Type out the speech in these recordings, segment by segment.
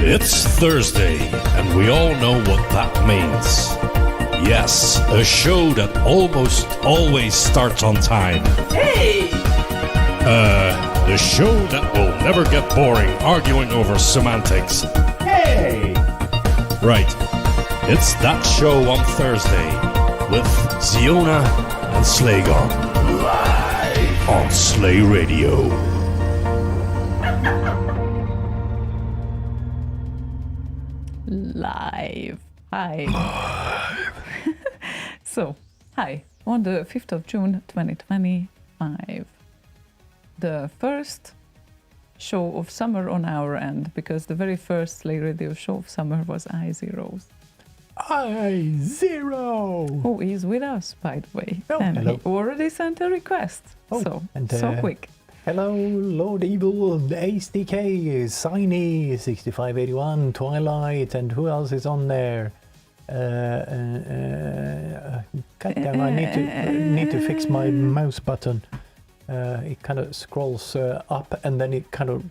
It's Thursday, and we all know what that means. Yes, a show that almost always starts on time. Hey! The show that will never get boring arguing over semantics. Hey! Right, it's that show on Thursday with Ziona and Slaygon. Live on Slay Radio. Live. Hi. So, hi. On the 5th of June 2025, the first show of summer on our end, because the very first Slay Radio show of summer was I0's. I0! Who is with us, by the way. Oh, and hello. he already sent a request. So quick. Hello, Lord Evil, HDK, Signy, 6581, Twilight, and who else is on there? Goddamn, I need to fix my mouse button. It kind of scrolls up and then it kind of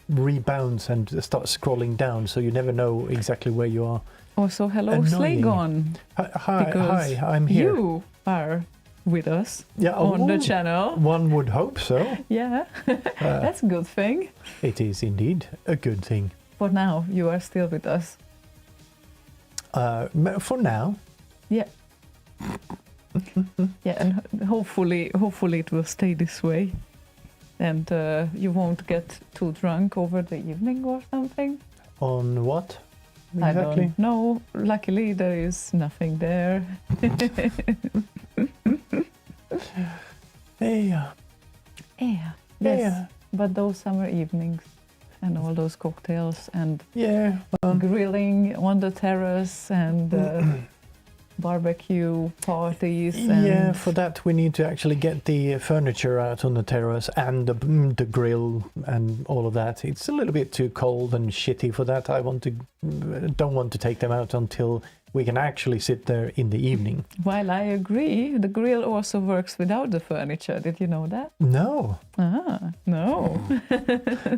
rebounds and starts scrolling down, so you never know exactly where you are. Also, hello, Annoying. Slaygon. Hi, I'm here. You are with us Yeah, on the channel. One would hope so. Yeah, that's a good thing. It is indeed a good thing. For now, you are still with us. For now. Yeah. Yeah, and hopefully it will stay this way. And you won't get too drunk over the evening or something. On what? I Exactly. don't know. Luckily, there is nothing there. Yeah. Yeah. Yes. Yeah. But those summer evenings and all those cocktails and Yeah. grilling on the terrace and barbecue parties. And Yeah, for that we need to actually get the furniture out on the terrace and the grill and all of that. It's a little bit too cold and shitty for that. Don't want to take them out until we can actually sit there in the evening. While I agree, the grill also works without the furniture. Did you know that? No. No.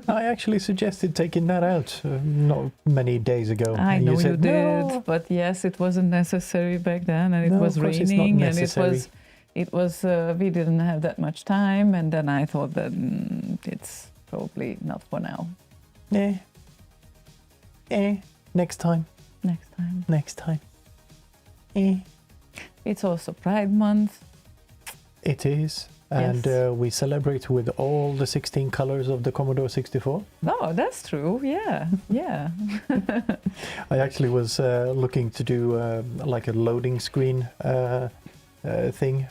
I actually suggested taking that out not many days ago. I And know you said, did, "No." but yes, it wasn't necessary back then, and it No, was of course it's not raining, and necessary. it was we didn't have that much time, and then I thought that it's probably not for now. Next time. Next time. It's also Pride Month. It is. And Yes. we celebrate with all the 16 colors of the Commodore 64. Oh, that's true. Yeah. I actually was looking to do like a loading screen thing.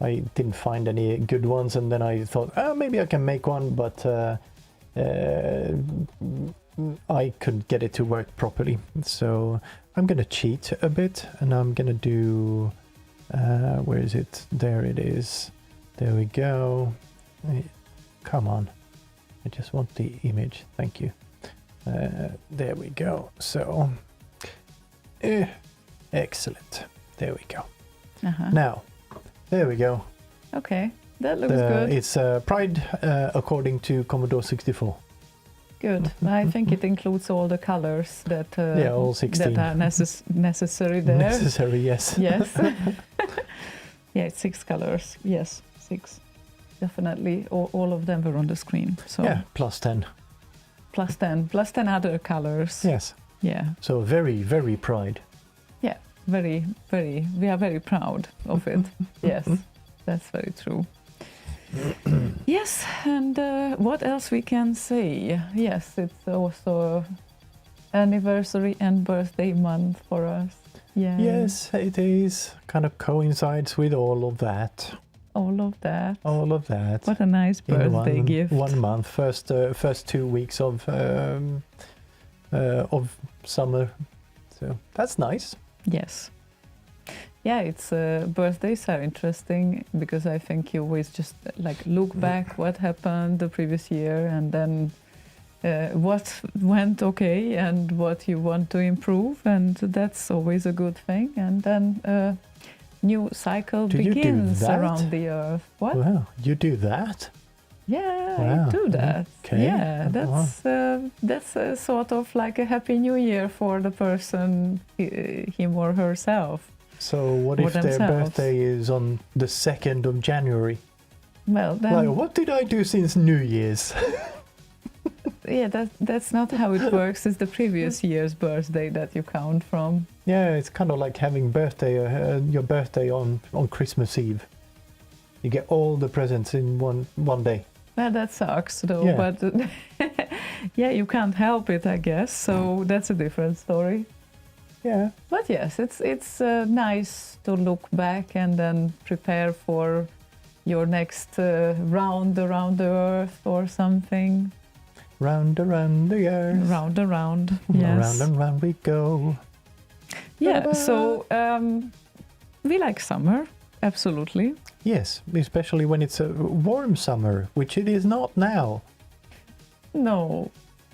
I didn't find any good ones, and then I thought, oh, maybe I can make one, but I couldn't get it to work properly. So I'm going to cheat a bit, and I'm going to do... where is it? There it is. There we go. Come on. I just want the image. Thank you. There we go. So, excellent. There we go. Now, there we go. Okay, that looks good. It's Pride according to Commodore 64. Good. I think it includes all the colors that all 16. that are necessary there. Necessary, yes. Yes. Yeah, it's 6 colors. Yes, 6. Definitely. All of them were on the screen. So Yeah, plus 10. plus 10 other colors. Yes. Yeah. So very, very Pride. Yeah. Very, very. We are very proud of it. Yes, that's very true. Yes, and what else we can say? Yes, it's also anniversary and birthday month for us. Yeah. Yes, it is. Kind of coincides with all of that. All of that. All of that. What a nice In birthday gift. 1 month. First 2 weeks of summer. So that's nice. Yes. Yeah, it's birthdays are interesting because I think you always just like look back what happened the previous year and then what went okay and what you want to improve, and that's always a good thing. And then a new cycle begins around the earth. What? Wow, you do that? Yeah, Wow, I do that. okay. Yeah, that's sort of like a happy new year for the person, him or herself. So what Or if their themselves. birthday is on the 2nd of January? Well, then, Like, what did I do since New Year's? yeah, that's not how it works. It's the previous year's birthday that you count from. Yeah, it's kind of like having your birthday on Christmas Eve. You get all the presents in one day. Well, that sucks though, Yeah. but yeah, you can't help it, I guess. So that's a different story. Yeah. But yes, it's nice to look back and then prepare for your next round around the earth or something. Round around the earth. Round, yes. Round and round we go. Yeah, so we like summer, absolutely. Yes, especially when it's a warm summer, which it is not now. No,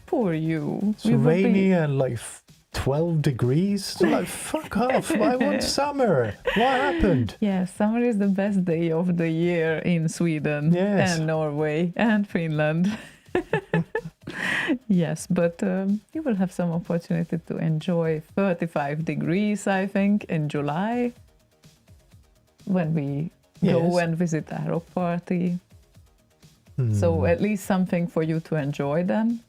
poor you. It's rainy and like 12 degrees. So like, fuck off. I want summer. What happened? Yeah, summer is the best day of the year in Sweden Yes. and Norway and Finland. Yes, but you will have some opportunity to enjoy 35 degrees, I think, in July when we go Yes. and visit our rock party. So at least something for you to enjoy then.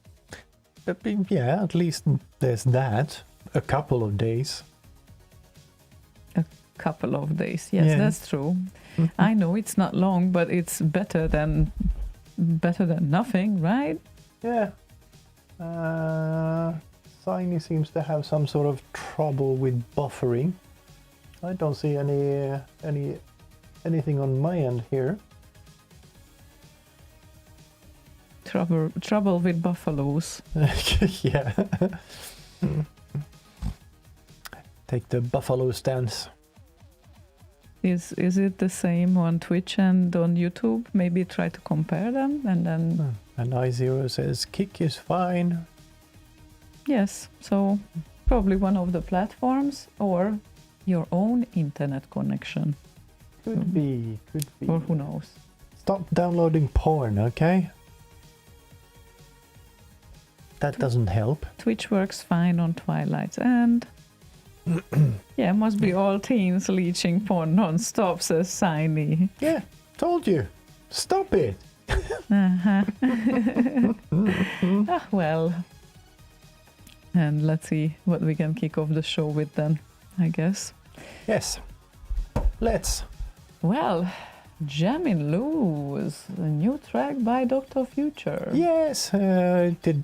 Yeah, at least there's that. A couple of days. Couple of days. Yes, Yeah. that's true. I know it's not long, but it's better than nothing, right? Yeah. Signy seems to have some sort of trouble with buffering. I don't see anything on my end here. Trouble with buffaloes. Yeah. Take the buffalo stance. Is it the same on Twitch and on YouTube? Maybe try to compare them and then And I0 says kick is fine. yes. So probably one of the platforms or your own internet connection, Could be. or who knows. Stop downloading porn, okay? That doesn't help. Twitch works fine on Twilight and yeah, must be all teens leeching porn non-stop, says Signy. Yeah, told you. Stop it. Uh-huh. Ah, well. And let's see what we can kick off the show with then, I guess. Yes. Let's. Well, Jammin Lose, a new track by Dr. Future. Yes, I did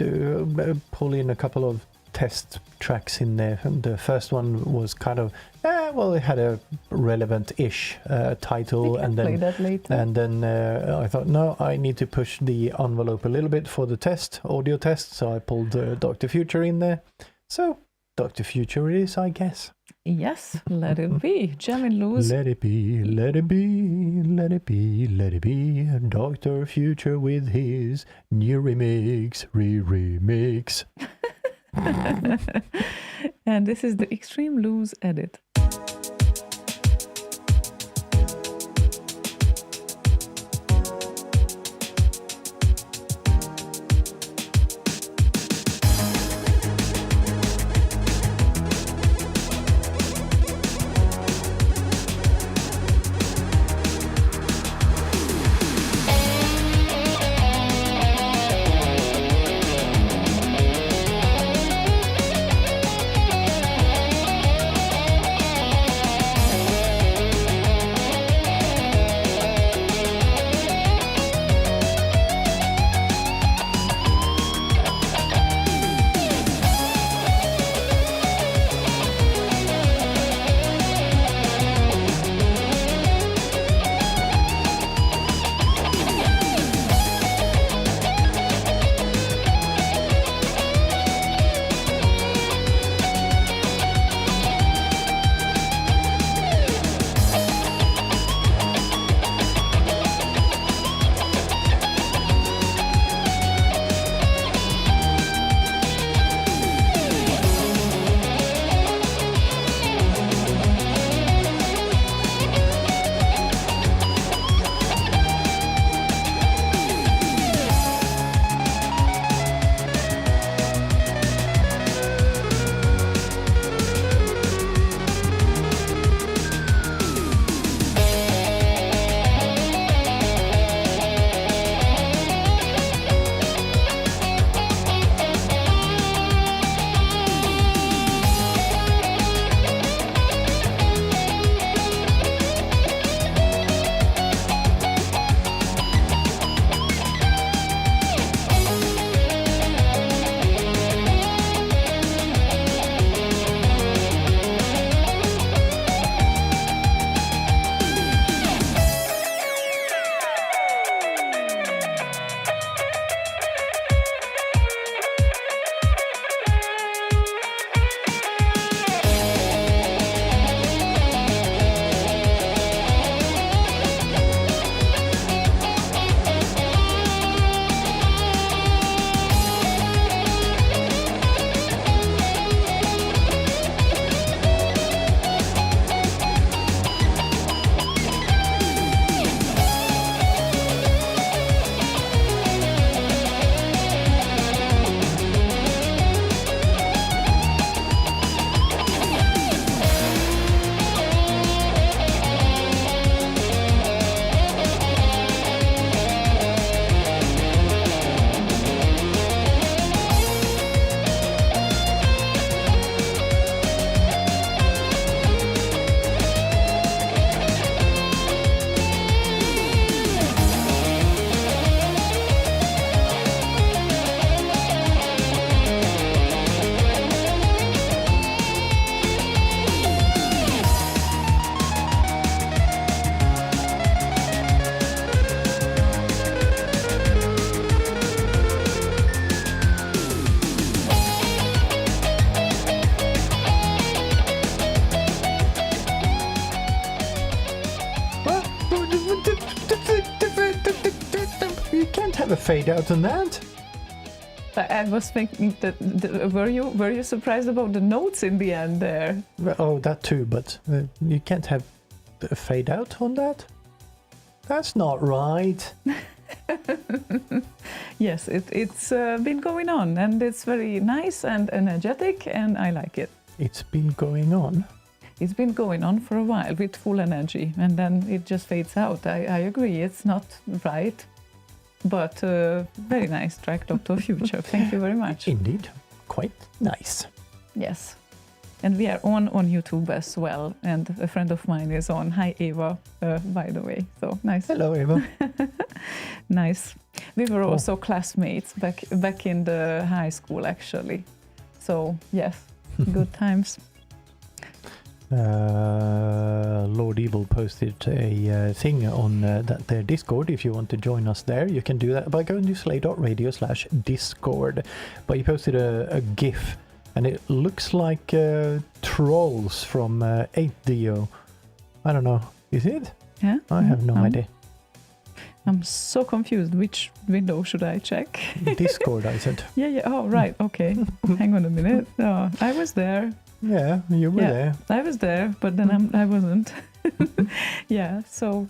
pull in a couple of test tracks in there. And the first one was kind of, it had a relevant-ish title. We can and play then that later. And then I thought, no, I need to push the envelope a little bit for the audio test. So I pulled Dr. Future in there. So Dr. Future it is, I guess. Yes, let it be. Jammin Lose. Let it be, let it be, let it be, let it be. Dr. Future with his new remix, remix. And this is the Extreme Lose edit. have a fade out on that. I was thinking that were you surprised about the notes in the end there? Oh, that too, but you can't have a fade out on that. That's not right. Yes, it's been going on, and it's very nice and energetic, and I like it. It's been going on. It's been going on for a while with full energy, and then it just fades out. I agree, it's not right, but very nice track, Dr. Future. Thank you very much. Indeed, quite nice. Yes. And we are on YouTube as well, and a friend of mine is on. Hi, Eva, by the way. So nice. Hello, Eva. Nice. We were Cool. also classmates back in the high school, actually. So yes, good times. Lord Evil posted a thing on their Discord. If you want to join us there, you can do that by going to slay.radio/discord. But he posted a GIF, and it looks like trolls from 8DO. I don't know. Is it? Yeah. I have no idea. I'm so confused. Which window should I check? Discord, I said. Yeah. Oh, right. Okay. Hang on a minute. Oh, I was there. Yeah, you were there. I was there, but then I wasn't. Yeah. So,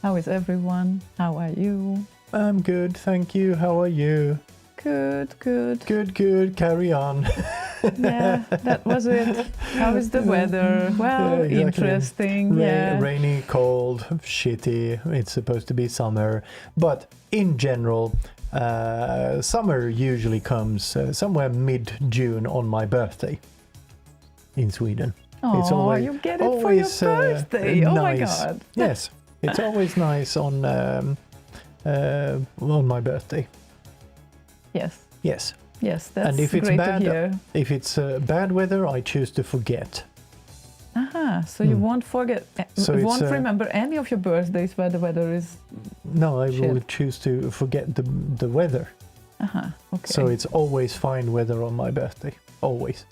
how is everyone? How are you? I'm good, thank you. How are you? Good. Good. Carry on. Yeah, that was it. How is the weather? Well, Yeah, exactly. interesting. Yeah. Rainy, cold, shitty. It's supposed to be summer, but in general, summer usually comes somewhere mid-June on my birthday in Sweden. It's Oh, always- you get it for your always, birthday. Oh my nice. god. Yes, it's always nice on my birthday. Yes. Yes, That's and if it's great bad, to hear. if it's bad weather, I choose to forget. Aha, so you won't forget, So you it's, won't remember any of your birthdays where the weather is. No, I will Shit. choose to forget the weather. Aha, okay. So it's always fine weather on my birthday. Always.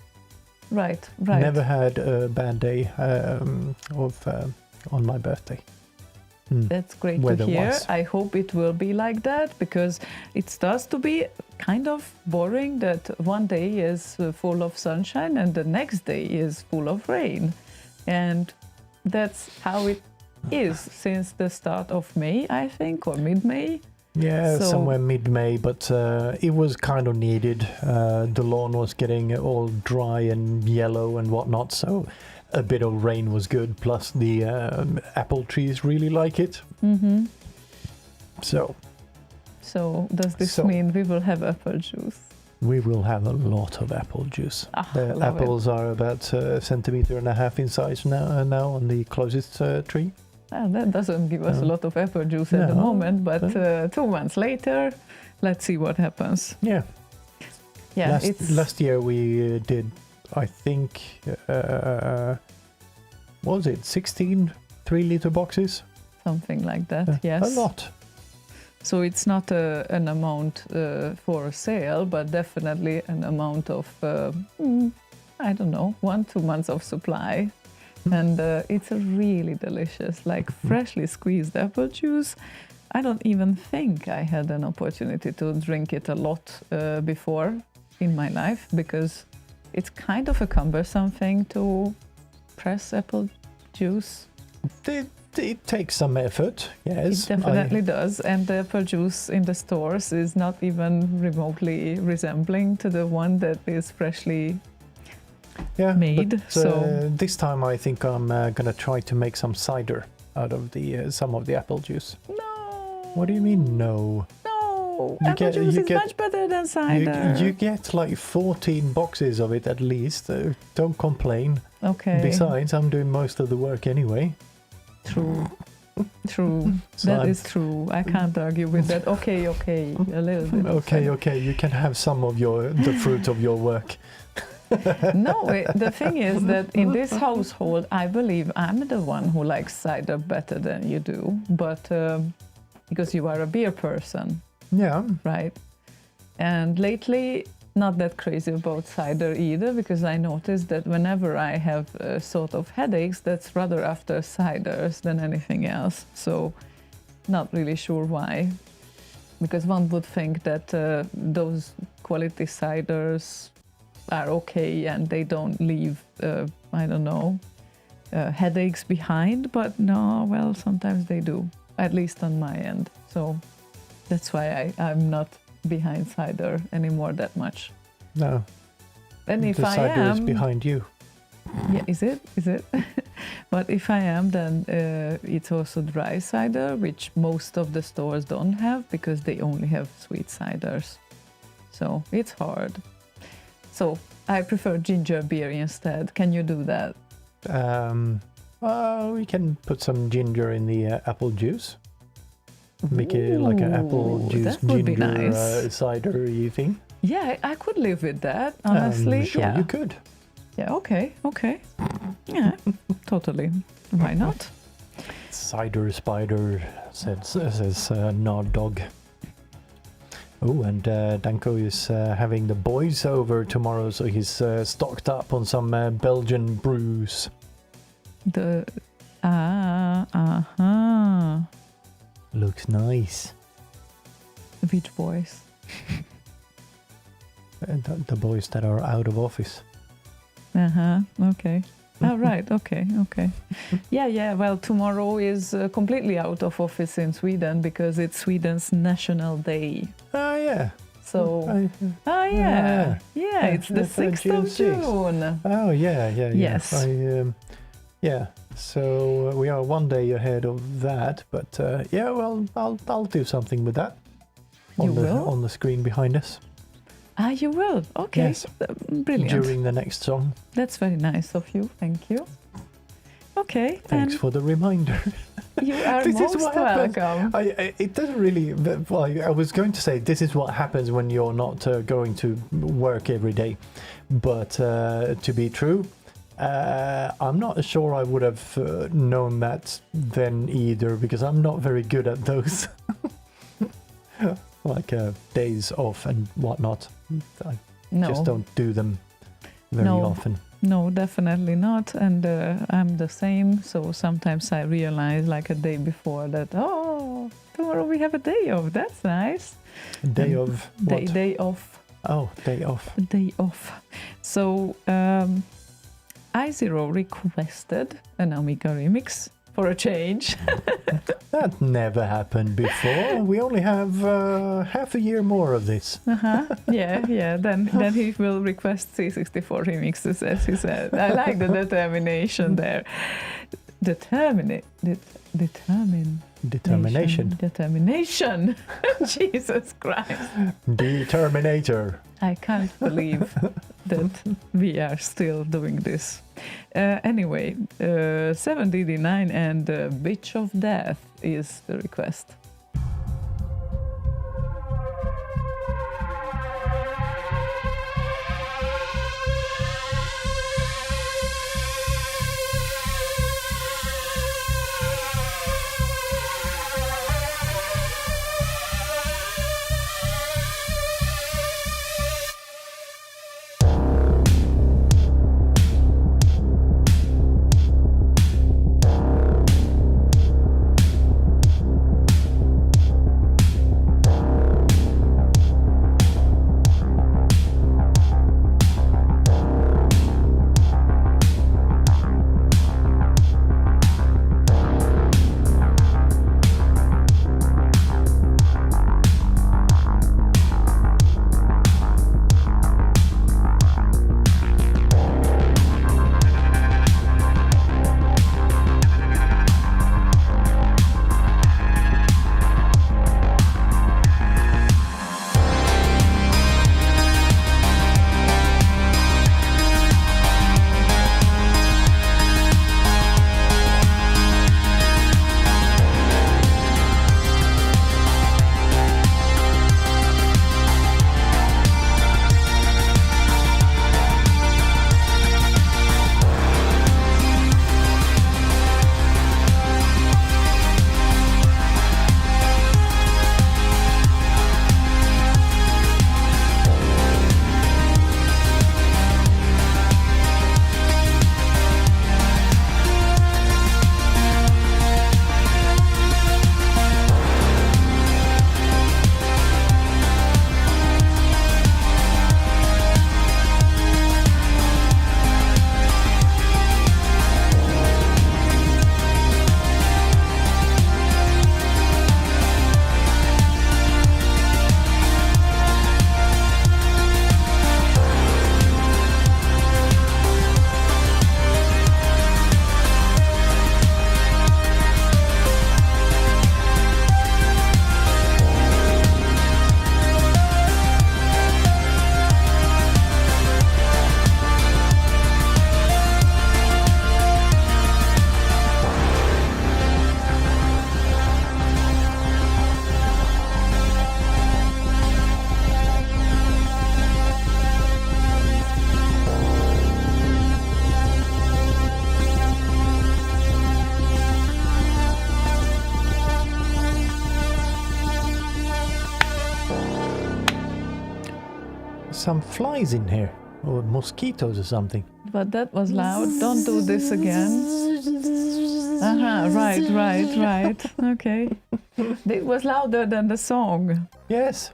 right. Never had a bad day on my birthday. That's great to hear. Weather-wise. I hope it will be like that, because it starts to be kind of boring that one day is full of sunshine and the next day is full of rain. And that's how it is since the start of May, I think, or mid-May. Yeah, So- somewhere mid-May, but it was kind of needed. The lawn was getting all dry and yellow and whatnot, so a bit of rain was good. Plus the apple trees really like it. Mm-hmm. So So does this So- mean we will have apple juice? we will have a lot of apple juice. The love apples are about a centimeter and a half in size now on the closest tree. Well, that doesn't give us a lot of apple juice at the No. moment, but 2 months later, let's see what happens. Yeah. Yeah, Last year we did, I think, what was it, 16 3-liter boxes? something like that. Yeah, Yes, a lot. So it's not an amount for sale, but definitely an amount of, I don't know, 1-2 months of supply. And it's a really delicious, like freshly squeezed apple juice. I don't even think I had an opportunity to drink it a lot before in my life, because it's kind of a cumbersome thing to press apple juice. It takes some effort, yes. It definitely does, and the apple juice in the stores is not even remotely resembling to the one that is freshly made. But, So this time I think I'm gonna try to make some cider out of the some of the apple juice. no. What do you mean no? No, You apple get- juice you is get- much better than cider. You get like 14 boxes of it at least. Don't complain. Okay. Besides, I'm doing most of the work anyway. True. So That I'm- is true. I can't argue with that. Okay. A little bit. of Okay, cider. okay. You can have some of the fruit of your work. No, the thing is that in this household, I believe I'm the one who likes cider better than you do, but because you are a beer person, Yeah. right? And lately, not that crazy about cider either, because I noticed that whenever I have sort of headaches, that's rather after ciders than anything else. So, not really sure why. because one would think that those quality ciders are okay and they don't leave, I don't know, headaches behind, but no, well, sometimes they do, at least on my end. So that's why I'm not behind cider anymore that much. No. And if the I cider is am, behind you. yeah, is it? But if I am, then it's also dry cider, which most of the stores don't have because they only have sweet ciders. So it's hard. So I prefer ginger beer instead. Can you do that? We can put some ginger in the apple juice. Make it like an apple Ooh, juice that would be ginger nice. cider, you think? Yeah, I could live with that, honestly. Sure, yeah. you could. Yeah, okay. Yeah, totally. Why not? Cider spider, says Nod Dog. Oh, and Danko is having the boys over tomorrow, so he's stocked up on some Belgian brews. Looks nice. Which boys? The boys that are out of office. Okay. Oh, right. Okay. Yeah. Well, tomorrow is completely out of office in Sweden because it's Sweden's National Day. Oh, yeah. So, yeah. It's the 6th of June. Oh, yeah. Yes. Yeah. So we are one day ahead of that, but yeah. Well, I'll do something with that. On the screen behind us. You will. Okay. Yes. Brilliant. During the next song. That's very nice of you. Thank you. Okay. Thanks for the reminder. You are This is most what happens. welcome. It doesn't really. Well, I was going to say this is what happens when you're not going to work every day, but to be true, I'm not sure I would have known that then either because I'm not very good at those, like days off and whatnot. I just don't do them very often. No, definitely not. And I'm the same. So sometimes I realize like a day before that, tomorrow we have a day off. That's nice. A day of what? Day off. Oh, day off. A day off. So iZero requested an Amiga remix for a change. That never happened before. We only have half a year more of this. Yeah. Then he will request C64 remixes, as he said. I like the determination there. Determination. Jesus Christ. Determinator. I can't believe that we are still doing this. Anyway, 7DD9 and Bitch of Death is the request. some flies in here, or mosquitoes or something. But that was loud. Don't do this again. Right. Okay. It was louder than the song. Yes.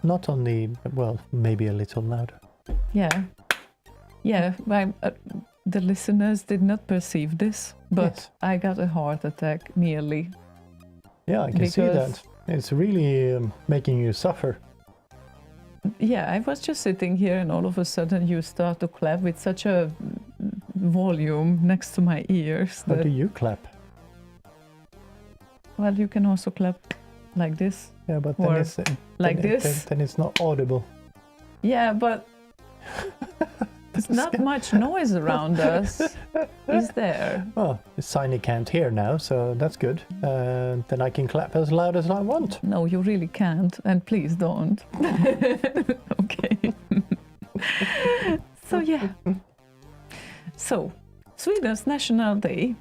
Not on the, well, maybe a little louder. Yeah. The listeners did not perceive this, but Yes. I got a heart attack nearly. Yeah, I can see that. It's really making you suffer. Yeah, I was just sitting here and all of a sudden you start to clap with such a volume next to my ears. How do you clap? Well, you can also clap like this. Yeah, but Or then it's like then, this. Then it's not audible. Yeah, but there's not much noise around us, is there? Oh, Signy can't hear now, so that's good. Then I can clap as loud as I want. No, you really can't, and please don't. Okay. So yeah. So, Sweden's National Day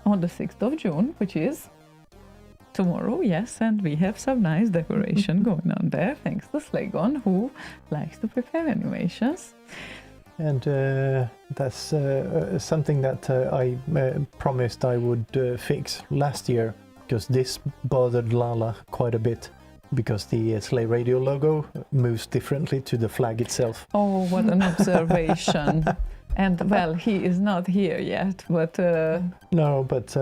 on the 6th of June, which is tomorrow, yes, and we have some nice decoration going on there, thanks to Slaygon, who likes to prepare animations. And that's something that I promised I would fix last year, because this bothered Lala quite a bit, because the Slay Radio logo moves differently to the flag itself. Oh, what an observation. And, well, he is not here yet, but... No, but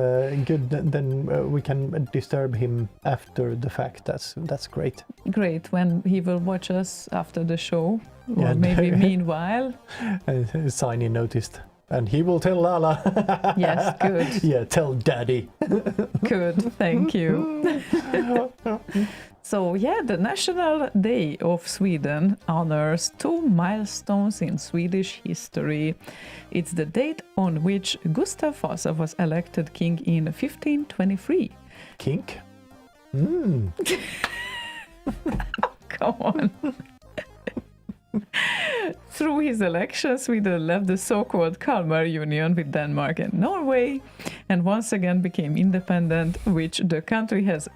good, then we can disturb him after the fact. That's great. Great, when he will watch us after the show, or Yeah, maybe meanwhile. Signy noticed. And he will tell Lala. Yes, good. Yeah, tell Daddy. Good, thank you. So yeah, the National Day of Sweden honors two milestones in Swedish history. It's the date on which Gustav Vasa was elected king in 1523. Kink? Come on. Through his election, Sweden left the so-called Kalmar Union with Denmark and Norway, and once again became independent, which the country has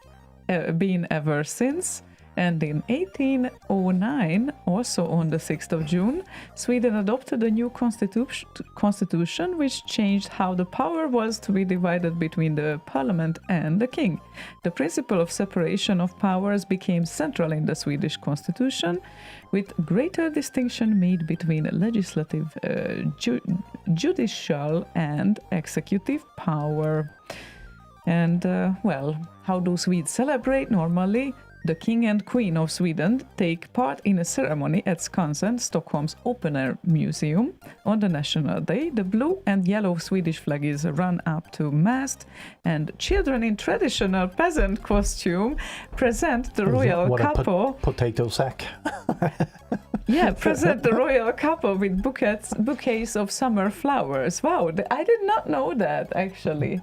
been ever since. And in 1809, also on the 6th of June, Sweden adopted a new constitution which changed how the power was to be divided between the parliament and the king. The principle of separation of powers became central in the Swedish constitution, with greater distinction made between legislative, judicial and executive power. And, well, how do Swedes celebrate normally? The King and Queen of Sweden take part in a ceremony at Skansen, Stockholm's open-air museum. On the National Day, the blue and yellow Swedish flag is run up to mast, and children in traditional peasant costume present the royal couple. Potato sack. Yeah, present the royal couple with bouquets of summer flowers. Wow, I did not know that, actually.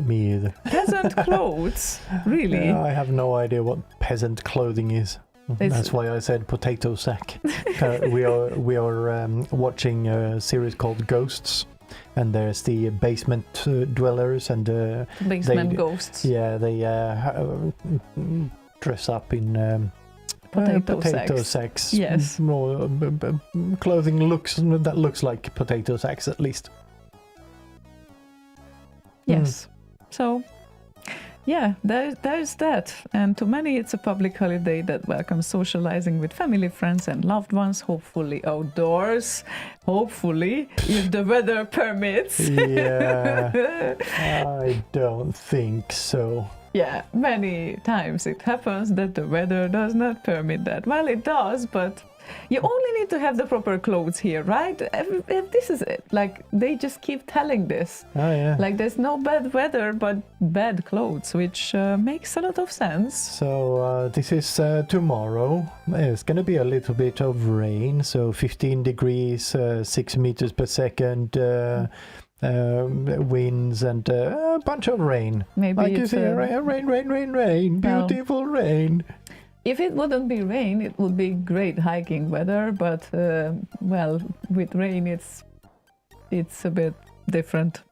Me either. Peasant clothes, really? I have no idea what peasant clothing is. That's why I said potato sack. We are watching a series called Ghosts, and there's the basement dwellers and basement ghosts. Yeah, they dress up in potato sacks. Yes. More clothing that looks like potato sacks, at least. Yes. So, yeah, there's that. And to many, it's a public holiday that welcomes socializing with family, friends, and loved ones, hopefully outdoors. Hopefully, if the weather permits. Yeah, I don't think so. Yeah, many times it happens that the weather does not permit that. Well, it does, but you only need to have the proper clothes here, right? This is it. Like, they just keep telling this. Oh, yeah. Like, there's no bad weather, but bad clothes, which makes a lot of sense. So this is tomorrow. It's going to be a little bit of rain, so 15 degrees, 6 meters per second, winds, and a bunch of rain. Maybe like it's you see, rain, beautiful rain. If it wouldn't be rain, it would be great hiking weather, but well, with rain it's a bit different.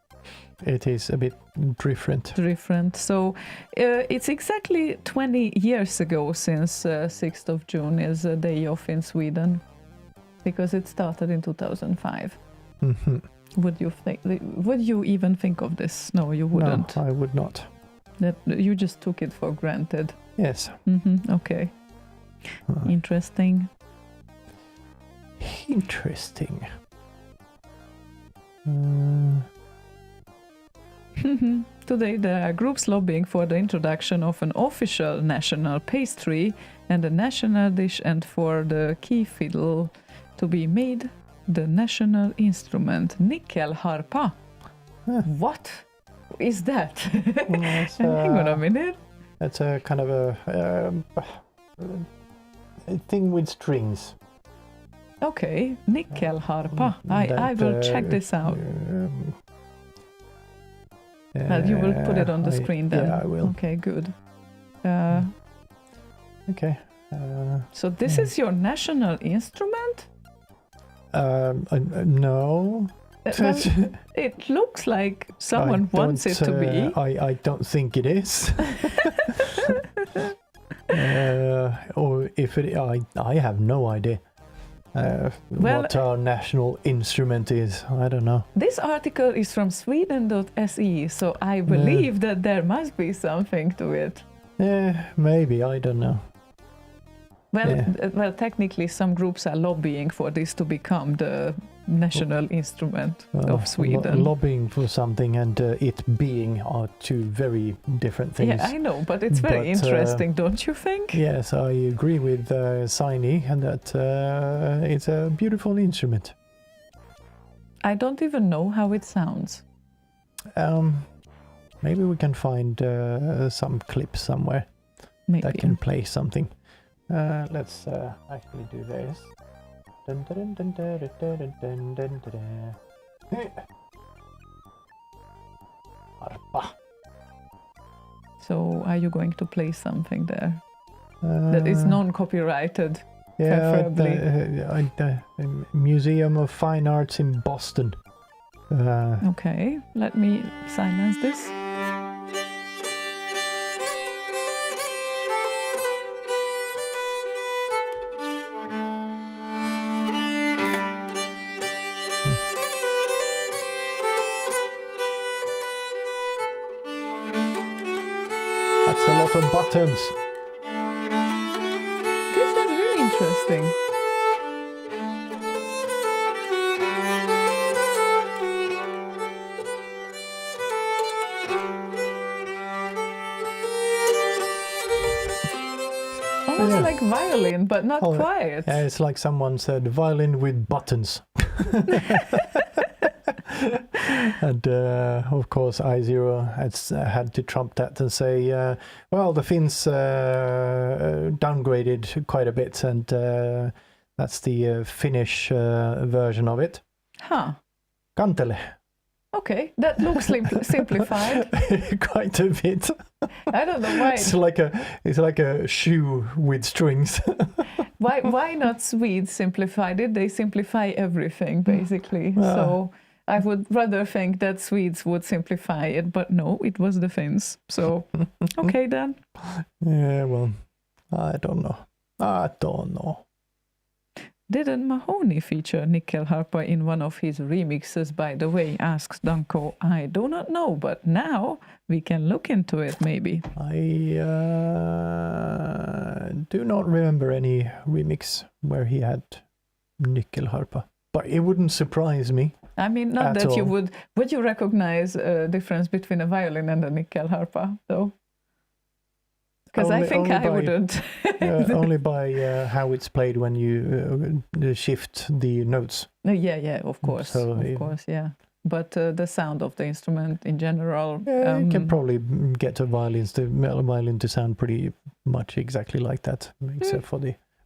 It is a bit different. So it's exactly 20 years ago since 6th of June is a day off in Sweden, because it started in 2005. Mhm. Would you even think of this? No, you wouldn't. No, I would not. That you just took it for granted. Yes. Okay. Interesting. Interesting. Today there are groups lobbying for the introduction of an official national pastry and a national dish, and for the key fiddle to be made the national instrument, nyckelharpa. What is that? Hang on a minute. It's a kind of a thing with strings. Okay, nyckelharpa. I will check this out. You will put it on the screen then. Yeah, I will. Okay, good. Okay. So this is your national instrument? No. Well, it looks like someone wants it to be. I don't think it is. Or if it, I have no idea. What our national instrument is. I don't know. This article is from Sweden.se, so I believe that there must be something to it. Yeah, maybe. I don't know. Well, technically, some groups are lobbying for this to become the national instrument of Sweden. Lobbying for something and it being are two very different things. Yeah, I know, but it's very interesting, don't you think? Yes, I agree with Siny, and that it's a beautiful instrument. I don't even know how it sounds. Maybe we can find some clips somewhere that can play something. Let's actually do this. Dun, dun, dun, dun, dun, dun, dun, dun, dun. Harpa. So, are you going to play something there that is non-copyrighted? Yeah, preferably. the Museum of Fine Arts in Boston. Okay, let me silence this. That's a lot of buttons. This is really interesting. Almost like violin, but not quite. Yeah, it's like someone said violin with buttons. And of course I0 had to trump that and say, well, the Finns downgraded quite a bit, and that's the Finnish version of it. Huh. Kantele. Okay, that looks simplified. Quite a bit. I don't know why. It's like a shoe with strings. Why not Swedes simplified it? They simplify everything basically. So I would rather think that Swedes would simplify it, but no, it was the Finns. So okay then. Yeah, well, I don't know. Didn't Mahoney feature nyckelharpa in one of his remixes, by the way, asks Danko. I do not know, but now we can look into it, maybe. I do not remember any remix where he had nyckelharpa, but it wouldn't surprise me. I mean, not that you would you recognize a difference between a violin and a nyckelharpa, though? Because I think I wouldn't. Only by how it's played when you shift the notes. Yeah, of course. So, of course, yeah. But the sound of the instrument in general... you can probably get a violin to sound pretty much exactly like that, except for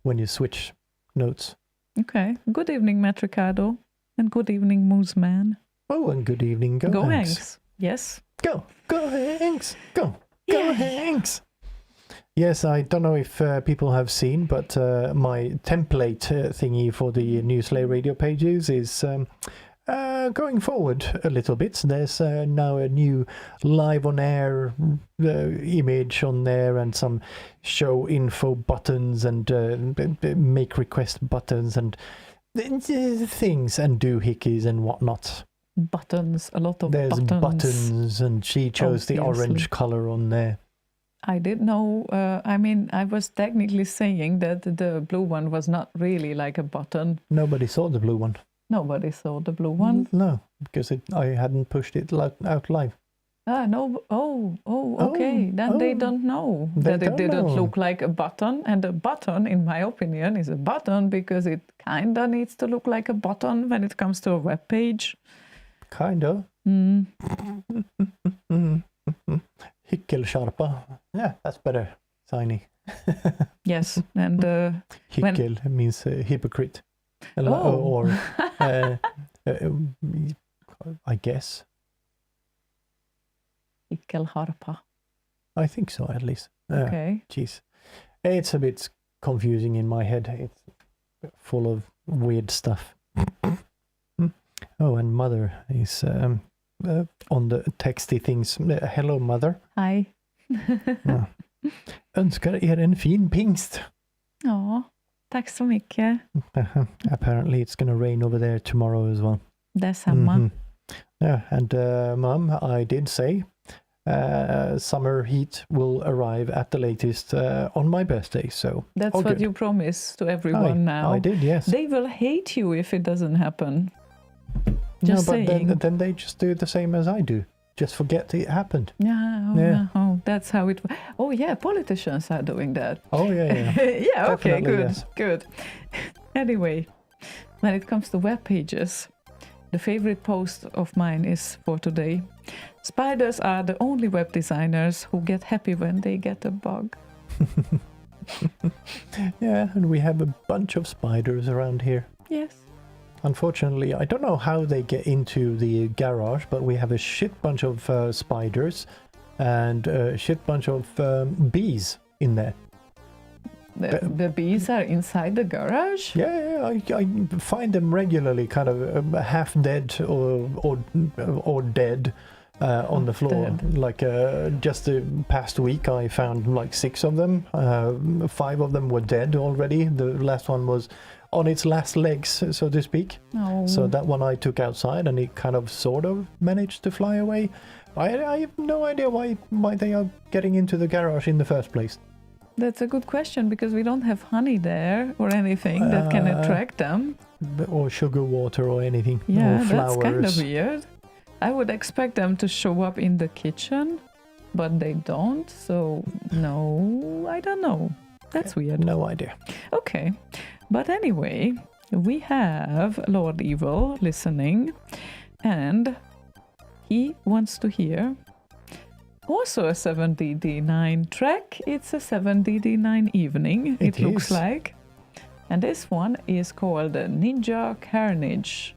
when you switch notes. Okay. Good evening, Matricado. And good evening, Moose Man. Oh, and good evening, Go Hanks. Yes. Go Hanks. Go Hanks. Yes, I don't know if people have seen, but my template thingy for the new Slay radio pages is Going forward a little bit, there's now a new live on air image on there, and some show info buttons, and make request buttons, and things, and doohickeys and whatnot. Buttons, a lot of There's buttons, and she chose the Obviously. orange color on there. I didn't know. I mean, I was technically saying that the blue one was not really like a button. Nobody saw the blue one. Nobody saw the blue one. No, because I hadn't pushed it out live. Ah, no. Okay. Then they don't know They that it don't didn't know. look like a button. And a button, in my opinion, is a button because it kind of needs to look like a button when it comes to a web page. Kind of. Mm. Hickelsharpa. Yeah, that's better. Tiny. Yes, and Hickel means hypocrite. Oh. Or I guess. Ikkelharpa. I think so, at least. Okay. Jeez. It's a bit confusing in my head. It's full of weird stuff. Oh, and Mother is on the texty things. Hello, Mother. Hi. Ja. Önskar er en fin pingst. Ja, tack så mycket. Apparently it's going to rain over there tomorrow as well. Detsamma. Mhm. Yeah, and Mum, I did say summer heat will arrive at the latest on my birthday. So That's all what good. you promised to everyone now. I did, yes. They will hate you if it doesn't happen. Just no, but saying. then they just do the same as I do. Just forget it happened. Yeah, Yeah. no, that's how it. Oh yeah, politicians are doing that. Oh yeah, yeah. Yeah, okay, Definitely, good, yes. good. Anyway, when it comes to web pages, the favorite post of mine is for today. Spiders are the only web designers who get happy when they get a bug. Yeah, and we have a bunch of spiders around here. Yes. Unfortunately, I don't know how they get into the garage, but we have a shit bunch of spiders and a shit bunch of bees in there. The bees are inside the garage? Yeah, I find them regularly, kind of half dead or dead on the floor. Dead. Like just the past week, I found like 6 of them. 5 of them were dead already. The last one was on its last legs, so to speak. No. So that one I took outside, and it kind of sort of managed to fly away. I have no idea why they are getting into the garage in the first place. That's a good question because we don't have honey there or anything that can attract them. Or sugar water or anything. Yeah, or flowers. that's kind of weird. I would expect them to show up in the kitchen, but they don't. So no, I don't know. That's weird. No idea. Okay. But anyway, we have Lord Evil listening, and he wants to hear also a 7DD9 track. It's a 7DD9 evening, it looks is. like. And this one is called Ninja Carnage.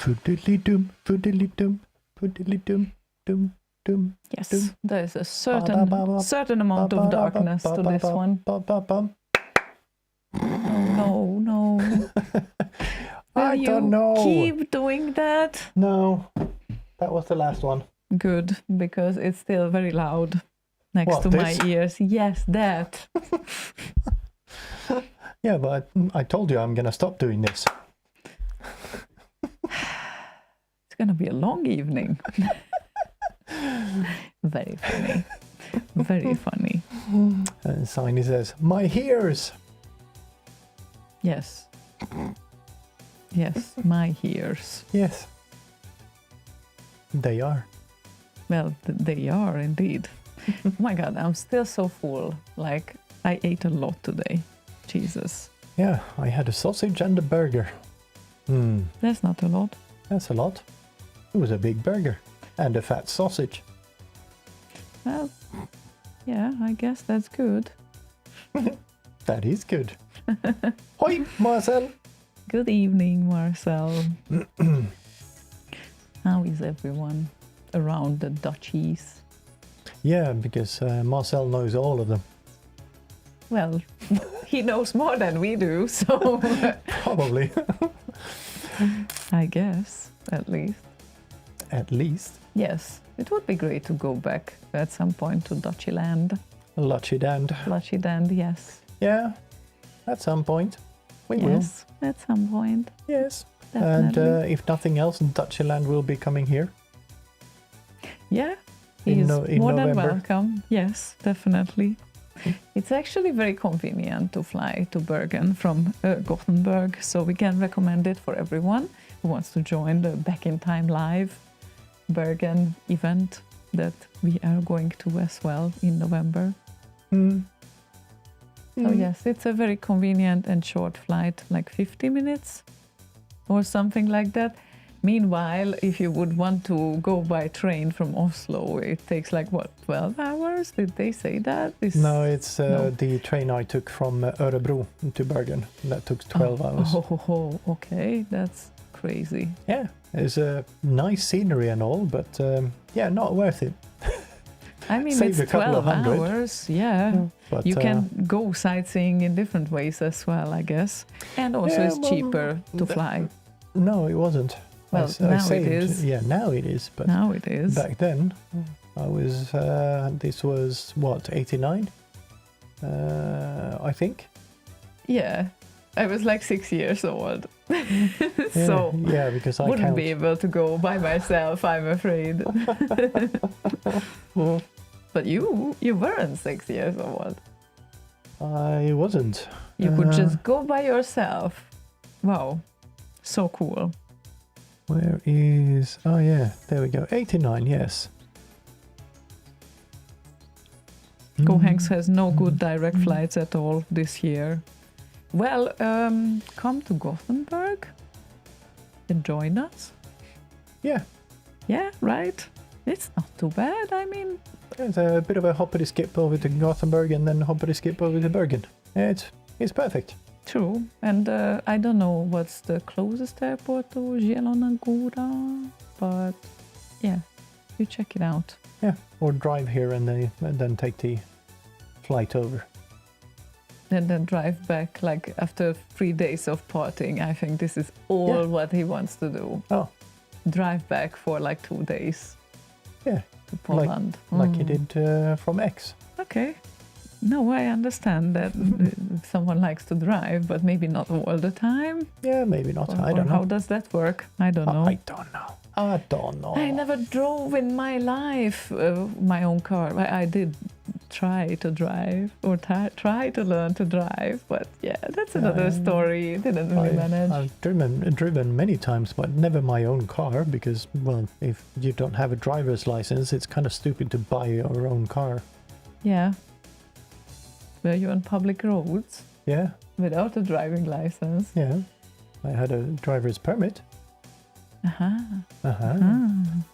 Foodily-doom, foodily-doom, foodily-doom, doom, doom. Yes, Dum. there is a certain amount of darkness to this one. No, no. I don't know. Keep doing that? No, that was the last one. Good, because it's still very loud next What, to this? my ears. Yes, that. Yeah, but I told you I'm gonna stop doing this. It's gonna be a long evening. Very funny. Very funny. And Signy says, "My ears." Yes. Yes, my ears. Yes, they are. Well, they are indeed. Oh my God, I'm still so full. Like, I ate a lot today. Jesus. Yeah, I had a sausage and a burger. That's not a lot. That's a lot. It was a big burger and a fat sausage. Well, yeah, I guess that's good. That is good. Hoi, Marcel. Good evening, Marcel. How is everyone around the duchies? Yeah, because Marcel knows all of them. Well, he knows more than we do, so Probably. I guess, at least. At least. Yes, it would be great to go back at some point to Dutchyland. Luchidand. Dutchyland, yes. Yeah, at some point. We will. Yes, at some point. Yes. Definitely. And if nothing else, Dutchland will be coming here. Yeah, In he's no- in more than November. welcome. Yes, definitely. It's actually very convenient to fly to Bergen from Gothenburg, so we can recommend it for everyone who wants to join the Back in Time Live Bergen event that we are going to as well in November. So yes, it's a very convenient and short flight, like 50 minutes or something like that. Meanwhile, if you would want to go by train from Oslo, it takes like, what, 12 hours? Did they say that? No, it's No. the train I took from Örebro to Bergen. That took 12 hours. Okay, that's crazy. Yeah, it's a nice scenery and all, but yeah, not worth it. I mean, Save a it's couple 12 of hundred. hours, yeah. But You can go sightseeing in different ways as well, I guess. And also Yeah, it's well, cheaper to fly. No, it wasn't. Well, now it saved. is. Yeah, now it is. But Now it is. back then, I was. This was what, 89? I think. Yeah, I was like 6 years old. Yeah, So yeah, because I wouldn't count. be able to go by myself, I'm afraid. But you weren't 6 years old. I wasn't. You could just go by yourself. Wow, so cool. Where is? Oh yeah, there we go. 89. Yes. Gohanks has no good direct flights at all this year. Well, come to Gothenburg and join us. Yeah, Yeah, right. It's not too bad. I mean, it's a bit of a hoppity skip over to Gothenburg and then hoppity skip over to Bergen. Yeah, it's perfect. true. And I don't know what's the closest airport to Zielona Góra, but yeah, you check it out. Yeah, or drive here and then take the flight over. And then drive back, like after 3 days of partying. I think this is all Yeah. what he wants to do. Oh, Drive back for like 2 days yeah, to Poland. like you did from X. Okay. No, I understand that someone likes to drive, but maybe not all the time. Yeah, maybe not. Or, I don't How know. does that work? I don't know. I don't know. I don't know. I never drove in my life my own car. I did try to drive or try to learn to drive, but yeah, that's another story. Didn't really manage. I've driven many times, but never my own car because, well, if you don't have a driver's license, it's kind of stupid to buy your own car. Yeah. Were you on public roads Yeah, without a driving license? yeah. I had a driver's permit. Uh-huh.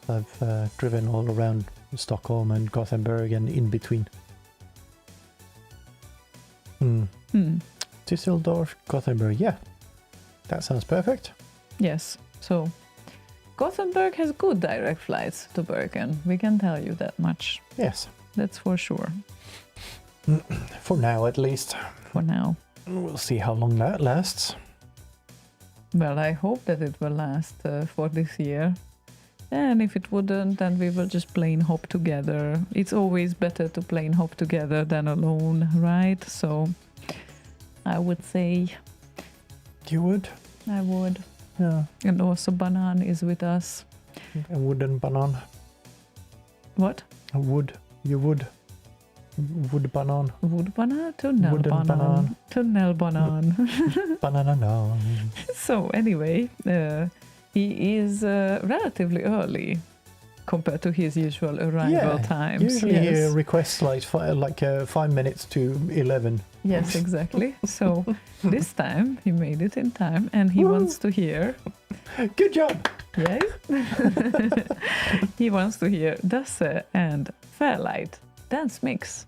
I've driven all around Stockholm and Gothenburg and in between. Düsseldorf, Gothenburg. Yeah, that sounds perfect. Yes. So Gothenburg has good direct flights to Bergen. We can tell you that much. Yes. That's for sure. For now, at least. For now. We'll see how long that lasts. Well, I hope that it will last for this year. And if it wouldn't, then we will just plane hop together. It's always better to plane hop together than alone, right? So I would say... You would? I would. Yeah. And also Banan is with us. A wooden banan. What? A wood. You would. Wood banan. Wood banan? Tunnel Wooden banan. banan. Tunnel banan. Banana. So anyway, he is relatively early compared to his usual arrival times. Usually he requests like 5 minutes to 11. Yes, exactly. So this time he made it in time, and he wants to hear. Good job. Yay! He wants to hear Dasse and Fairlight dance mix.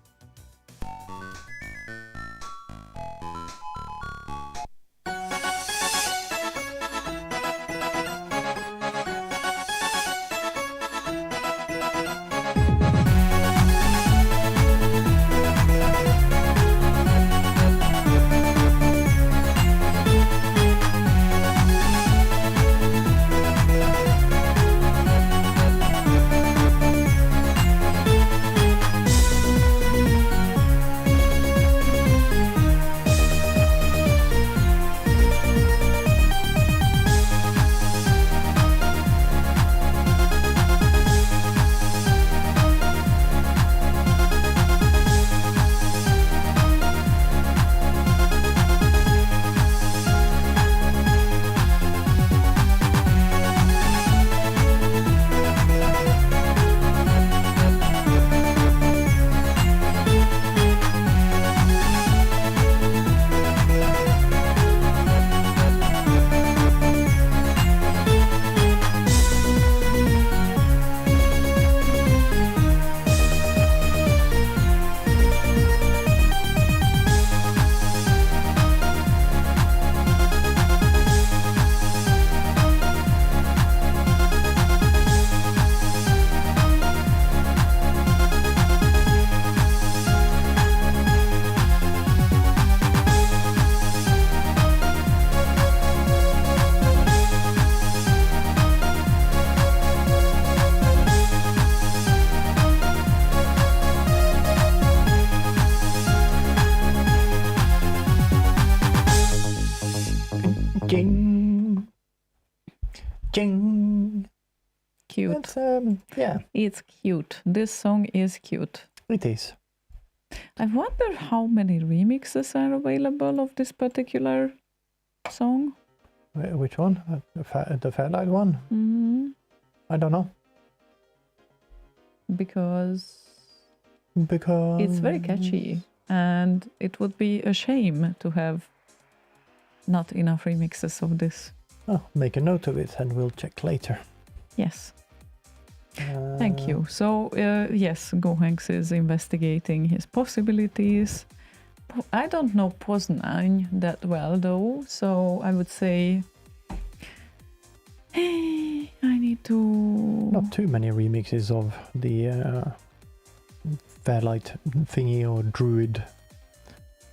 Jing. Jing. Cute. It's, yeah, It's cute. This song is cute. it is. I wonder how many remixes are available of this particular song. Which one? The Fairlight one? I don't know. Because Because it's very catchy, and it would be a shame to have not enough remixes of this. Oh, make a note of it and we'll check later. Yes. Thank you. So, yes, Gohanks is investigating his possibilities. I don't know Poznań that well, though, so I would say I need to... Not too many remixes of the Fairlight thingy or Druid.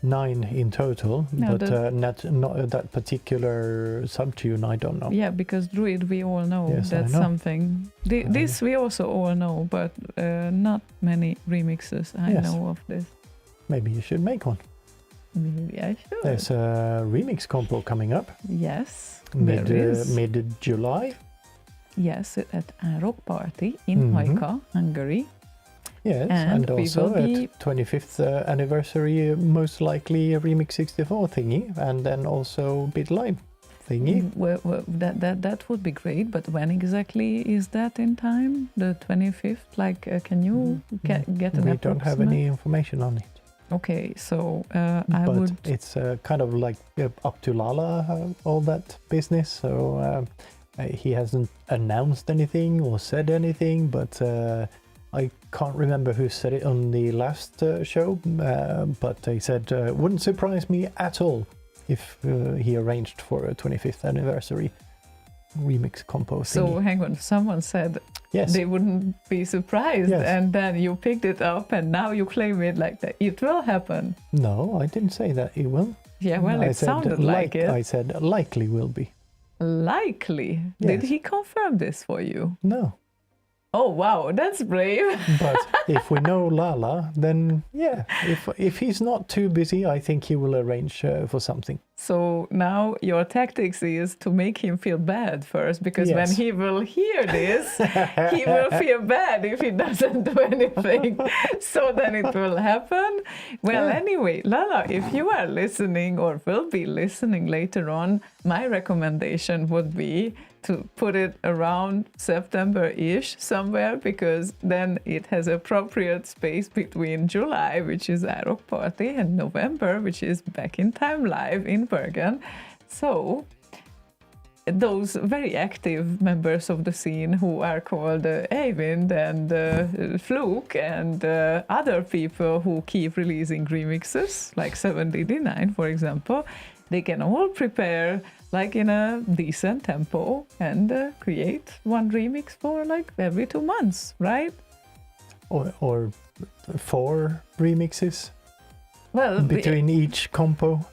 9 in total, No, but not that particular subtune, I don't know. Yeah, because Druid we all know, Yes, that's I know. something. This we also all know, but not many remixes I Yes. know of this. Maybe you should make one. Maybe I should. There's a remix compo coming up Yes, there is. mid-July. Yes, at a rock party in Haika, Hungary. Yes, And and we also will be- at 25th anniversary, most likely a Remix 64 thingy, and then also Bit Live thingy. Well, that would be great, but when exactly is that in time? The 25th? Like, can you get an We don't have approximate? any information on it. Okay, so I But would... it's kind of like up to Lala, all that business. So he hasn't announced anything or said anything, but I can't remember who said it on the last show. But he said, wouldn't surprise me at all if he arranged for a 25th anniversary. remix compo So thingy. hang on, someone said Yes. they wouldn't be surprised, Yes. and then you picked it up, and now you claim it like that. It will happen. No, I didn't say that it will. Yeah, well, I it said sounded like it. I said likely will be. Likely. Did Yes. he confirm this for you? No. Oh, wow, that's brave. But if we know Lala, then yeah, if he's not too busy, I think he will arrange for something. So now your tactics is to make him feel bad first, because when Yes. he will hear this, he will feel bad if he doesn't do anything. So then it will happen. Well, Yeah. anyway, Lala, if you are listening or will be listening later on, my recommendation would be to put it around September-ish somewhere, because then it has appropriate space between July, which is our rock party, and November, which is Back in Time Live in Bergen. So those very active members of the scene who are called Eivind and Fluke and other people who keep releasing remixes, like 7DD9 for example, they can all prepare like in a decent tempo and create one remix for like every 2 months, right? Or 4 remixes Well, between each compo.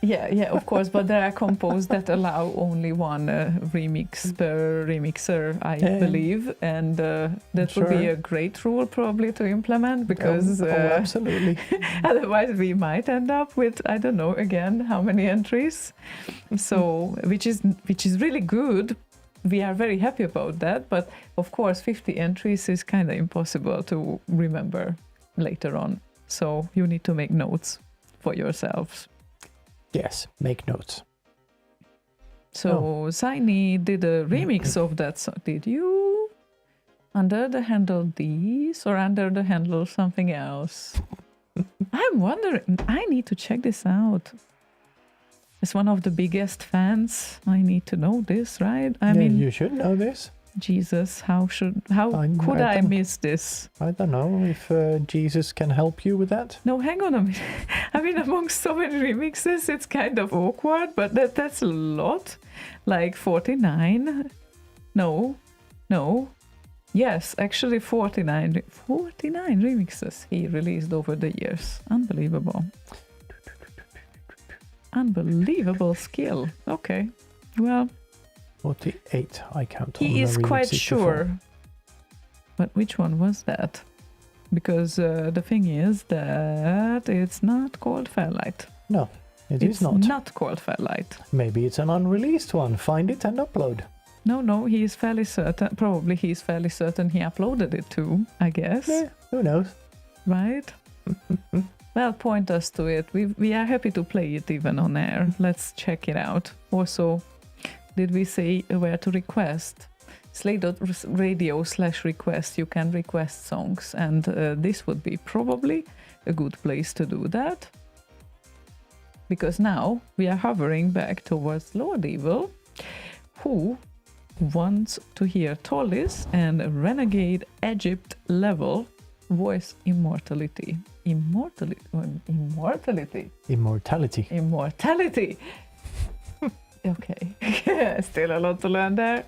yeah, of course, but there are compos that allow only one remix per remixer, I believe, and that would be a great rule probably to implement, because absolutely. otherwise we might end up with, I don't know, again, how many entries. So which is really good. We are very happy about that, but of course 50 entries is kind of impossible to remember later on. So you need to make notes for yourselves. Yes, make notes. So Ziny did a remix of that song. Did you? Under the handle these or under the handle something else? I'm wondering. I need to check this out. As one of the biggest fans, I need to know this, right? I mean, you should know this. Jesus, how could I miss this? I don't know if Jesus can help you with that. No, hang on a minute. I mean, amongst so many remixes, it's kind of awkward, but that's a lot. Like 49. No. Yes, actually 49 remixes he released over the years. Unbelievable. Unbelievable skill. Okay, well. 48, I count on. He is quite sure. But which one was that? Because the thing is that it's not called Fairlight. No, it's It's not. not called Fairlight. Maybe it's an unreleased one. Find it and upload. No, he is fairly certain. Probably he is fairly certain he uploaded it too, I guess. Yeah, who knows? Right? Well, point us to it. We are happy to play it even on air. Let's check it out. Also, did we say where to request? Slay.radio/request. You can request songs, and this would be probably a good place to do that. Because now we are hovering back towards Lord Evil, who wants to hear Tollis and Renegade Egypt level voice immortality. Immortality. Okay, still a lot to learn there.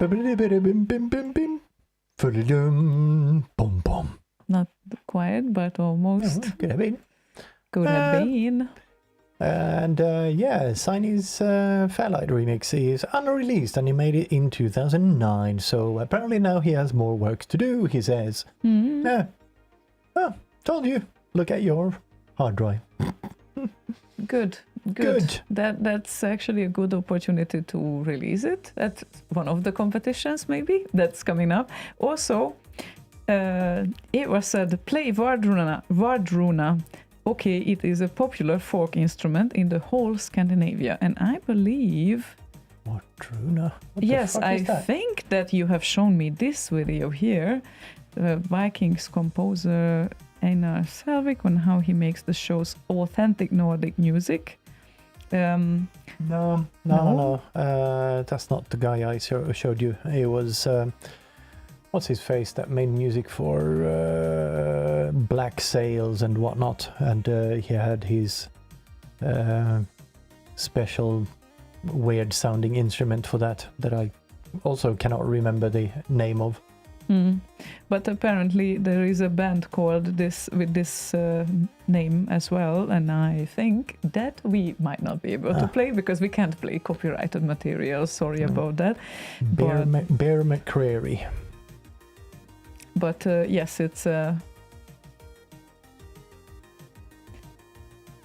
Boom, boom. Not quite, but almost. Could have been. Could have been. And yeah, Signy's Fairlight remix is unreleased and he made it in 2009. So apparently now he has more work to do, he says. Yeah. Oh, told you. Look at your hard drive. Good. That's actually a good opportunity to release it at one of the competitions, maybe that's coming up. Also, it was said play Vardruna. Okay, it is a popular folk instrument in the whole Scandinavia, and I believe. Vardruna. Yes, I think that you have shown me this video here. Vikings composer Einar Selvik on how he makes the show's authentic Nordic music. No. That's not the guy I showed you. It was what's his face that made music for Black Sails and whatnot, and he had his special weird sounding instrument for that I also cannot remember the name of. But apparently there is a band called this with this name as well, and I think that we might not be able to play because we can't play copyrighted material. Sorry about that. Bear McCreary. But yes, it's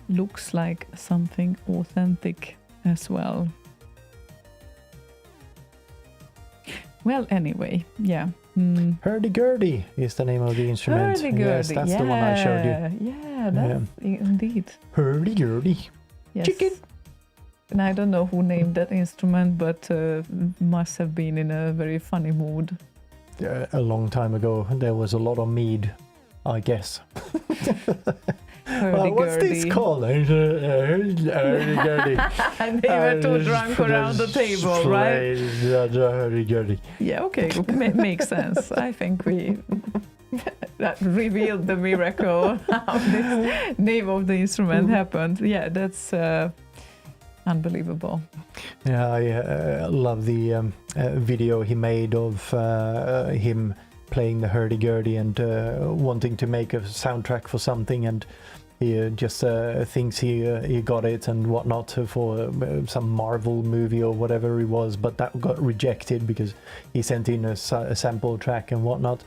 looks like something authentic as well. Well, anyway, yeah. Hurdy-gurdy is the name of the instrument. Hurdy-gurdy, yes, that's the one I showed you. Yeah, that's indeed. Hurdy-gurdy. Yes. Chicken. And I don't know who named that instrument, but must have been in a very funny mood. A long time ago, there was a lot of mead, I guess. What's this called? Hurdy-gurdy. And they were too drunk around the table, right? Hurdy-gurdy. Yeah, okay, makes sense. I think we that revealed the miracle how this name of the instrument happened. Yeah, that's unbelievable. Yeah, I love the video he made of him playing the hurdy-gurdy and wanting to make a soundtrack for something, and he just thinks he got it and whatnot for some Marvel movie or whatever it was, but that got rejected because he sent in a sample track and whatnot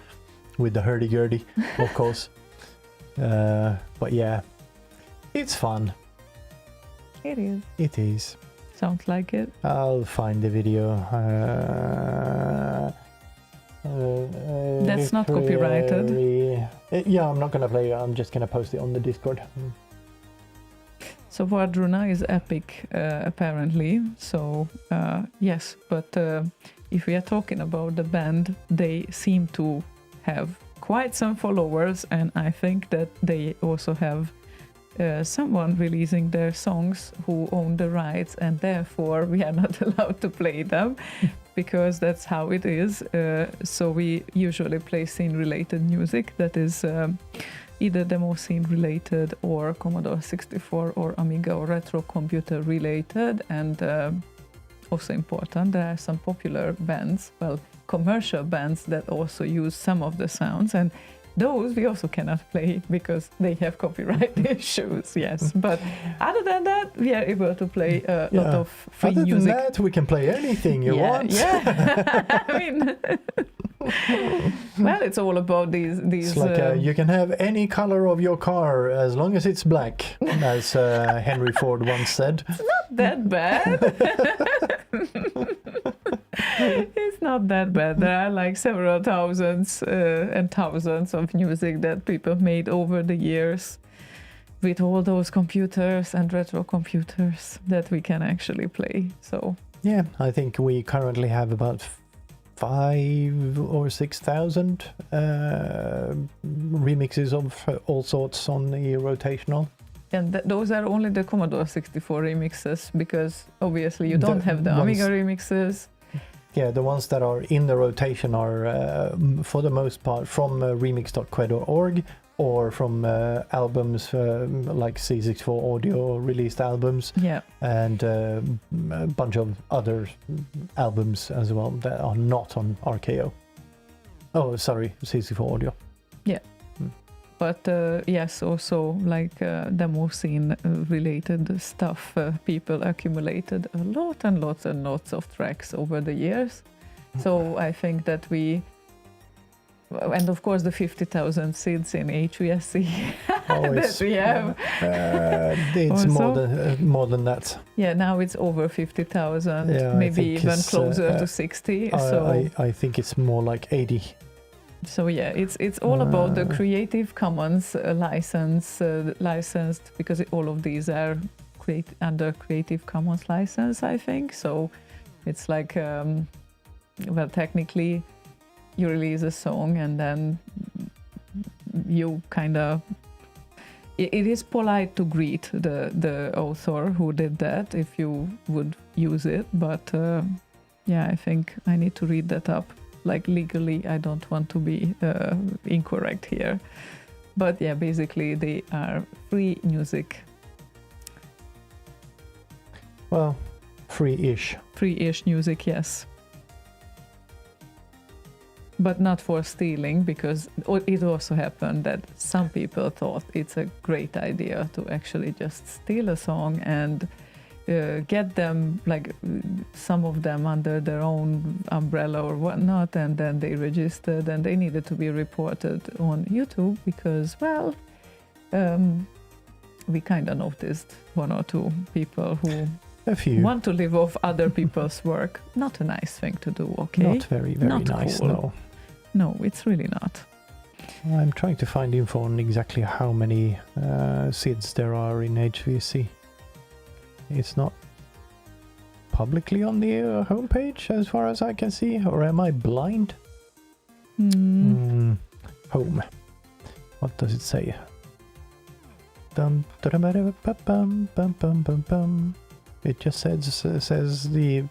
with the hurdy-gurdy, of course. But yeah, it's fun. It is. It is. Sounds like it. I'll find the video. That's not copyrighted. Yeah, I'm not gonna play it. I'm just gonna post it on the Discord. So Vardruna is epic, apparently. So yes, but if we are talking about the band, they seem to have quite some followers, and I think that they also have someone releasing their songs who own the rights, and therefore we are not allowed to play them. Because that's how it is. So we usually play scene-related music that is either demo scene-related or Commodore 64 or Amiga or retro computer related. And also important, there are some popular bands, well, commercial bands that also use some of the sounds, and those we also cannot play because they have copyright issues, yes. But other than that, we are able to play a lot of free music. Other than that, we can play anything you want. Yeah, I mean, well, it's all about these. It's like you can have any color of your car as long as it's black, as Henry Ford once said. It's not that bad. It's not that bad. There are like several thousands and thousands of music that people made over the years with all those computers and retro computers that we can actually play. So yeah, I think we currently have about 5,000 or 6,000 remixes of all sorts on the rotational. And those are only the Commodore 64 remixes, because obviously you don't have the Amiga remixes. Yeah, the ones that are in the rotation are, for the most part, from remix.qued.org or from albums like C64 Audio released albums. Yeah. And a bunch of other albums as well that are not on RKO. Oh, sorry, C64 Audio. Yeah. But yes, also like demo scene related stuff, people accumulated a lot and lots and lots of tracks over the years. So I think that and of course the 50,000 seeds in HVSC that we have. It's also, more than that. Yeah, now it's over 50,000, Yeah, maybe even closer to 60. So I think it's more like 80. So yeah, it's all about the Creative Commons licensed, because all of these are under Creative Commons license, I think. So it's like, well, technically you release a song and then you kind of, it is polite to greet the author who did that if you would use it, but yeah, I think I need to read that up. Like legally, I don't want to be incorrect here. But yeah, basically they are free music. Well, free-ish. Free-ish music, yes. But not for stealing, because it also happened that some people thought it's a great idea to actually just steal a song and get them, like some of them under their own umbrella or whatnot, and then they registered and they needed to be reported on YouTube because, well, we kind of noticed one or two people who want to live off other people's work. Not a nice thing to do, okay? Not very not nice, cool. No. No, it's really not. I'm trying to find info on exactly how many SIDs there are in HVSC. It's not publicly on the homepage as far as I can see, or am I blind? Home. What does it say? It just says the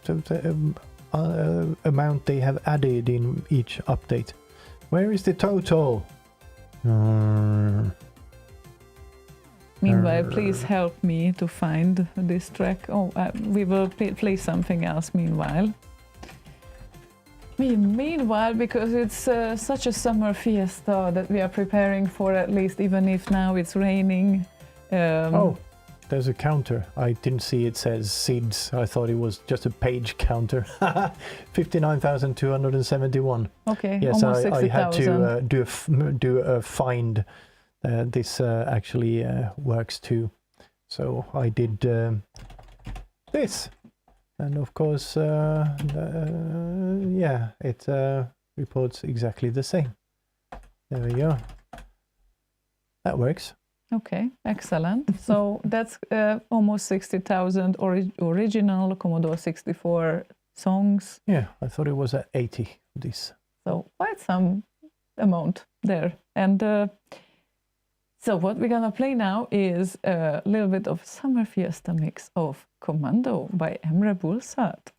amount they have added in each update. Where is the total? Meanwhile, please help me to find this track. Oh, we will play something else meanwhile. Meanwhile, because it's such a summer fiesta that we are preparing for, at least even if now it's raining. Oh, there's a counter. I didn't see it says SIDS. I thought it was just a page counter. 59,271. Okay, yes, almost I had 60,000. to do a find. This actually works too. So I did this. And of course, yeah, it reports exactly the same. There we go. That works. Okay, excellent. So that's almost 60,000 original Commodore 64 songs. Yeah, I thought it was at 80, this. So quite some amount there. And so what we're gonna play now is a little bit of Summer Fiesta mix of Commando by Emre Bulsat.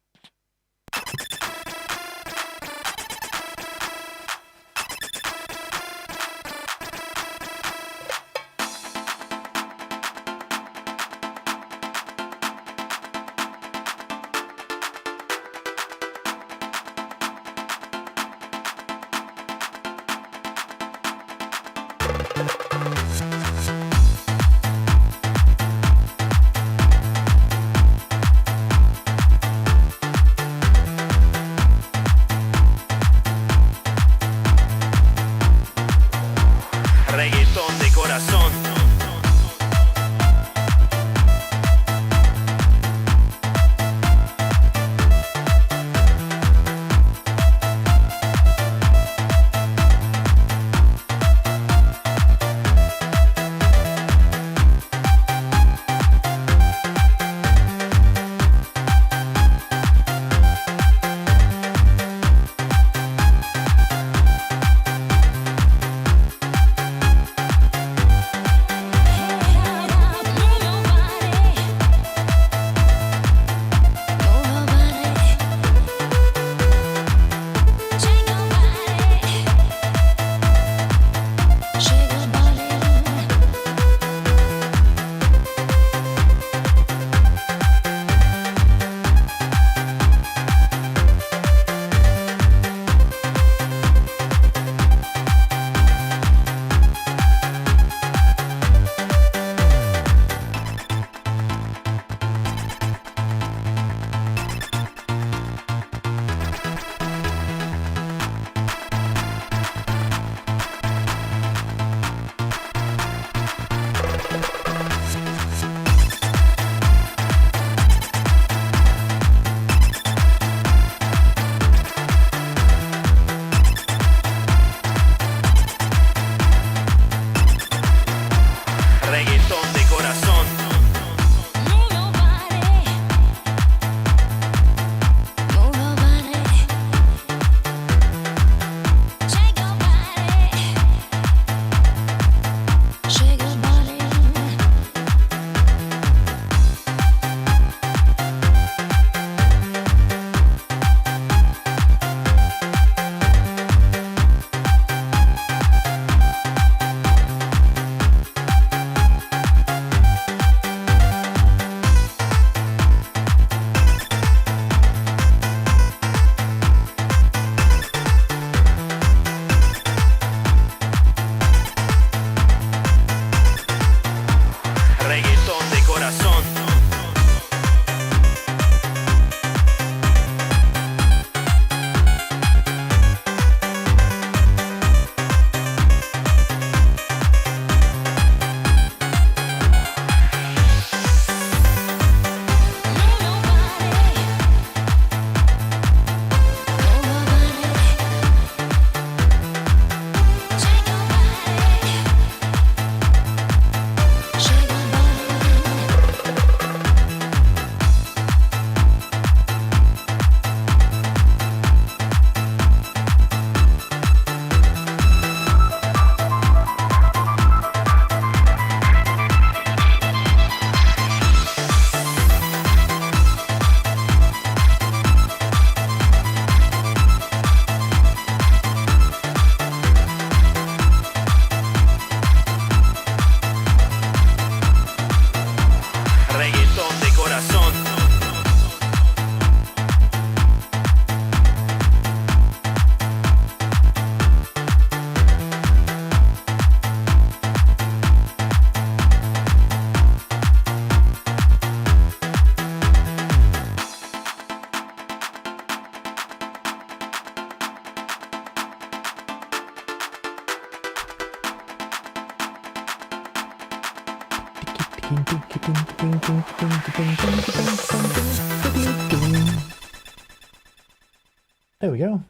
There we go.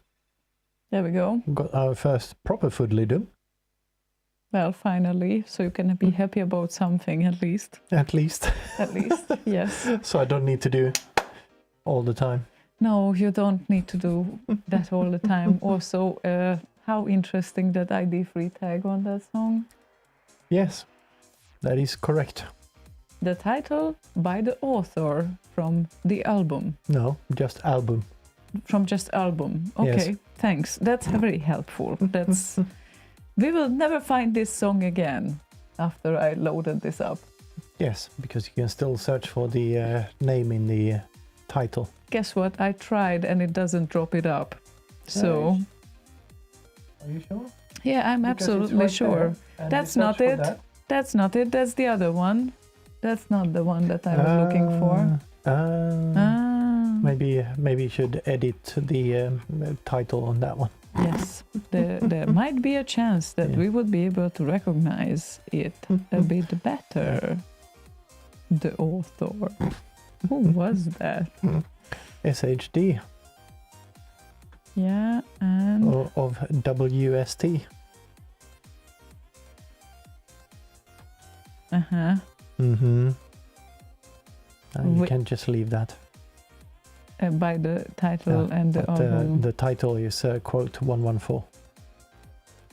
There we go. Got our first proper foodly-doo. Well, finally, so you can be happy about something at least. At least. At least, yes. So I don't need to do all the time. No, you don't need to do that all the time. Also, how interesting that ID free tag on that song. Yes, that is correct. The title by the author from the album. No, just album. From just album. Okay, Yes. thanks. That's very helpful. That's. We will never find this song again after I loaded this up. Yes, because you can still search for the name in the title. Guess what? I tried and it doesn't drop it up. So, Are you sure? yeah, I'm Because it's absolutely right sure. there, and That's you not search for it. that. That's not it. That's the other one. That's not the one that I was looking for. Maybe you should edit the title on that one. Yes, there might be a chance that Yeah. we would be able to recognize it a bit better. The author. Who was that? SHD Yeah, and of WST. uh-huh. Mm-hmm. You Wait. can just leave that. By the title and the But album. the title is quote 114.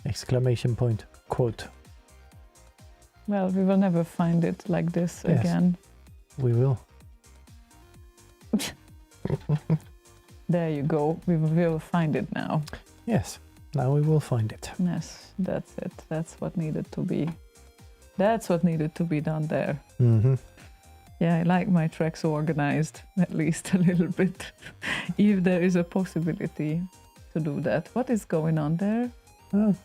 Exclamation point quote. Well, we will never find it like this Yes. again. We will. There you go. We will find it now. Yes. Now we will find it. Yes, that's it. That's what needed to be. That's what needed to be done there. Mm-hmm. Yeah, I like my tracks organized, at least a little bit. If there is a possibility to do that. What is going on there? Oh,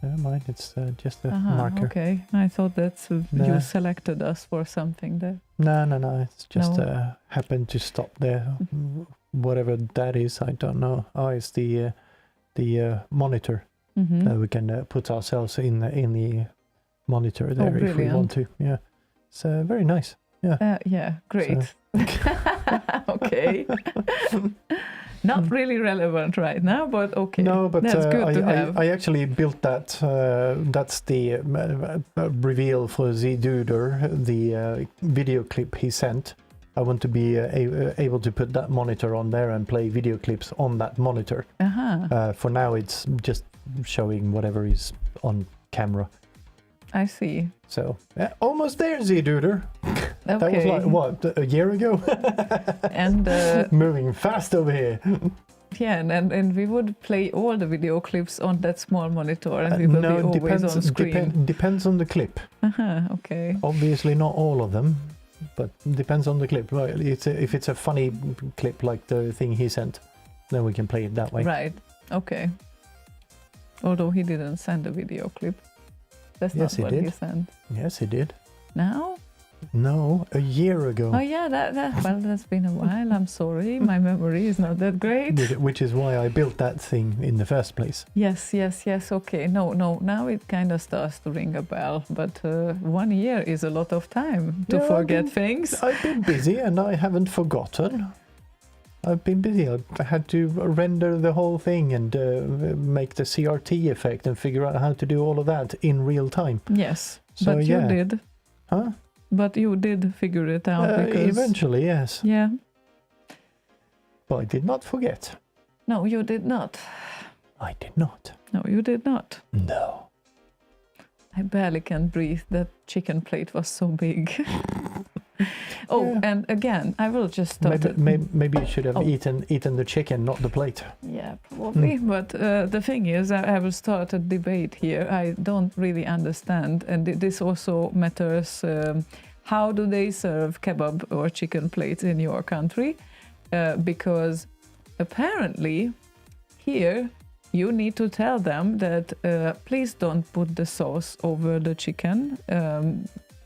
never mind. It's just a Aha, marker. okay. I thought that Nah. you selected us for something there. No. It's just No. happened to stop there. Whatever that is, I don't know. Oh, it's the monitor. Mm-hmm. We can put ourselves in the monitor there if we want to. Yeah, it's very nice. Yeah, great. Okay. Not really relevant right now, but okay. No, but that's good to have. I actually built that. That's the reveal for Z-Duder, the video clip he sent. I want to be able to put that monitor on there and play video clips on that monitor. Uh-huh. For now, it's just showing whatever is on camera. I see. So, almost there, Z-Duder. Okay. That was like, what, a year ago? And Moving fast over here. yeah, and we would play all the video clips on that small monitor, and we will be always on screen. Depends on the clip. Uh-huh, okay. Obviously not all of them, but depends on the clip. Right, if it's a funny clip like the thing he sent, then we can play it that way. Right. Okay. Although he didn't send a video clip. That's Yes, he not what he did. sent. Yes, he did. Now? No, a year ago. Oh yeah, well, that's been a while. I'm sorry, my memory is not that great. Which is why I built that thing in the first place. Yes. Okay. No. Now it kind of starts to ring a bell. But 1 year is a lot of time to Yeah, forget things. I've been busy and I haven't forgotten. I've been busy. I had to render the whole thing and make the CRT effect and figure out how to do all of that in real time. Yes, So, but yeah. you did. Huh? But you did figure it out because Eventually, yes. yeah. But I did not forget. No, you did not. I did not. No, you did not. No. I barely can breathe. That chicken plate was so big. Oh, Yeah. and again, I will just start. Maybe you should have Oh. eaten the chicken, not the plate. Yeah, probably. But the thing is, I will start a debate here. I don't really understand, and this also matters. How do they serve kebab or chicken plates in your country? Because apparently, here you need to tell them that please don't put the sauce over the chicken.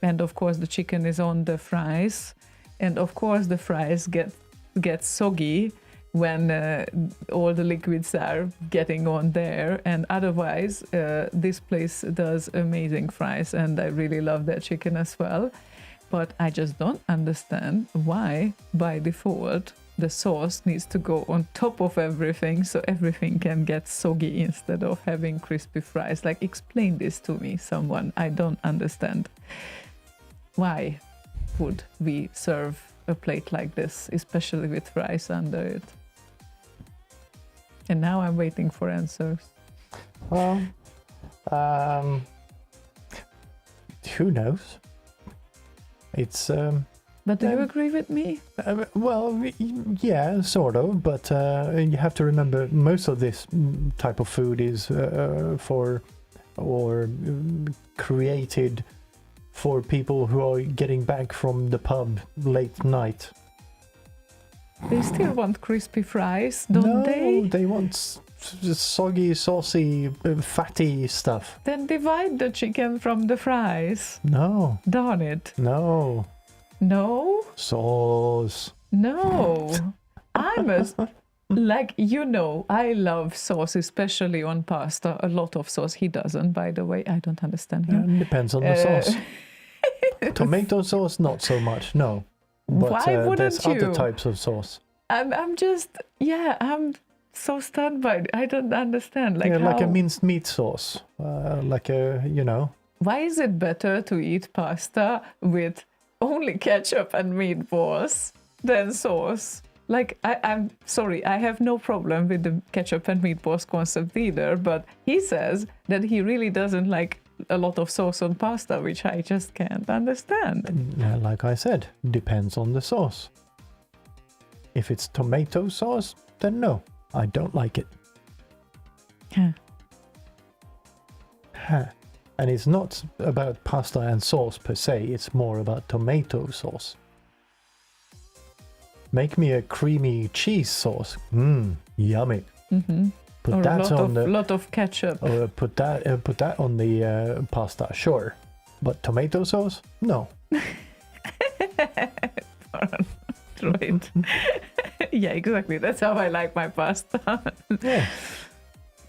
And of course, the chicken is on the fries, and of course, the fries get soggy when all the liquids are getting on there. And otherwise, this place does amazing fries, and I really love their chicken as well. but I just don't understand why, by default, the sauce needs to go on top of everything so everything can get soggy instead of having crispy fries. Like, explain this to me, someone. I don't understand. Why would we serve a plate like this, especially with rice under it? And now I'm waiting for answers. Well, who knows? It's But do you agree with me? yeah, sort of. But you have to remember, most of this type of food is created for people who are getting back from the pub late night. They still want crispy fries, don't they? No, they want soggy, saucy, fatty stuff. Then divide the chicken from the fries. No. Darn it. No. No? Sauce. No. I must... Like, you know, I love sauce, especially on pasta. A lot of sauce. He doesn't, by the way. I don't understand him. Depends on the sauce. Tomato sauce, not so much, no. But why wouldn't there's you? other types of sauce. I'm just... Yeah, I'm so stunned by it. I don't understand. Like, like a minced meat sauce. Like a, Why is it better to eat pasta with only ketchup and meatballs than sauce? Like, I'm sorry, I have no problem with the ketchup and meatballs concept either, but he says that he really doesn't like a lot of sauce on pasta, which I just can't understand. Like I said, depends on the sauce. If it's tomato sauce, then no, I don't like it. And it's not about pasta and sauce per se, it's more about tomato sauce. Make me a creamy cheese sauce. Yummy. Mm-hmm. Put or that on the lot of ketchup. Or put that on the pasta, sure. But tomato sauce? No. Right. Yeah, exactly. That's how I like my pasta. Yeah.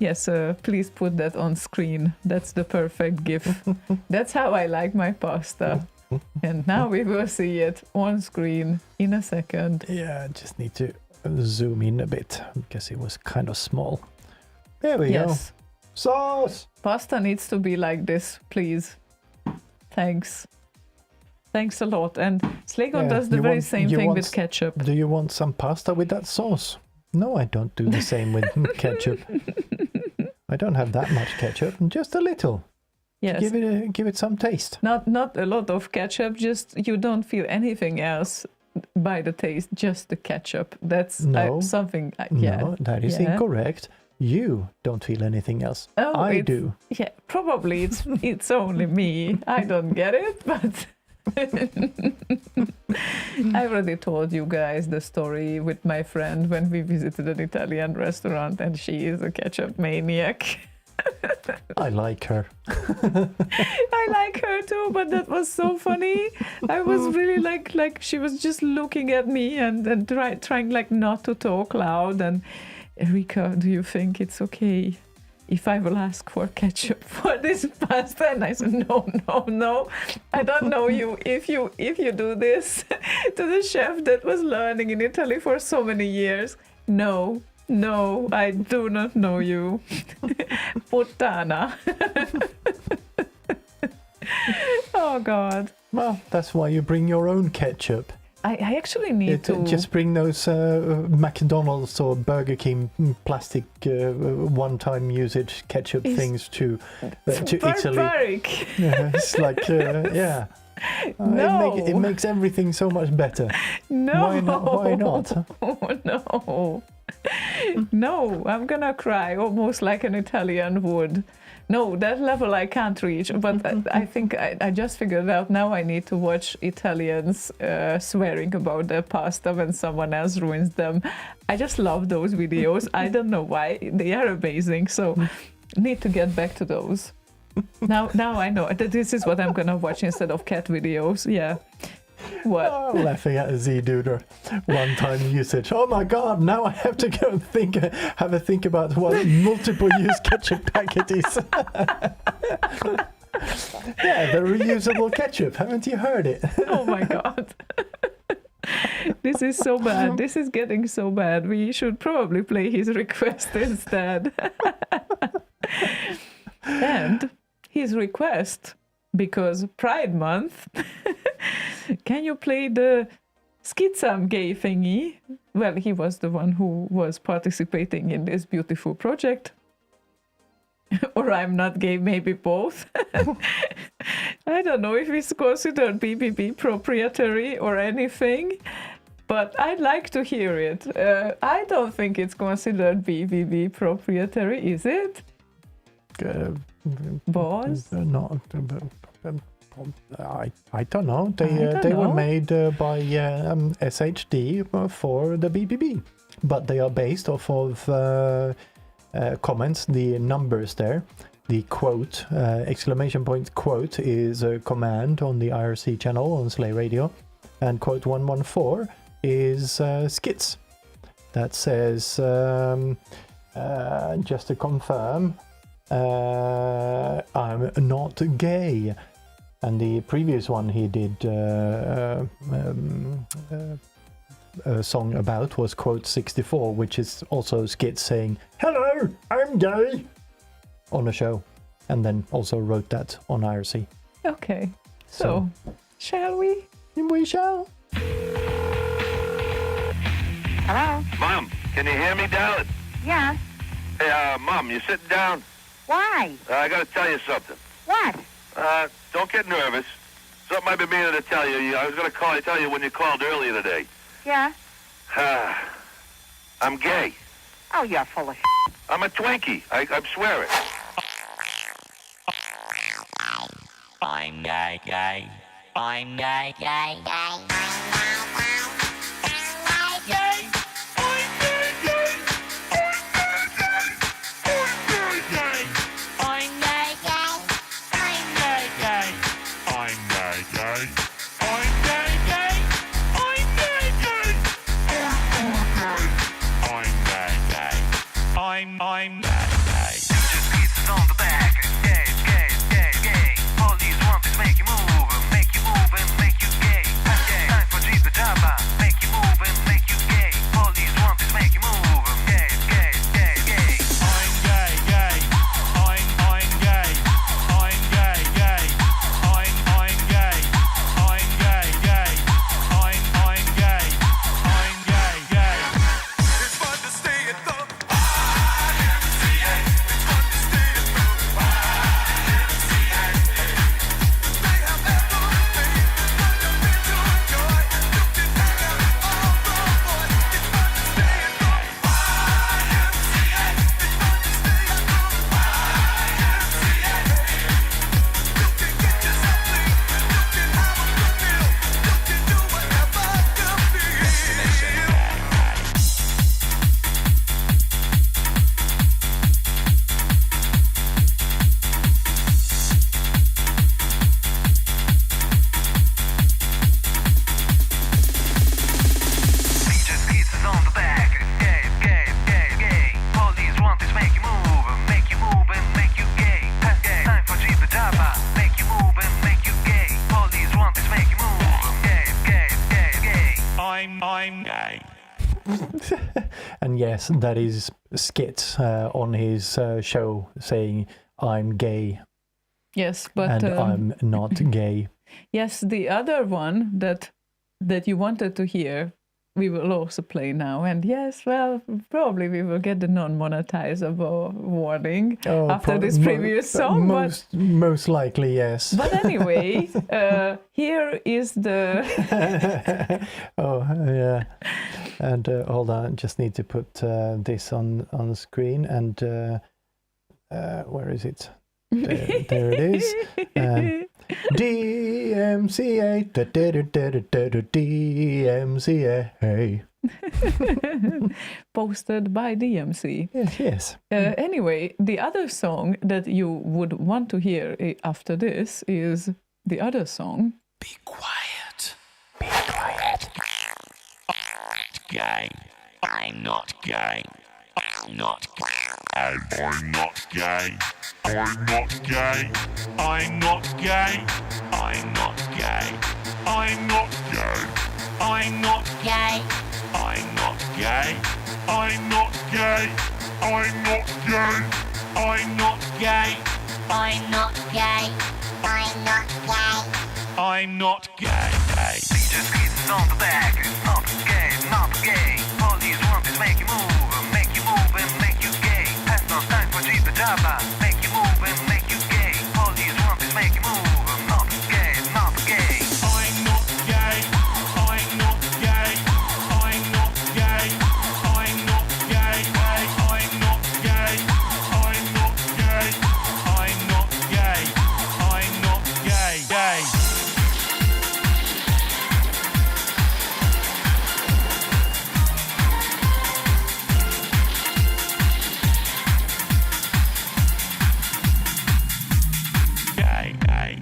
Yes, please put that on screen. That's the perfect GIF. That's how I like my pasta. And now we will see it on screen in a second. Yeah, I just need to zoom in a bit because it was kind of small. There we go. Sauce! Pasta needs to be like this, please. Thanks. Thanks a lot. And Slaygon does the very same thing with ketchup. Do you want some pasta with that sauce? No, I don't do the same with ketchup. I don't have that much ketchup, just a little. Yes. Give it some taste. Not a lot of ketchup, just you don't feel anything else by the taste, just the ketchup. That's something. No, that is incorrect. You don't feel anything else. Oh, I do. Yeah, probably it's only me. I don't get it, but I already told you guys the story with my friend when we visited an Italian restaurant, and she is a ketchup maniac. I like her. I like her too, but that was so funny. I was really like she was just looking at me and trying like not to talk loud. And Erika, do you think it's okay if I will ask for ketchup for this pasta? And I said, no. I don't know you. If you do this to the chef that was learning in Italy for so many years, no, I do not know you. Puttana. Oh, God. Well, that's why you bring your own ketchup. I actually need to... Just bring those McDonald's or Burger King plastic one-time usage ketchup things to Italy. It's like, yeah. No. It makes everything so much better. No. Why not? No. No, I'm gonna cry almost like an Italian would. No, that level I can't reach, but I think I just figured out now I need to watch Italians swearing about their pasta when someone else ruins them. I just love those videos. I don't know why. They are amazing, so need to get back to those. Now I know that this is what I'm gonna watch instead of cat videos. Yeah. What? Oh, laughing at a Z-Duder one-time usage. Oh my god, now I have to go and have a think about what multiple use ketchup packet is. Yeah, the reusable ketchup. Haven't you heard it? Oh my god. This is so bad. This is getting so bad. We should probably play his request instead. And his request, because Pride Month, can you play the Skitsam gay thingy? Well, he was the one who was participating in this beautiful project. Or I'm not gay, maybe both. I don't know if it's considered BBB proprietary or anything, but I'd like to hear it. I don't think it's considered BBB proprietary, is it? Boss? Not. I don't know. They were made by SHD for the BBB, but they are based off of comments, the numbers there. The quote, exclamation point quote, is a command on the IRC channel on Slay Radio, and quote 114 is skits. That says, just to confirm, I'm not gay. And the previous one he did a song about was quote 64, which is also skits saying, "Hello, I'm gay," on a show, and then also wrote that on IRC. Okay, so shall we? We shall. Hello? Mom, can you hear me, darling? Yeah. Hey, Mom, you sitting down? Why? I gotta tell you something. What? Don't get nervous. Something I've been meaning to tell you. I was gonna tell you when you called earlier today. Yeah? I'm gay. Oh, you're full of I'm a Twinkie. I swear it. I'm gay, gay. I'm gay, gay. I'm gay. Just pieces on the back. Gay, gay, gay, gay. All these want is make you move and make you gay. Time for G the Java. Make you move and make you gay. All these want is make you move and gay, gay, gay, gay. I'm gay, gay. I'm gay. I'm gay, gay. I'm gay. I'm gay, gay. I'm gay. I'm gay, gay. It's fun to stay at the YMCA. It's fun to stay at the YMCA. They have everything that you've been to enjoy. You can hang out all the boys. It's fun to stay at the YMCA. It's fun to stay at the YMCA. You can get yourself clean. You can have a good meal. You can do whatever you feel. Features pieces on the back. Gay, gay, gay, gay. All these want is make you move and make you gay. Time for G the Java. Make you move and make you gay. All these want is make you move and gay, gay, gay, gay. I'm gay. And yes, that is skits on his show saying, "I'm gay," Yes, but and I'm not gay. yes, the other one that you wanted to hear, we will also play now. And yes, well, probably we will get the non-monetizable warning after this previous song. Most likely, yes. But anyway, here is the... Oh, yeah. And hold on, just need to put this on the screen. And where is it? There it is. DMCA, DMCA. posted by DMC. Yes. Anyway, the other song that you would want to hear after this is the other song. Be quiet. Be quiet. Gay. I'm not gay. I'm not gay. I'm not gay. I'm not gay. I'm not gay. I'm not gay. I'm not gay. I'm not gay. I'm not gay. I'm not gay. I'm not gay. I'm not gay. I'm not gay. I'm not gay. I'm not gay. DJ squeezes on the back. Not gay, not gay. All these want is make you move and make you gay. Has no time for Jeep and Java. Make you move and make you gay. All these want is make you move and not gay, not gay. I'm not gay. I'm not gay. I'm not gay. I'm not gay. I'm not gay. I'm not gay. I'm not gay. I'm not gay. Gay. Gay. Gay.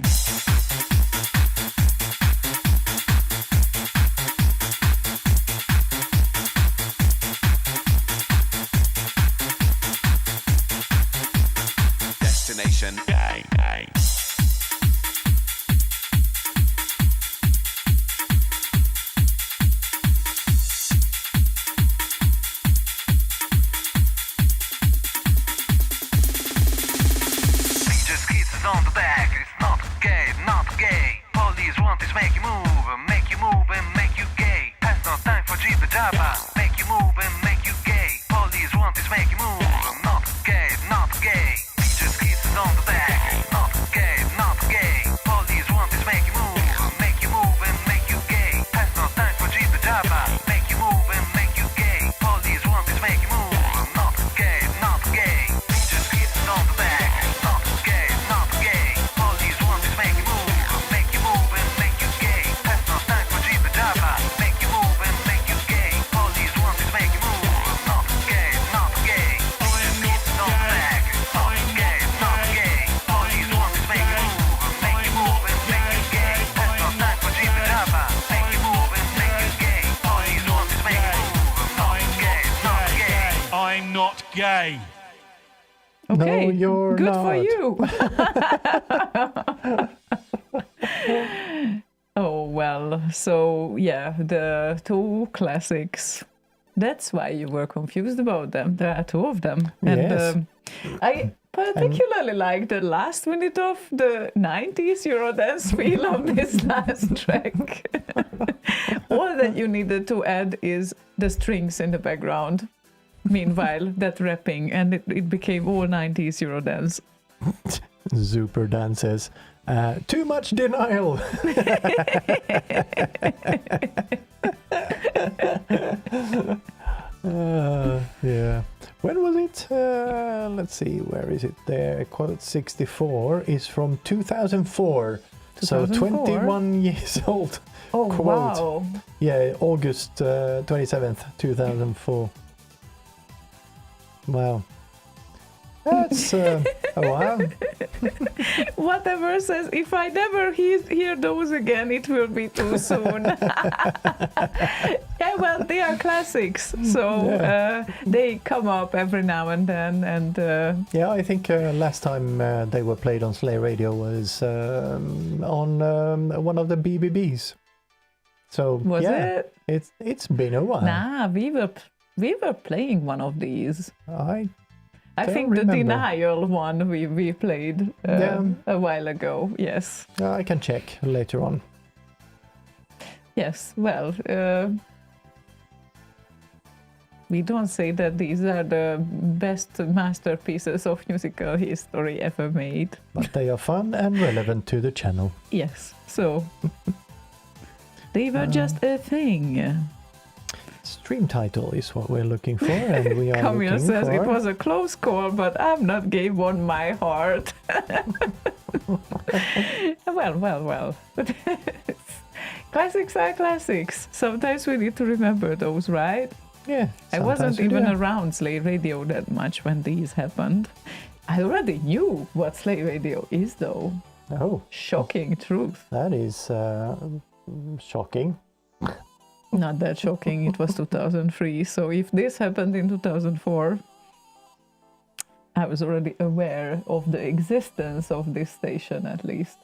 Destination. Gay. Gay. DJ squeezes on the back. It's not gay, not gay. All these want is make you move and make you gay. Has no time for Jeep and Java. Make you move and make you gay. All these want is make you move and not gay, not gay. DJ squeezes on the back. Not gay, not gay. All these want is make you move and make you gay. Has no time for Jeep and Java. Make you move and make you gay. All these want is make you move and not gay, not gay. DJ squeezes on the back. Not gay, not gay. All these want is make you move and make you gay. Has no time for Jeep and Java. Make you move and make you gay. All these want is make you move and not gay, not gay. DJ squeezes on the back. Not gay, not gay. All these want is make you move and make you gay. Has no time for Jeep and Java. Make you move and make you gay. All these want is make you move and not gay, not gay. I'm not gay. Okay, No, you're good not. for you. Oh, well, so yeah, the two classics. That's why you were confused about them. There are two of them. And Yes. I particularly like the last minute of the 90s Eurodance feel of this last track. All that you needed to add is the strings in the background. Meanwhile, that rapping, and it became all 90s Eurodance. Super Dan says, too much denial. Yeah. When was it? Let's see, where is it there? Quote 64 is from 2004. So 2004? 21 years old. Oh, Quote. wow. Yeah, August 27th, 2004. Wow. That's a while. Whatever says, if I never hear those again, it will be too soon. Yeah, well, they are classics, so they come up every now and then. And Yeah, I think last time they were played on Slay Radio was on one of the BBBs. So was yeah, it? it's been a while. Nah, we were playing one of these. I Don't think remember. the Denial one we played Yeah. a while ago. Yes. I can check later on. Yes. Well, we don't say that these are the best masterpieces of musical history ever made. But they are fun and relevant to the channel. Yes. So they were just a thing. Stream title is what we're looking for, and we are Camille looking says for... it was a close call, but I'm not gay on my heart. Well. Classics are classics. Sometimes we need to remember those, right? Yeah. I wasn't sometimes we even do. around Slay Radio that much when these happened. I already knew what Slay Radio is, though. Oh, Shocking truth. that is shocking. Not that shocking. It was 2003. So if this happened in 2004, I was already aware of the existence of this station at least.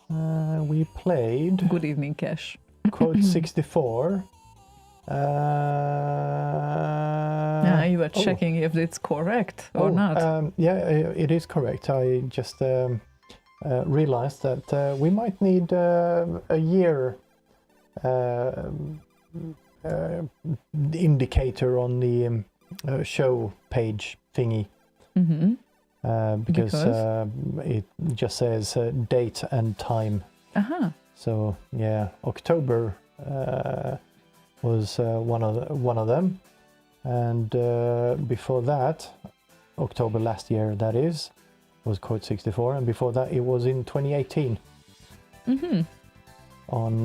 We played Good evening, Cash. Code 64. Yeah, you were checking if it's correct or not. Yeah, it is correct. I just realized that we might need a year indicator on the show page thingy. Mm-hmm. Because it just says date and time. Uh-huh. So yeah, October was one of them, and before that, October last year, that is, was Code 64, and before that it was in 2018. Mm-hmm. On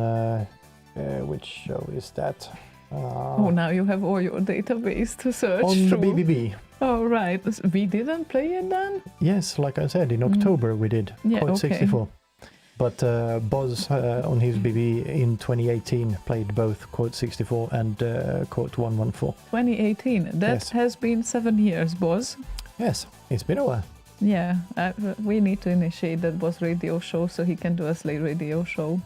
which show is that? Oh, now you have all your database to search On through. the BBB. Oh, right. We didn't play it then? Yes, like I said, in October we did Yeah, Code okay. 64. But Boz on his BB in 2018 played both Code 64 and Code 114. 2018. That Yes. has been 7 years, boss. Yes, it's been a while. Yeah, we need to initiate that boss radio show so he can do a Slay radio show.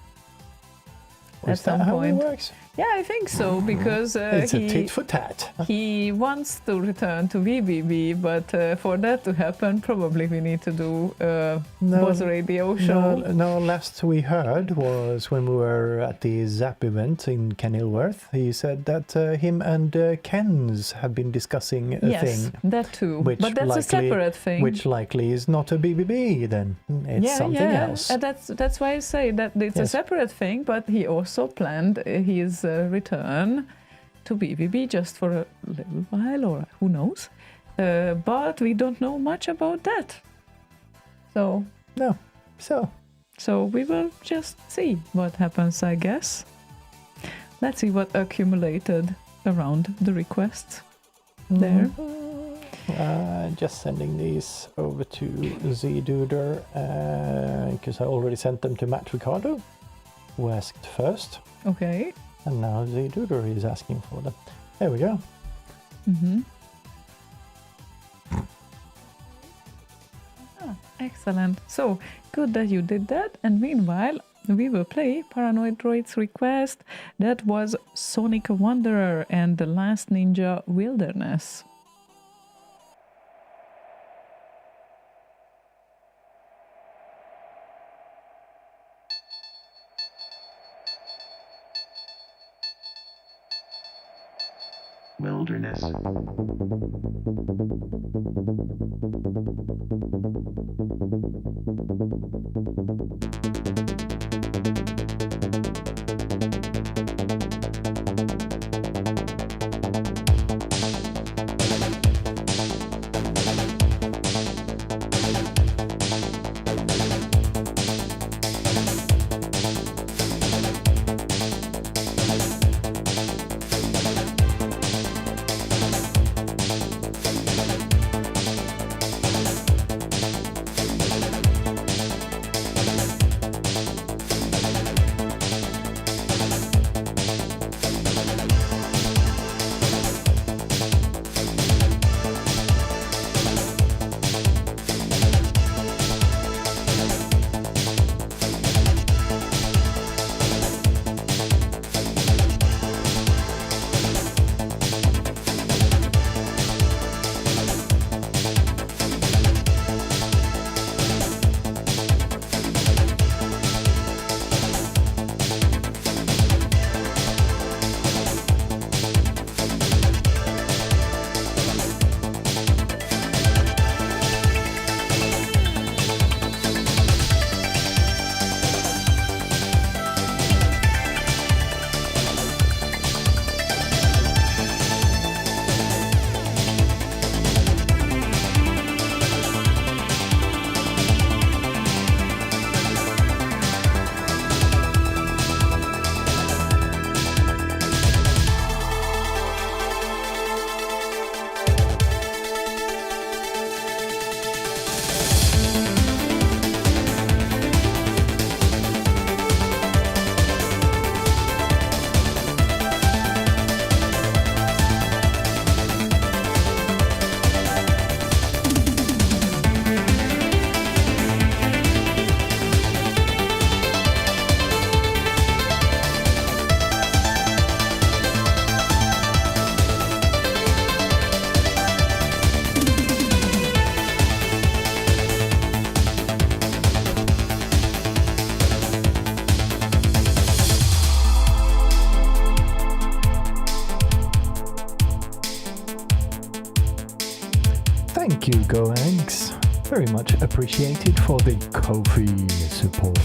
At Is that some how point. it works? Yeah, I think so, because It's a tit for tat. he wants to return to VBB, but for that to happen, probably we need to do a boss radio show. No, last we heard was when we were at the Zap event in Kenilworth. He said that him and Kens have been discussing a Yes, thing. that too. Which But that's a separate thing. Which likely is not a BBB then. It's something else. And that's why I say that it's a Yes. separate thing, but he also planned his return to BBB just for a little while, or who knows. But we don't know much about that. So No. So, we will just see what happens, I guess. Let's see what accumulated around the requests there. just sending these over to Z-Duder because I already sent them to Matt Ricardo, who asked first. Okay. And now Z-Duder is asking for them. There we go. Mm-hmm. Excellent. So, good that you did that. And meanwhile, we will play Paranoid Droid's request. That was Sonic Wanderer and The Last Ninja Wilderness. Wilderness. Thank you, Gohanks. Very much appreciated for the Ko-fi support.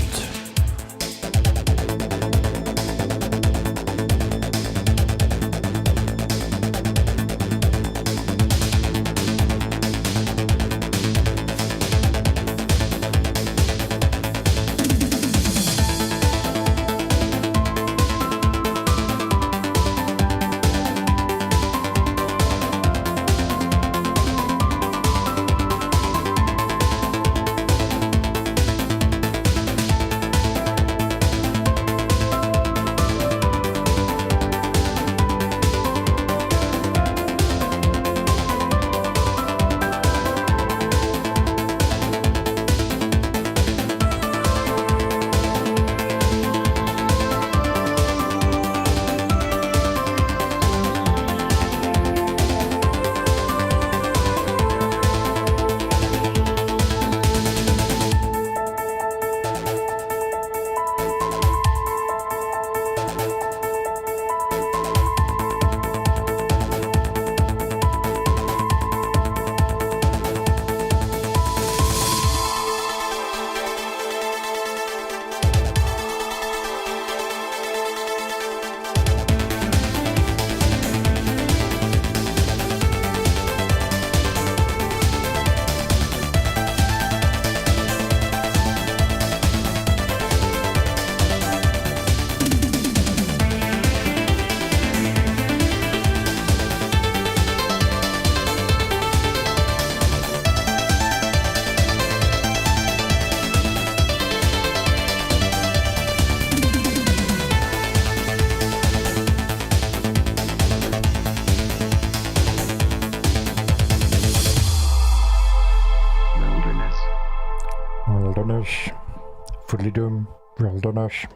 Freedom, wilderness.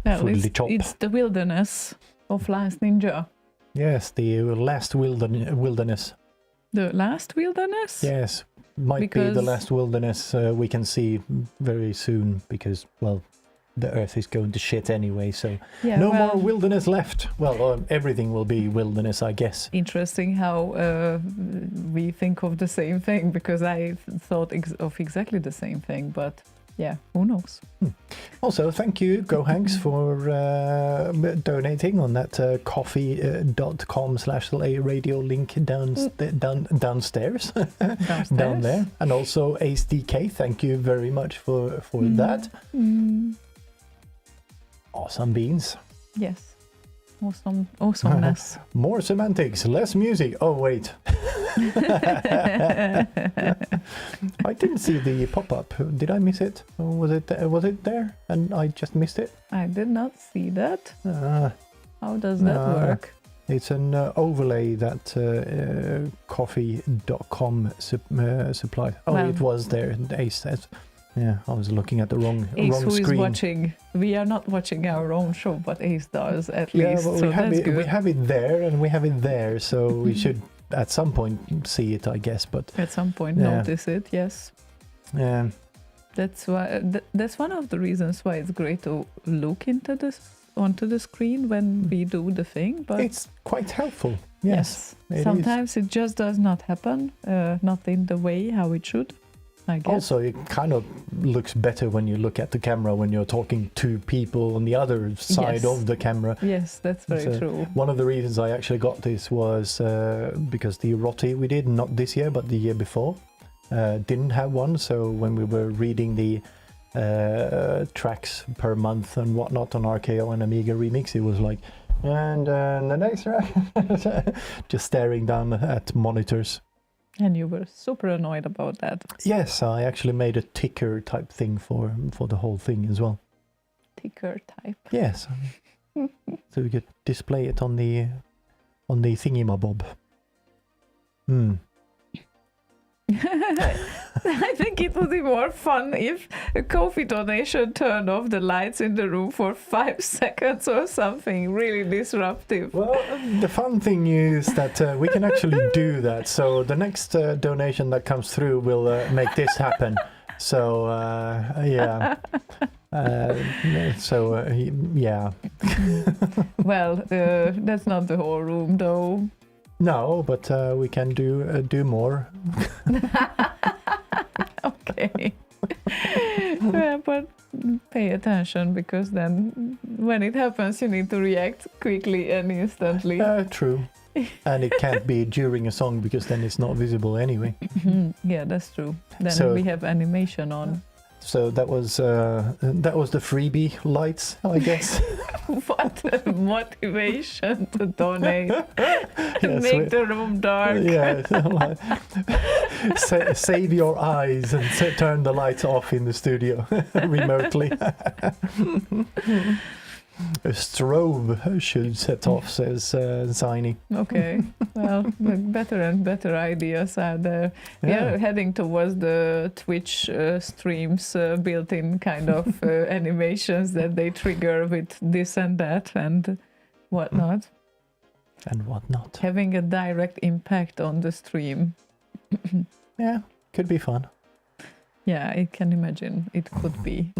Well, Fully chop. it's the wilderness of Last Ninja. Yes, the last wilderness. The last wilderness? Yes, might be the Because- last wilderness we can see very soon because, well, the Earth is going to shit anyway, so Yeah, no well, more wilderness left. Well, everything will be wilderness, I guess. Interesting how we think of the same thing, because I thought of exactly the same thing, but yeah, who knows? Also, thank you, GoHanks, for donating on that coffee.com/radio link downstairs. Down there. And also Ace DK, thank you very much for that. Awesome beans. Yes. Awesomeness. More semantics, less music. Oh, wait. I didn't see the pop-up. Did I miss it? Or was it there and I just missed it? I did not see that. How does that no. work? It's an overlay that coffee.com supplied. Oh, Well. it was there. Ace says. Yeah, I was looking at the wrong Ace, who is screen. watching. We are not watching our own show, but Ace does at Yeah, least. but So we have that's it. good. We have it there, and we have it there. So we should, at some point, see it, I guess. But At some point, Yeah. notice it. Yes. yeah, That's why. That's one of the reasons why it's great to look into this onto the screen when we do the thing. But it's quite helpful. Yes, it is. sometimes it just does not happen. Not in the way how it should. I guess. Also, it kind of looks better when you look at the camera when you're talking to people on the other side Yes. of the camera. Yes, that's very So, true. One of the reasons I actually got this was because the Rotti we did, not this year, but the year before, didn't have one. So when we were reading the tracks per month and whatnot on RKO and Amiga Remix, it was like, and the next track, just staring down at monitors. And you were super annoyed about that. Yes, I actually made a ticker type thing for the whole thing as well. Ticker type. Yes, so we could display it on the thingy-mabob. I think it would be more fun if a Ko-fi donation turned off the lights in the room for 5 seconds or something really disruptive. Well, the fun thing is that we can actually do that. So the next donation that comes through will make this happen. So yeah. Yeah. Well, that's not the whole room though. No, but we can do more. Okay. Yeah, but pay attention, because then when it happens, you need to react quickly and instantly. True. And it can't be during a song because then it's not visible anyway. Yeah, that's true. Then So- we have animation on. So that was the freebie lights, I guess. What a motivation to donate. Yes, Make the room dark. Yeah. Save your eyes and turn the lights off in the studio remotely. A strobe should set off, says Ziny. Okay, well, better and better ideas are there. We Yeah. are heading towards the Twitch streams built-in kind of animations that they trigger with this and that and whatnot, And whatnot. having a direct impact on the stream. Yeah, could be fun. Yeah, I can imagine it could be.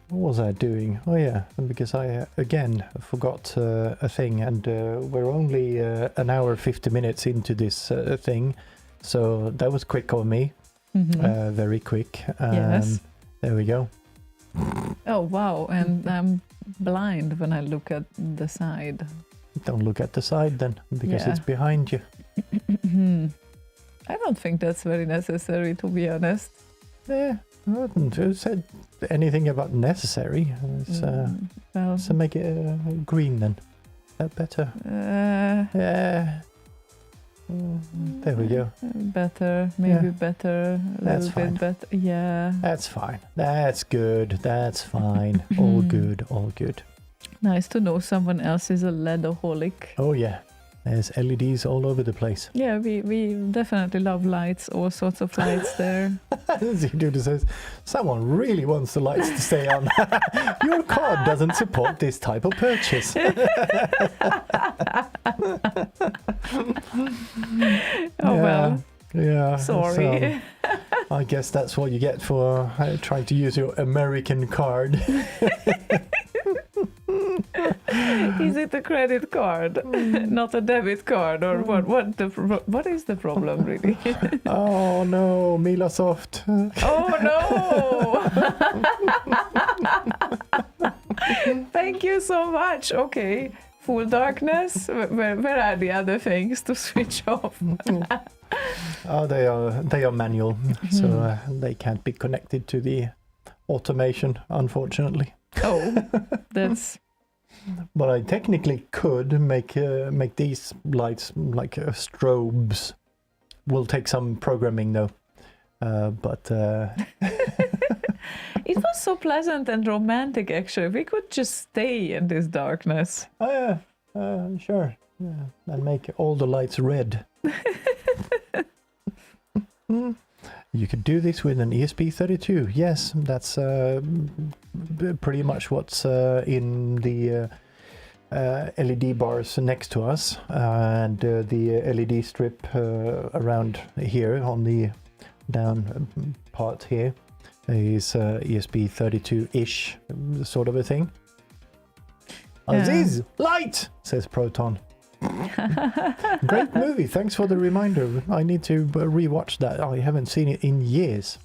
What was I doing? Oh yeah, because I again forgot a thing, and we're only an hour 50 minutes into this thing, so that was quick on me, very quick. Yes. There we go. Oh wow, and I'm blind when I look at the side. Don't look at the side then, because Yeah. it's behind you. I don't think that's very necessary, to be honest. Yeah, I haven't said anything about necessary. Well, So make it green then. Is that better? Yeah. There we go. Better, maybe Yeah. better, a That's little bit better. Yeah, That's fine. That's good. That's fine. All good. All good. nice to know someone else is a LEDaholic. Oh yeah. There's LEDs all over the place. Yeah, we definitely love lights, all sorts of lights there. Dude says, someone really wants the lights to stay on. Your card doesn't support this type of purchase. Oh well, Yeah. sorry. So, I guess that's what you get for trying to use your American card. Is it a credit card, not a debit card, or what? What is the problem, really? Oh no, Milasoft. Oh no! Thank you so much. Okay, full darkness. Where are the other things to switch off? Oh, they are manual, so they can't be connected to the automation, unfortunately. Oh, that's But I technically could make these lights like strobes. Will take some programming though. But it was so pleasant and romantic. Actually, we could just stay in this darkness. oh yeah, sure, yeah, and make all the lights red. You could do this with an ESP32. Yes, that's pretty much what's in the LED bars next to us, and the LED strip around here on the down part here is ESP32-ish sort of a thing. Aziz, light, says Proton. Great movie. Thanks for the reminder. I need to rewatch that. I haven't seen it in years.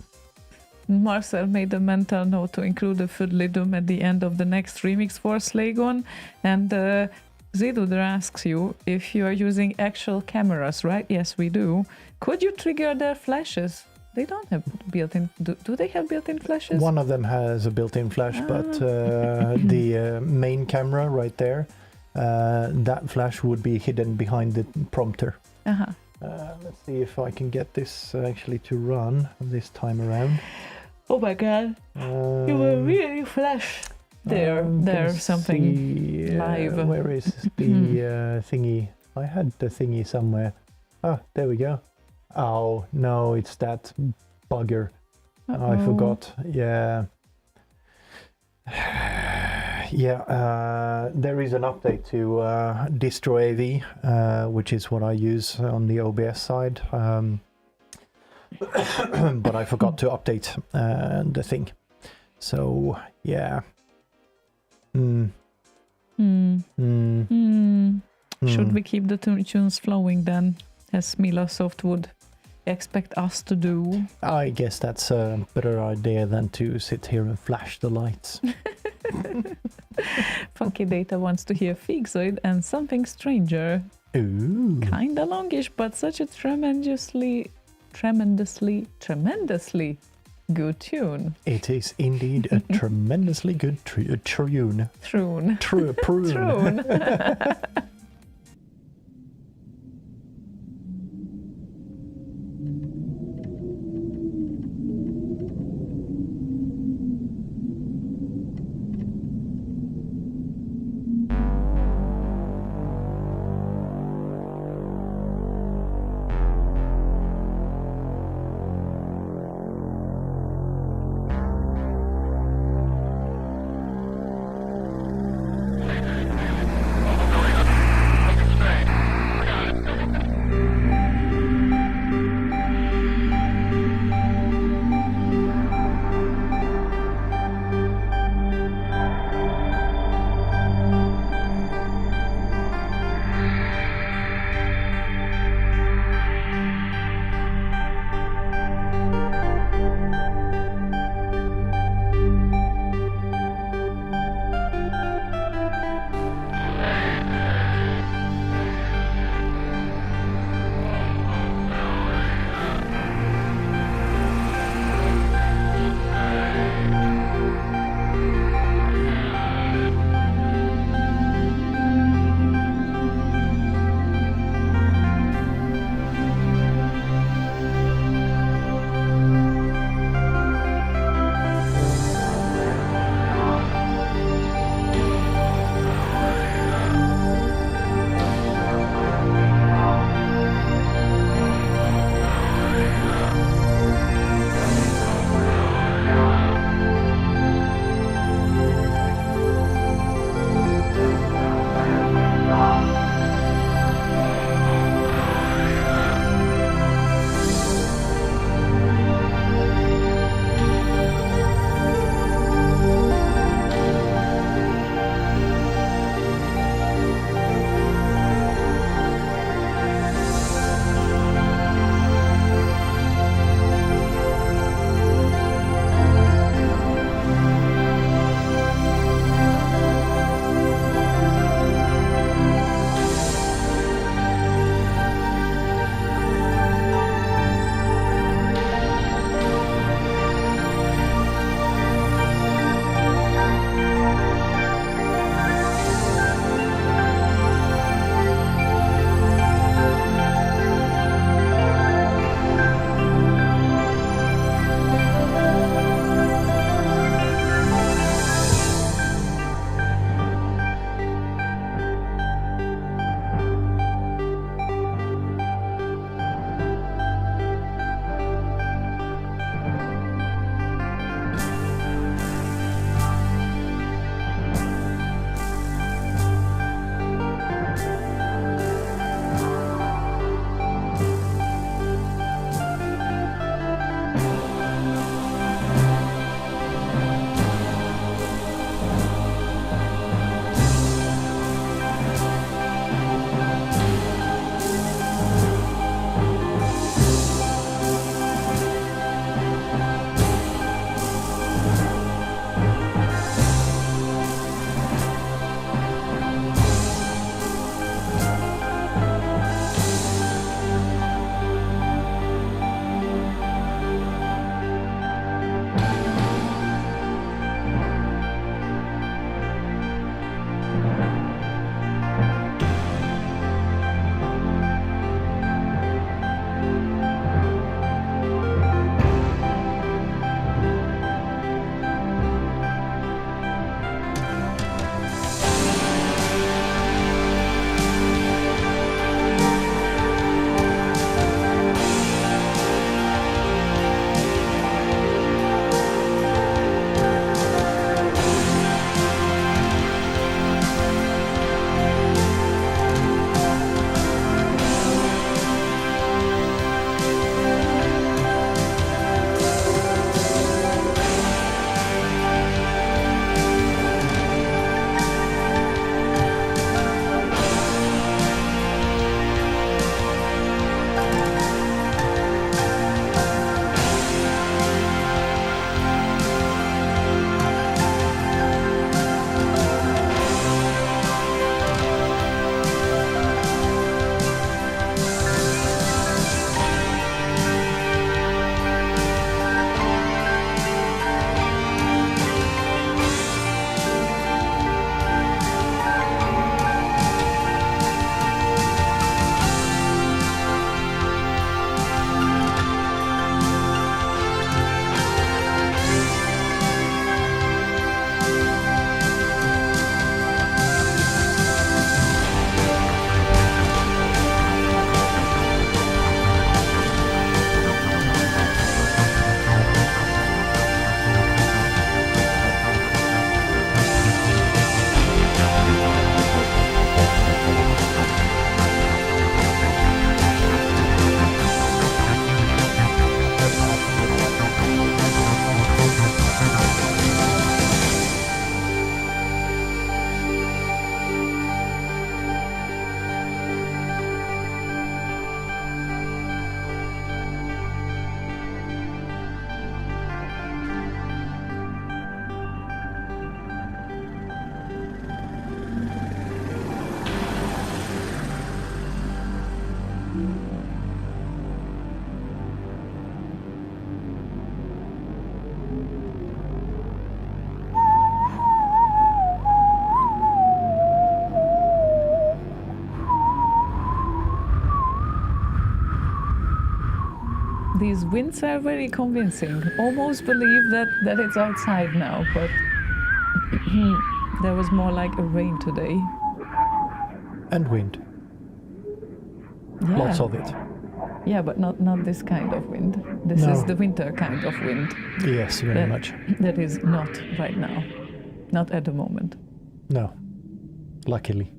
Marcel made a mental note to include a Fudlidum at the end of the next remix for Slaygon, and Ziduder asks you if you are using actual cameras, right? Yes, we do. Could you trigger their flashes? They don't have built-in. Do they have built-in flashes? One of them has a built-in flash, but the main camera right there, that flash would be hidden behind the prompter. Uh-huh. Let's see if I can get this actually to run this time around. Oh my god, you will really flash. There's something live. Where is the thingy? I had the thingy somewhere. Ah, there we go. Oh no, it's that bugger. I forgot. Yeah. Yeah, there is an update to distro AV, which is what I use on the OBS side. But I forgot to update the thing. So, yeah. Should we keep the tunes flowing then, as Milosoft would expect us to do? I guess that's a better idea than to sit here and flash the lights. Funky Data wants to hear FeekZoid and Something Stranger. Ooh. Kinda longish, but such a tremendously good tune. It is indeed a tremendously good tune. Trune. Prune. Trune. these winds are very convincing. Almost believe that it's outside now, but there was more like a rain today. And wind. Yeah. Lots of it. Yeah, but not this kind of wind. This No. is the winter kind of wind. Yes, very That- much. That is not right now. Not at the moment. No. Luckily.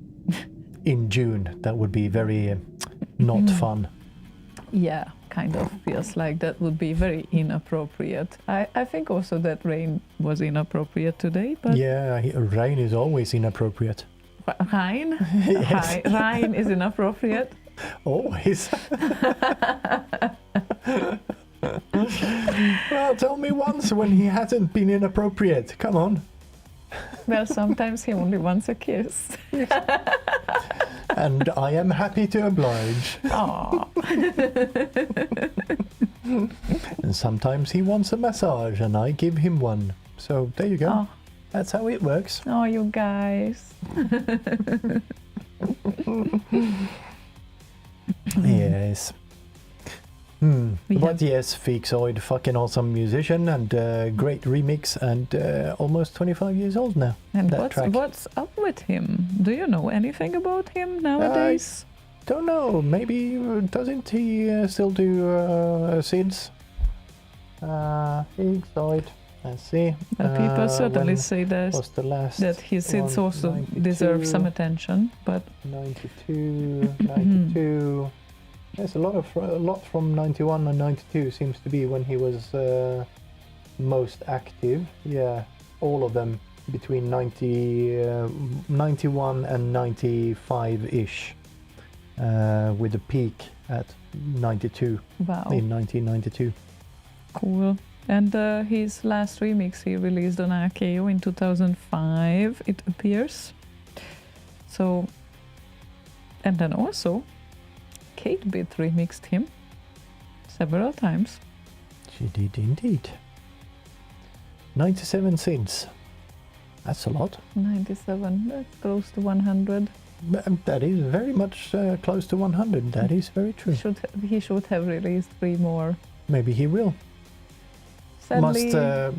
In June, that would be very not fun. Yeah, kind of feels like that would be very inappropriate. I think also that rain was inappropriate today, but Yeah, rain is always inappropriate. Rain? Yes. Rain is inappropriate. Always. Well, tell me once when he hasn't been inappropriate. Come on. Well, sometimes he only wants a kiss. And I am happy to oblige. Aww. And sometimes he wants a massage and I give him one. So there you go. Oh. That's how it works. Oh, you guys. Yes. We But have- yes, FeekZoid, fucking awesome musician and great remix and almost 25 years old now. And that track. what's up with him? Do you know anything about him nowadays? Don't know, maybe doesn't he still do synths? FeekZoid, let's see. Well, people certainly when say was the last that his sins one? also 92, deserve some attention, but 92, 92. There's a lot from 91 and 92 seems to be when he was most active. Yeah, all of them between 91 and 95-ish, with a peak at 92 wow, in 1992. cool. And his last remix he released on RKO in 2005, it appears. So, and then also, Kate Bit remixed him several times. She did indeed. 97 synths. That's a lot. 97, that's close to 100. That is very much close to 100. That is very true. He should have released 3 more. Maybe he will. Sadly,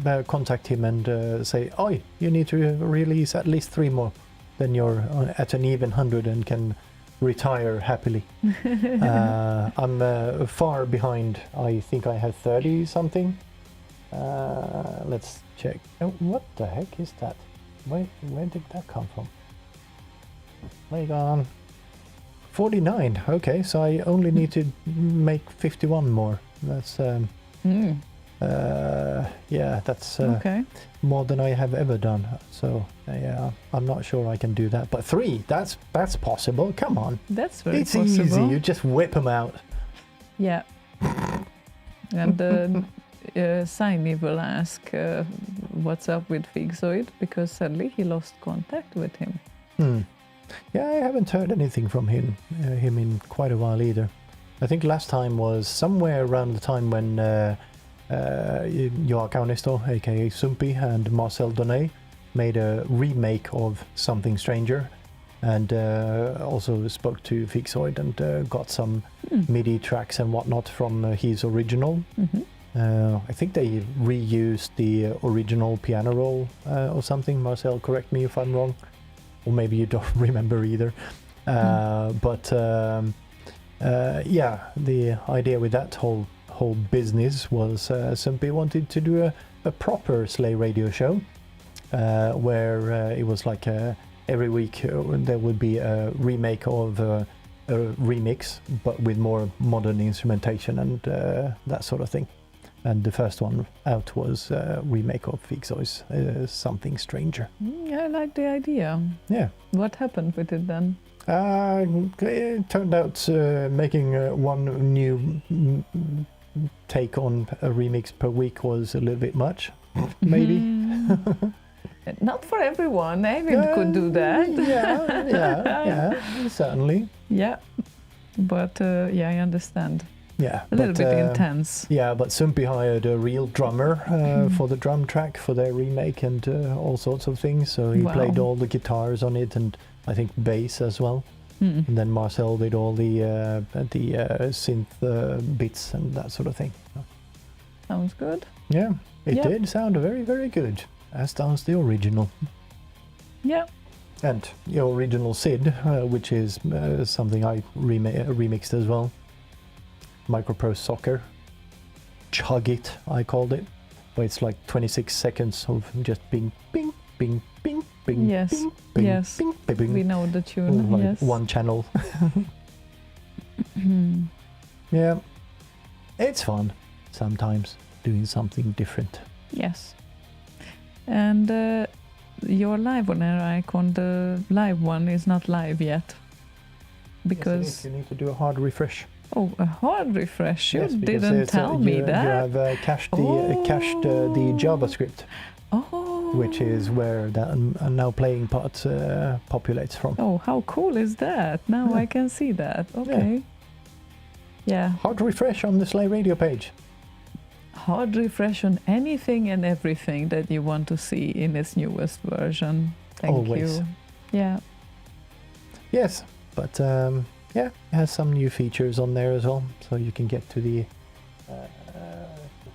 Must contact him and say, "Oi, you need to release at least 3 more. Then you're at an even 100 and can retire happily." I'm far behind. I think I have 30 something. Let's check. Oh, what the heck is that? Where did that come from? Slaygon. 49. Okay, so I only need to make 51 more. That's yeah, that's okay. more than I have ever done. So yeah, I'm not sure I can do that. But 3, that's possible. Come on, That's very it's possible. easy. You just whip them out. Yeah. And Saini will ask what's up with FeekZoid because sadly he lost contact with him. Yeah, I haven't heard anything from him in quite a while either. I think last time was somewhere around the time when Joa Kaunisto, aka Sumpy, and Marcel Donnet made a remake of Something Stranger, and also spoke to FeekZoid and got some MIDI tracks and whatnot from his original. I think they reused the original piano roll or something. Marcel, correct me if I'm wrong, or maybe you don't remember either. But yeah, the idea with that whole business was Sumpy wanted to do a proper Slay radio show where it was like every week there would be a remake of a remix, but with more modern instrumentation and that sort of thing. And the first one out was a remake of FeekZoid's Something Stranger. I like the idea. Yeah. What happened with it then? It turned out making one new take on a remix per week was a little bit much, maybe. Not for everyone. David could do that. Yeah, certainly. Yeah. But yeah, I understand. Yeah, A little bit intense. Yeah, but Sumpy hired a real drummer for the drum track for their remake and all sorts of things. So he Wow. played all the guitars on it and I think bass as well. Hmm. And then Marcel did all the synth bits and that sort of thing. Sounds good. Yeah, it Yep. did sound very, very good, as does the original. Yeah. And the original Sid, which is something I remixed as well. Microprose Soccer. Chug It, I called it. Where it's like 26 seconds of just bing, bing, bing, bing, bing, Yes, bing, bing, yes. bing, bing, bing. We know the tune. Like Yes. one channel. Yeah, it's fun sometimes doing something different. Yes. And your live on air icon, the live one is not live yet. Because Yes, you need to do a hard refresh. oh, a hard refresh. You Yes, because didn't it's, tell me you that. have cached the JavaScript, Oh. which is where that now playing part populates from. Oh, how cool is that? Now Yeah. I can see that. Okay. Yeah. Hard refresh on the Slay Radio page. Hard refresh on anything and everything that you want to see in its newest version. Thank Always. you. Yeah. Yes, but yeah, it has some new features on there as well, so you can get to the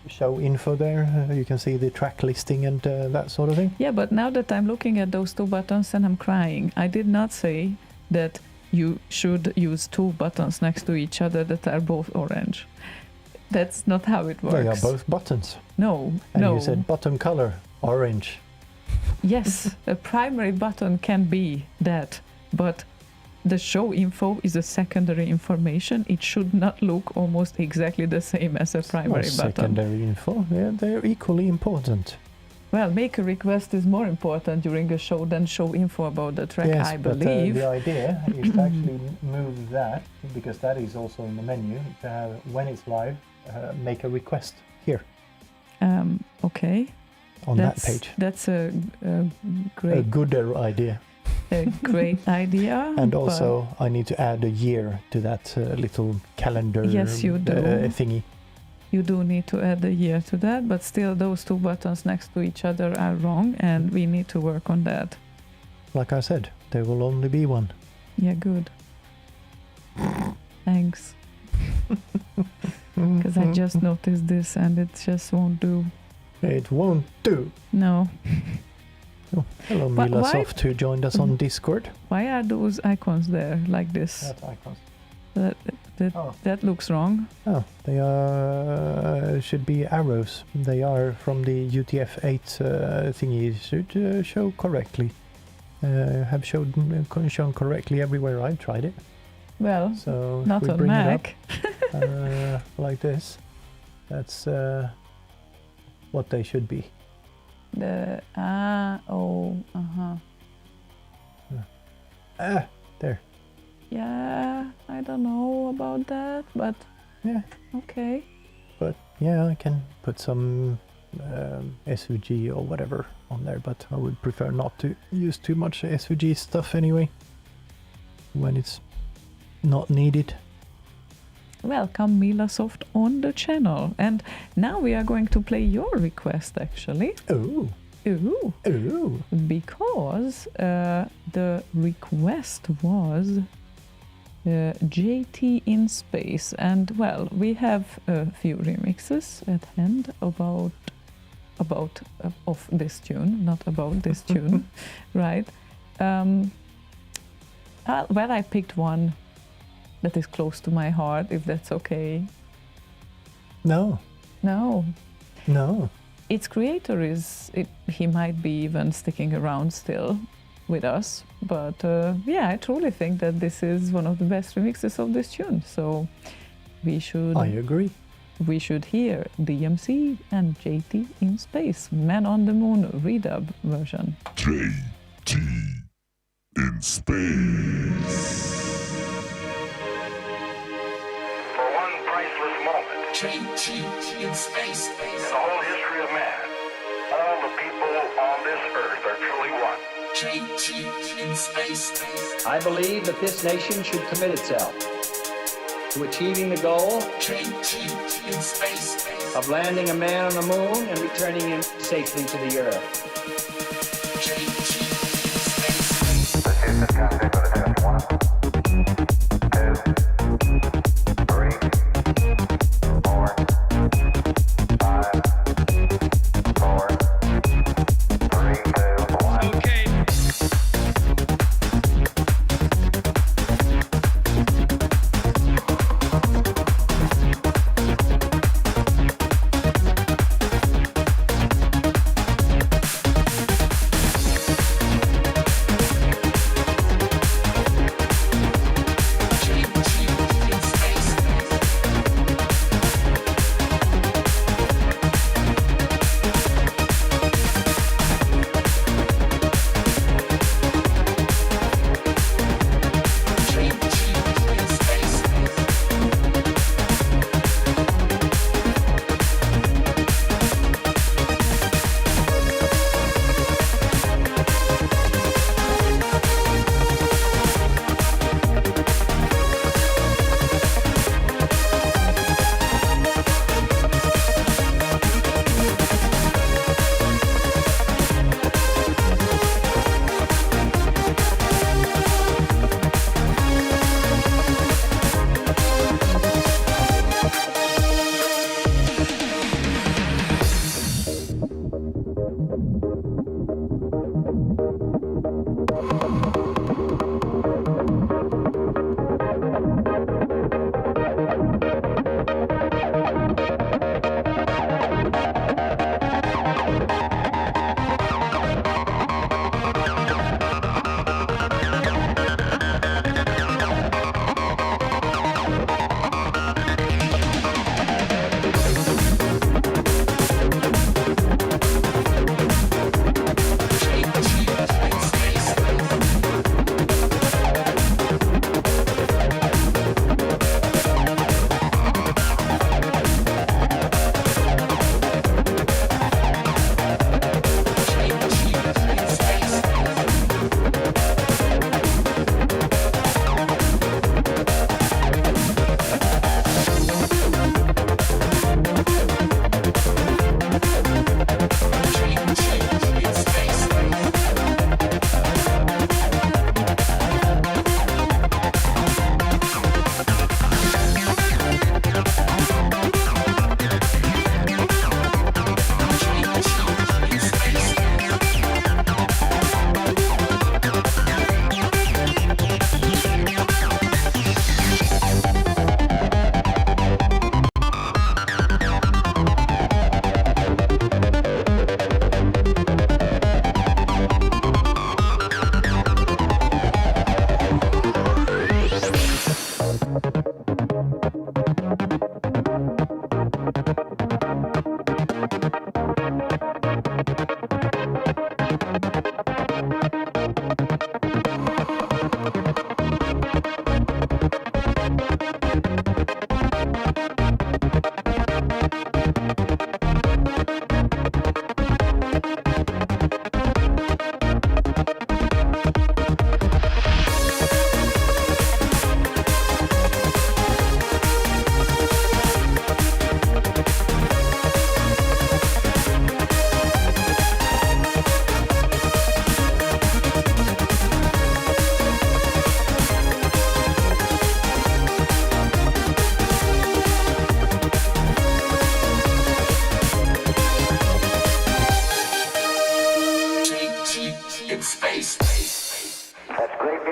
show info there. You can see the track listing and that sort of thing. Yeah, but now that I'm looking at those two buttons and I'm crying, I did not say that you should use two buttons next to each other that are both orange. That's not how it works. They are both buttons. No, And no. you said button color, orange. Yes, a primary button can be that, but the show info is a secondary information. It should not look almost exactly the same as a primary button. Secondary info, yeah, they're equally important. Well, make a request is more important during a show than show info about the track, Yes, I but believe. the idea is to actually move that, because that is also in the menu, to have, when it's live, make a request here Okay. on that page. That's a A great, gooder idea. a great idea. And but also, I need to add a year to that little calendar Yes, you do. thingy. you do need to add a year to that, but still those two buttons next to each other are wrong, and we need to work on that. Like I said, there will only be one. Yeah, good. Thanks. Because I just noticed this and it just won't do. It won't do. No. Oh, hello, But Mila why- Soft, who joined us on Discord. Why are those icons there like this? That's icons. That looks wrong. Oh, they are should be arrows. They are from the UTF-8 thingy. Should show correctly. Have shown correctly everywhere I've tried it. Well, So if not we on bring Mac. it up like this, that's what they should be. There. There. Yeah, I don't know about that, but Yeah. okay. But yeah, I can put some SVG or whatever on there, but I would prefer not to use too much SVG stuff anyway when it's not needed. Welcome Milasoft on the channel. And now we are going to play your request actually. Oh, Ooh. oh, Because the request was JT in space, and well, we have a few remixes at hand about of this tune, not about this tune, right? Well, I picked one that is close to my heart, if that's okay. no, No, its creator he might be even sticking around still with us, but yeah, I truly think that this is one of the best remixes of this tune, so I agree. we should hear DMC and JT in space, Man on the Moon ReDub version. JT in space. For one priceless moment JT in space. in the whole history of man, all the people on this earth are truly one. JT in space. I believe that this nation should commit itself to achieving the goal JT in space. of landing a man on the moon and returning him safely to the earth. JT in space. This is Contact with a test one.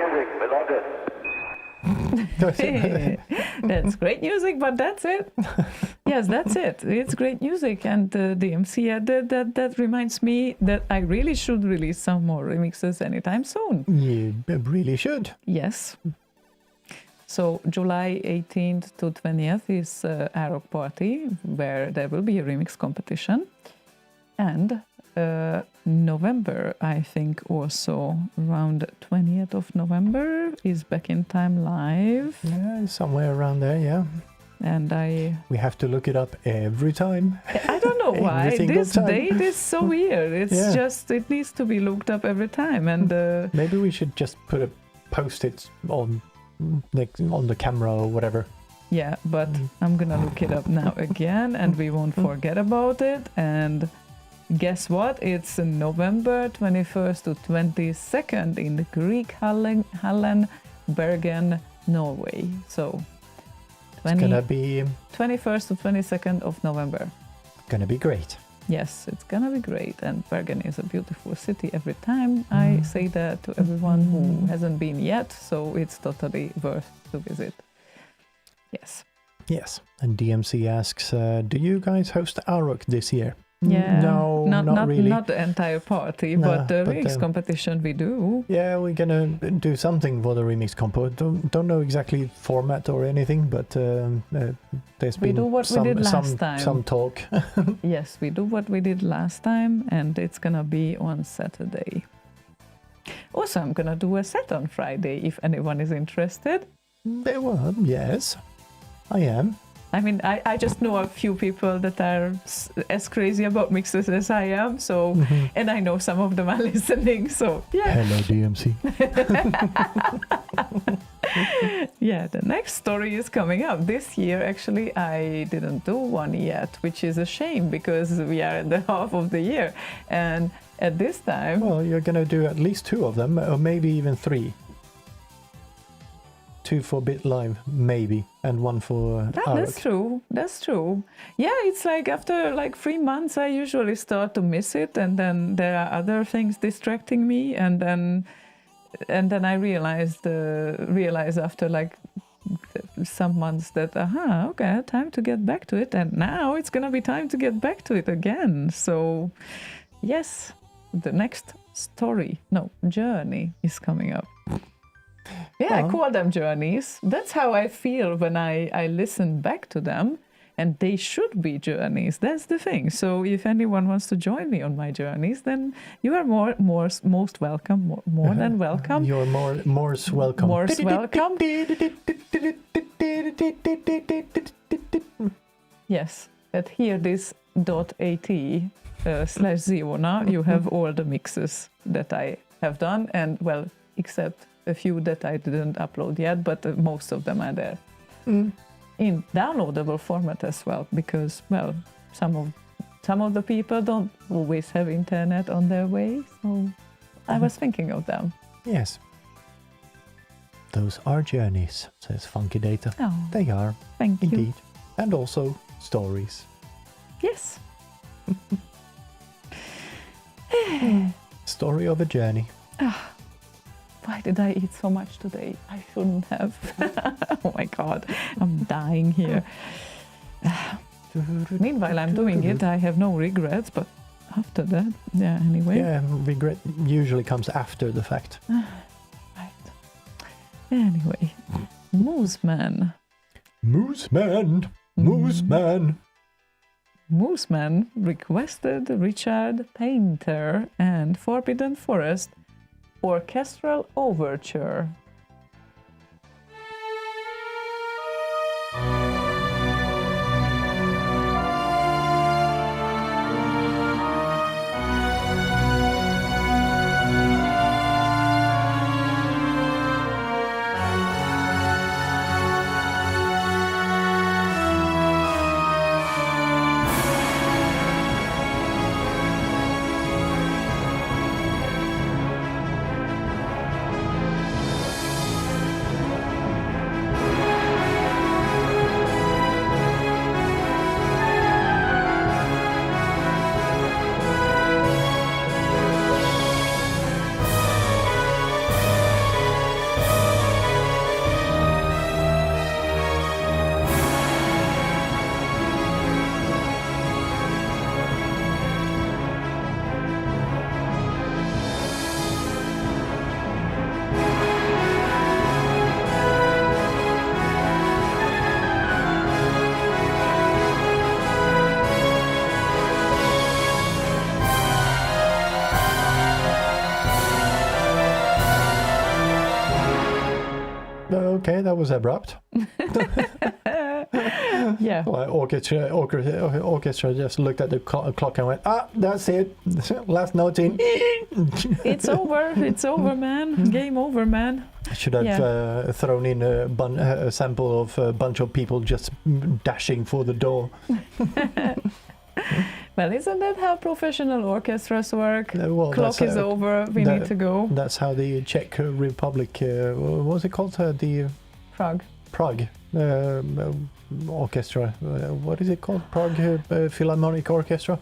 music. We loved it. That's great music, but that's it. Yes, that's it. It's great music, and DMC added that reminds me that I really should release some more remixes anytime soon. You really should. Yes. So July 18th to 20th is Arok Party, where there will be a remix competition. And November, I think also around 20th of November is Back in Time Live. Yeah, somewhere around there, yeah. And We have to look it up every time. I don't know why. Every single This time. date is so weird. It's Yeah. just, it needs to be looked up every time. And Maybe we should just put a post-it on the camera or whatever. yeah, but I'm gonna look it up now again, and we won't forget about it. And guess what? It's November 21st to 22nd in the Greek Hallen, Bergen, Norway. So It's gonna be 21st to 22nd of November. be great. Yes, it's gonna be great. And Bergen is a beautiful city every time. I say that to everyone who hasn't been yet, so it's totally worth to visit. Yes. Yes. And DMC asks, do you guys host Arok this year? Yeah. No, not really. Not the entire party, No, but the but, remix competition we do. Yeah, we're gonna do something for the remix compo. Don't know exactly format or anything, but there's We been do what we some did last time. some talk. Yes, we do what we did last time, and it's gonna be on Saturday. Also, I'm gonna do a set on Friday if anyone is interested. Well, yes, I am. I mean, I just know a few people that are as crazy about mixes as I am, so, and I know some of them are listening, so yeah. Hello, DMC. Yeah, the next story is coming up. This year, actually, I didn't do one yet, which is a shame because we are at the half of the year. And at this time... Well, you're gonna do at least 2 of them, or maybe even 3. 2 for Bit Live, maybe, and 1 for That's Arok. true. That's true. Yeah, it's like after like 3 months, I usually start to miss it, and then there are other things distracting me, and then I realize after like some months that okay, time to get back to it, and now it's gonna be time to get back to it again. So yes, the next journey is coming up. Yeah, I call them journeys. That's how I feel when I listen back to them, and they should be journeys. That's the thing. So if anyone wants to join me on my journeys, then you are most welcome, more than welcome. You're more's welcome. More's welcome. Yes, at hearthis.at/ziona, you have all the mixes that I have done, and well, except a few that I didn't upload yet, but most of them are there in downloadable format as well, because well, some of the people don't always have internet on their way, so I was thinking of them. Yes. Those are journeys, says Funky Data. Oh, They are, thank you. indeed. And also stories. Yes. Story of a journey. Why did I eat so much today? I shouldn't have. Oh my God, I'm dying here. Meanwhile, I'm doing it. I have no regrets, but after that, yeah, anyway. Yeah, regret usually comes after the fact. Right. Anyway, Mooseman. Mooseman! Mooseman! Mooseman requested Richard Paynter and Forbidden Forest Orchestral Overture. Okay, that was abrupt. Yeah. Well, orchestra just looked at the clock and went, that's it. Last note in. It's over. It's over, man. Game over, man. I should have thrown in a sample of a bunch of people just dashing for the door. Well, isn't that how professional orchestras work? Well, Clock is over. We need to go. That's how the Czech Republic, what was it called? The Prague Orchestra. What is it called? Prague Philharmonic Orchestra.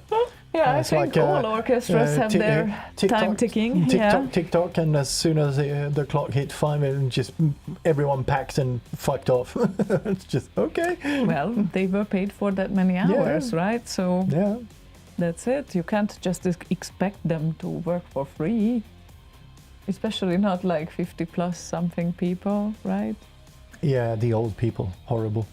Yeah, I it's think like, all orchestras have their time ticking. Tick-tock, and as soon as the clock hit 5, it just everyone packed and fucked off. It's just, okay. Well, they were paid for that many hours, right? So yeah, that's it. You can't just expect them to work for free. Especially not like 50 plus something people, right? Yeah, the old people. Horrible.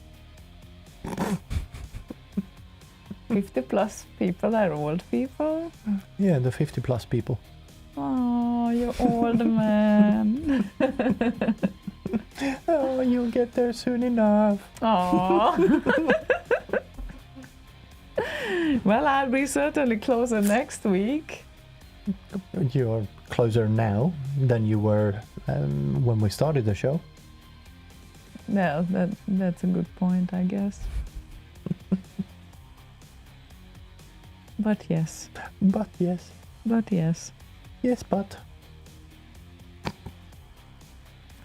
50 plus people are old people? Yeah, the 50 plus people. Oh, you old man. Oh, you'll get there soon enough. Oh. Well, I'll be certainly closer next week. You're closer now than you were when we started the show. Yeah, that's a good point, I guess. But yes. But yes. But yes. Yes, but.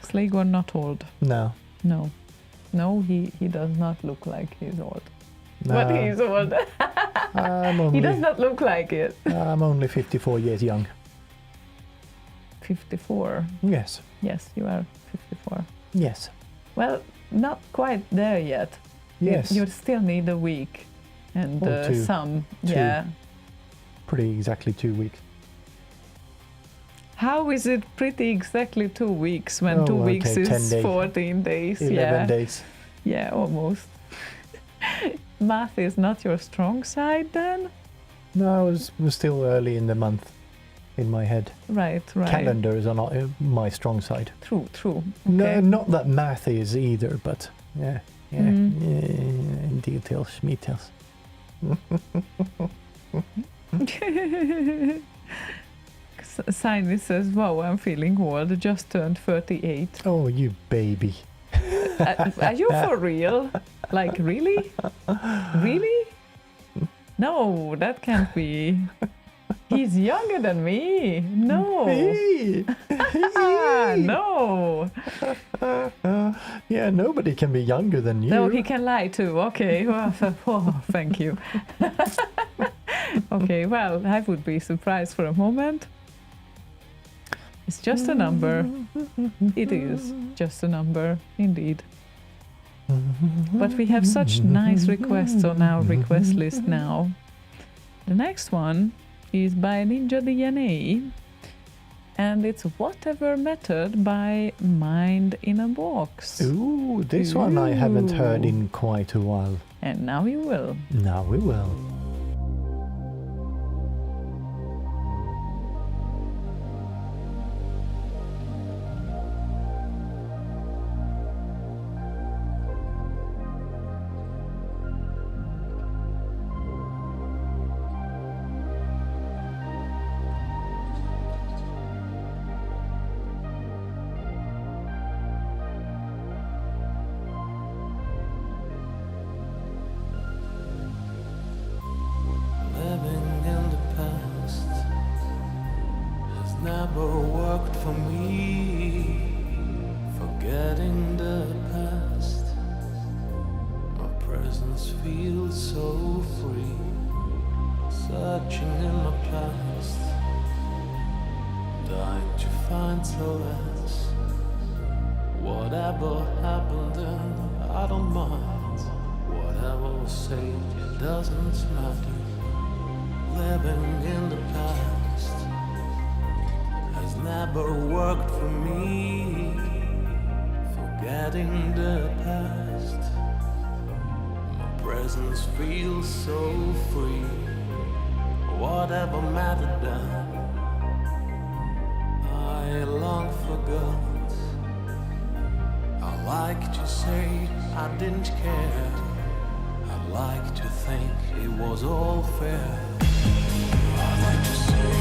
Slaygon not old. No. No. No, he does not look like he's old. No. But he's old. He does not look like it. I'm only 54 years young. 54. Yes. Yes, you are 54. Yes. Well, not quite there yet. Yes. You still need a week and some. Two. Yeah. Pretty exactly 2 weeks. How is it pretty exactly 2 weeks when 2 weeks is 10 days. 14 days? 11 days. Yeah, almost. Math is not your strong side then? No, it was still early in the month in my head. Right. Calendars are not my strong side. True. No, Okay. not that math is either, but yeah, details, schmeetails. Simon says, wow, I'm feeling old, just turned 38. Oh, you baby. Are you for real? Like, really? Really? No, that can't be. He's younger than me. No. No. Yeah, nobody can be younger than you. No, he can lie too. Okay. Oh, thank you. Okay, well, I would be surprised for a moment. It's just a number. It is just a number, indeed. But we have such nice requests on our request list now. The next one is by Ninja DNA, and it's Whatever Method by Mind in a Box. Ooh, this one I haven't heard in quite a while. And now you will. Now we will. Living in the past has never worked for me. Forgetting the past, my presence feels so free. Searching in my past, dying to find solace. Whatever happened then, I don't mind. Whatever was said, it doesn't matter. Living in the past has never worked for me. Forgetting the past, my presence feels so free. Whatever mattered then, I long forgot. like to say I didn't care. I'd like to think it was all fair. I'd like to say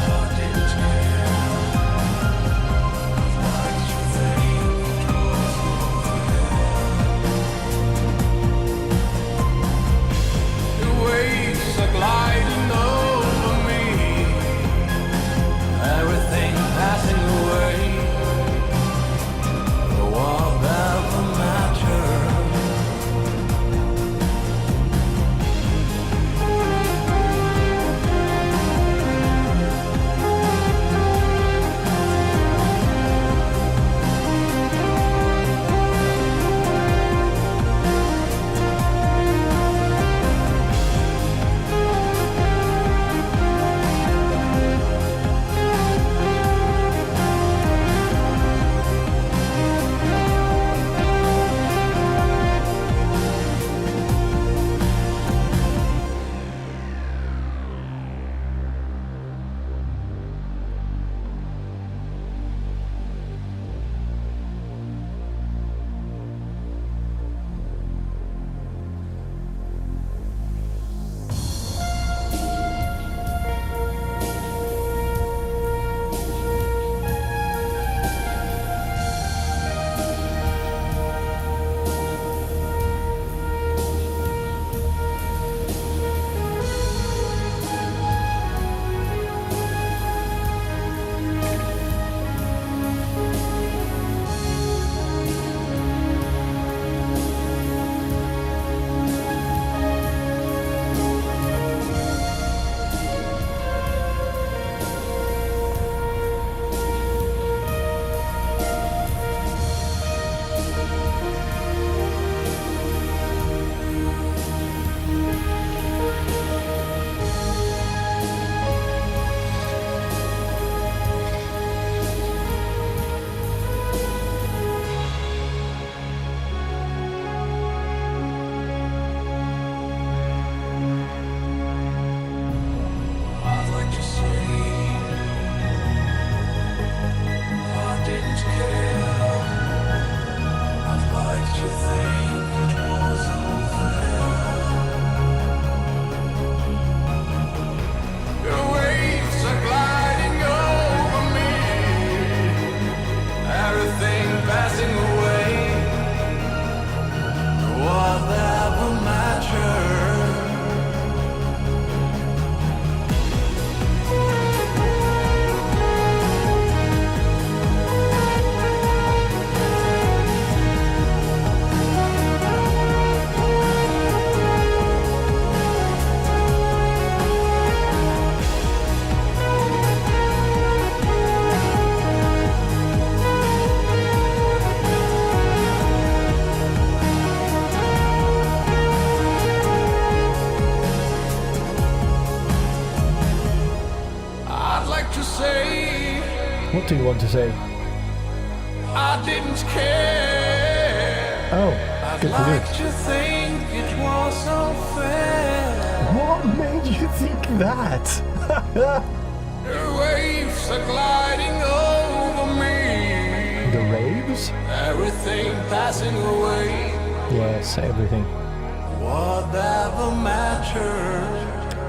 I didn't care. I'd like to think it was all fair. The waves are gliding over me, everything passing away. What ever matter? What do you want to say? I didn't care. Oh, I'd good for you. like to think it was unfair. What made you think that? The waves are gliding over me. The raves? Everything passing away. Yes, everything. Whatever matters.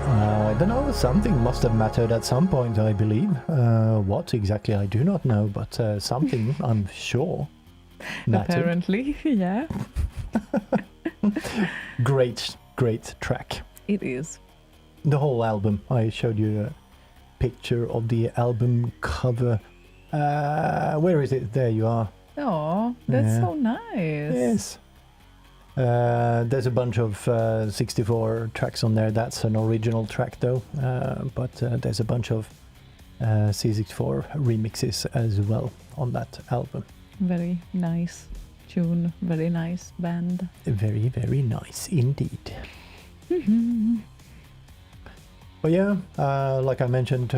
I don't know, something must have mattered at some point, I believe. What exactly, I do not know, but something, I'm sure, mattered. Apparently, yeah. Great track. It is. The whole album. I showed you a picture of the album cover. Where is it? There you are. Oh, that's Yeah. so nice. Yes. There's a bunch of 64 tracks on there. That's an original track though, but there's a bunch of C64 remixes as well on that album. Very nice tune, very nice band. Very, very nice indeed. But yeah, like I mentioned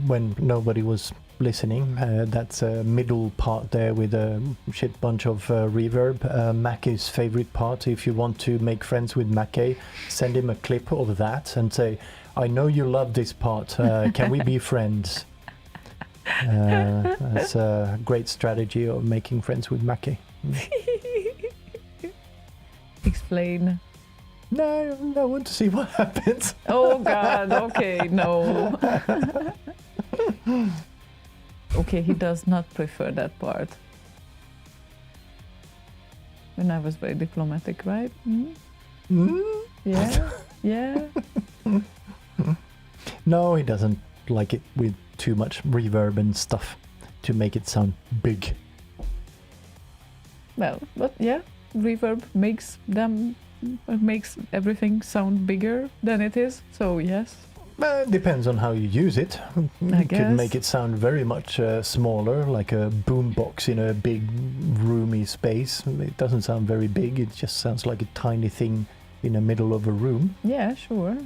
when nobody was listening, that's a middle part there with a shit bunch of reverb. Mackey's favorite part. If you want to make friends with Mackey, send him a clip of that and say, I know you love this part, can we be friends? That's a great strategy of making friends with Mackie. Explain. No, I want to see what happens. Oh God, okay, no. Okay, he does not prefer that part. And I was very diplomatic, right? Yeah, yeah. No, he doesn't like it with too much reverb and stuff to make it sound big. Well, but yeah, reverb makes everything sound bigger than it is, so yes. It depends on how you use it. You could make it sound very much smaller, like a boombox in a big, roomy space. It doesn't sound very big, it just sounds like a tiny thing in the middle of a room. Yeah, sure.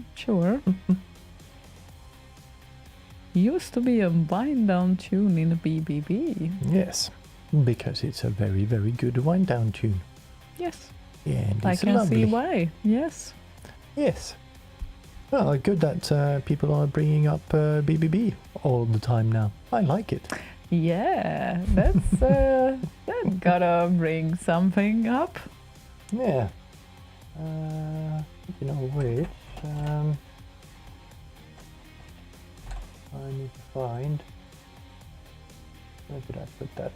Used to be a wind-down tune in a BBB. Yes, because it's a very, very good wind-down tune. Yes. Yeah, and I it's can lovely. see why. Yes. Yes. Well, good that people are bringing up BBB all the time now. I like it. Yeah, that's that gotta bring something up. Yeah. You know which? I need to find. Where did I put that?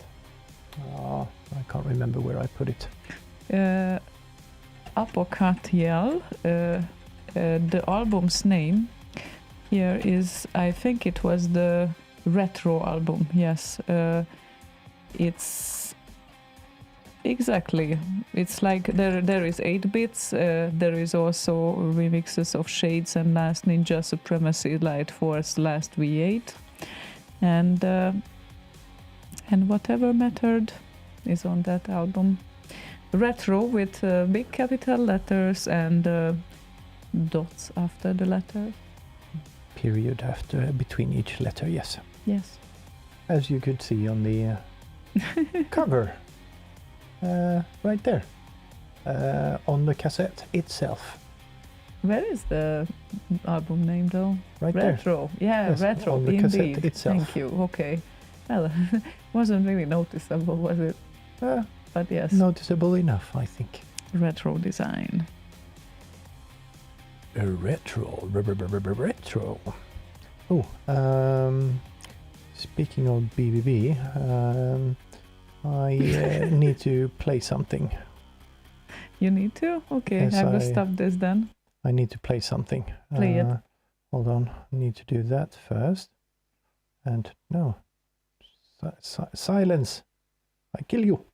Oh, I can't remember where I put it. Apocatiel, the album's name here is, I think it was the retro album. Yes, it's exactly. It's like there is 8 bits. There is also remixes of Shades and Last Ninja Supremacy, Light Force, Last V8, and whatever method is on that album. Retro with big capital letters and dots after the letter. Period after between each letter. Yes. Yes. As you could see on the cover. Right there, on the cassette itself. Where is the album name though? Right Retro. there. Yeah, Yes, Retro. on the Indeed. cassette itself. Thank you. Okay. Well, wasn't really noticeable, was it? But yes. Noticeable enough, I think. Retro design. Retro. Retro. Oh, speaking of BBB, I need to play something. You need to? Okay, Yes, I will stop this then. I need to play something. Play it. Hold on, I need to do that first. And no. Silence! I kill you!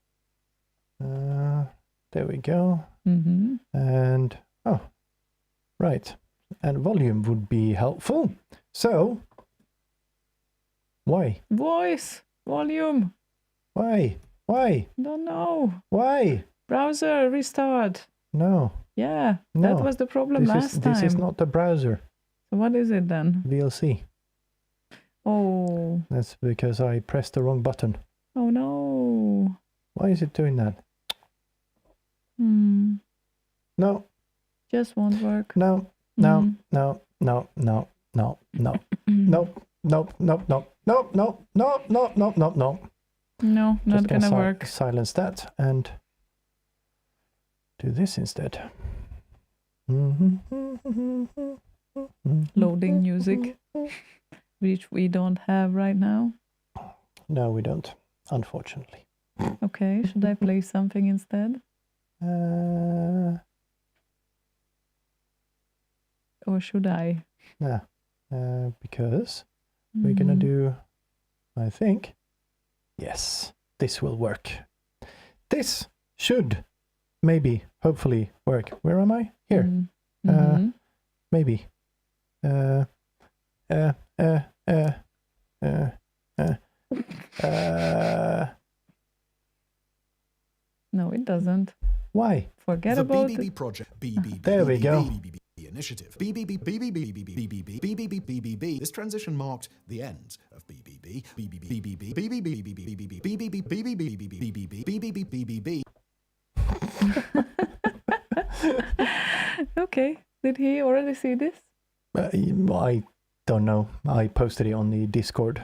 There we go. Mm-hmm. And, oh, right. And volume would be helpful. So, why? Voice! Volume! Why? Don't know. Why? Browser, restart. No. Yeah, No. that was the problem last time. This is not the browser. So what is it then? VLC. Oh. That's because I pressed the wrong button. Oh no. Why is it doing that? No. Just won't work. No. No. No. No. No. No. No. Nope. Nope. Nope. Nope. Nope. Nope. Nope. Nope. Nope. Nope. Nope. No, not Just gonna work. Silence that and do this instead. Loading music, which we don't have right now. No, we don't, unfortunately. Okay, should I play something instead? Or should I? Yeah, because we're gonna do, I think, yes, this will work. This should maybe, hopefully work. Where am I? Here. Maybe. No, it doesn't. Why? Forget the about BBB it. project. BBB. There we go. BBB initiative. BBB. BBB. BBB. BBB. BBB. This transition marked the end of BBB. BBB. BBB. BBB. BBB. BBB. BBB. BBB. BBB. Okay. Did he already see this? I don't know. I posted it on the Discord.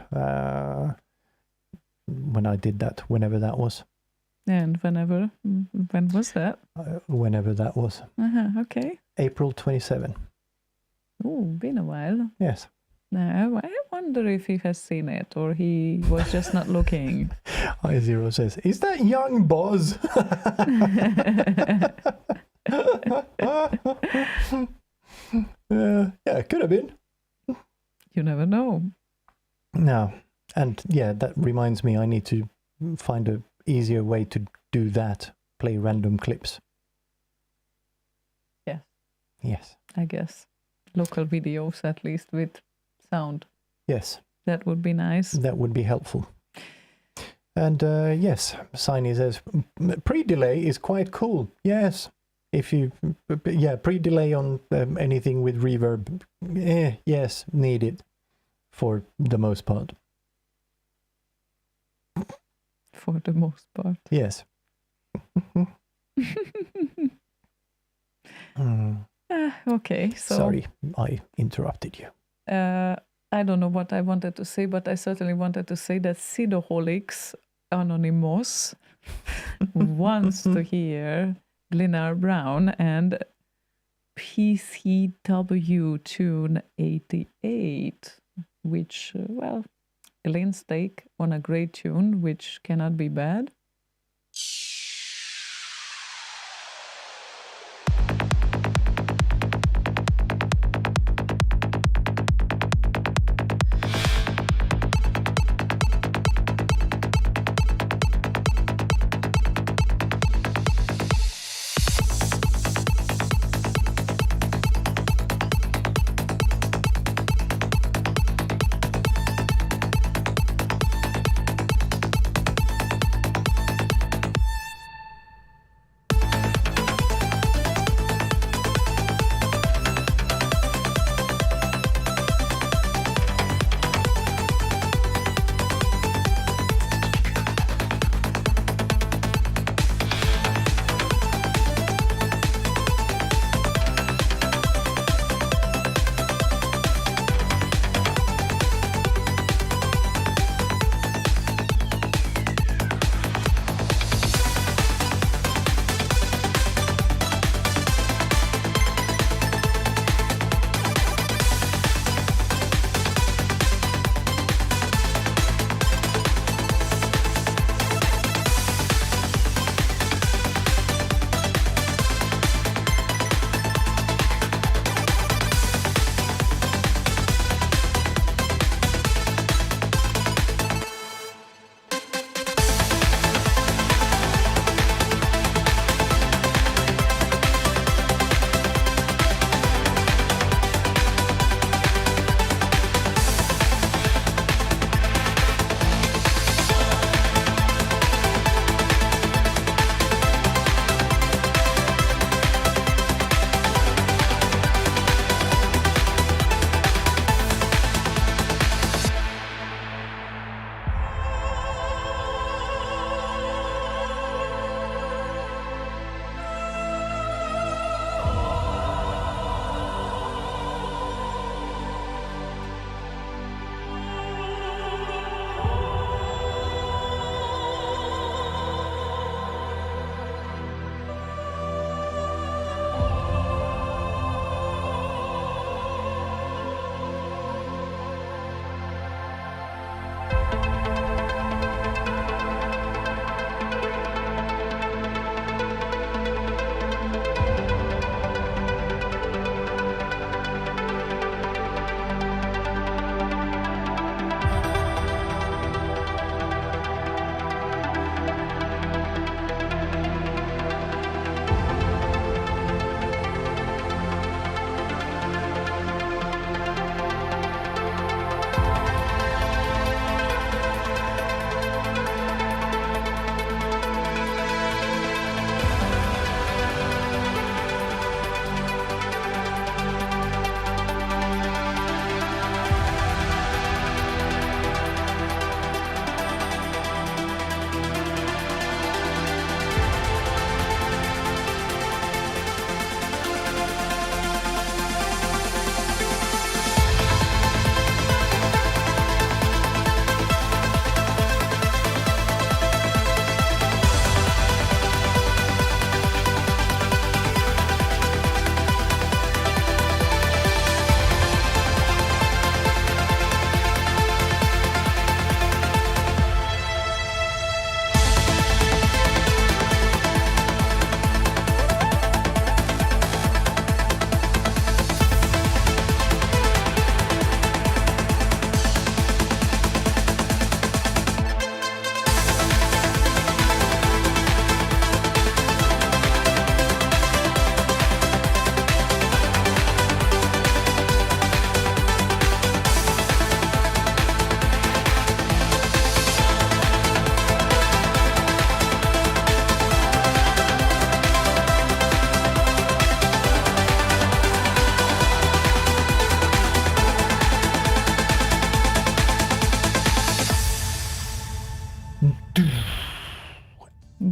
when I did that, whenever that was. And when was that? Whenever that was. Okay. April 27. Oh, been a while. Yes. Now, I wonder if he has seen it or he was just not looking. I0 says, is that young Boz? Yeah, could have been. You never know. No. And yeah, that reminds me, I need to find a easier way to do that. Play random clips. Yes. Yes. I guess. Local videos, at least, with sound. Yes. That would be nice. That would be helpful. And yes, Siny says, pre-delay is quite cool. Yes. If you, pre-delay on anything with reverb, yes, need it for the most part. For the most part. Yes. Okay, so... Sorry, I interrupted you. I don't know what I wanted to say, but I certainly wanted to say that Sidoholics Anonymous wants to hear Glennar Brown and PCW Tune 88, which, well, Elaine's take on a great tune, which cannot be bad.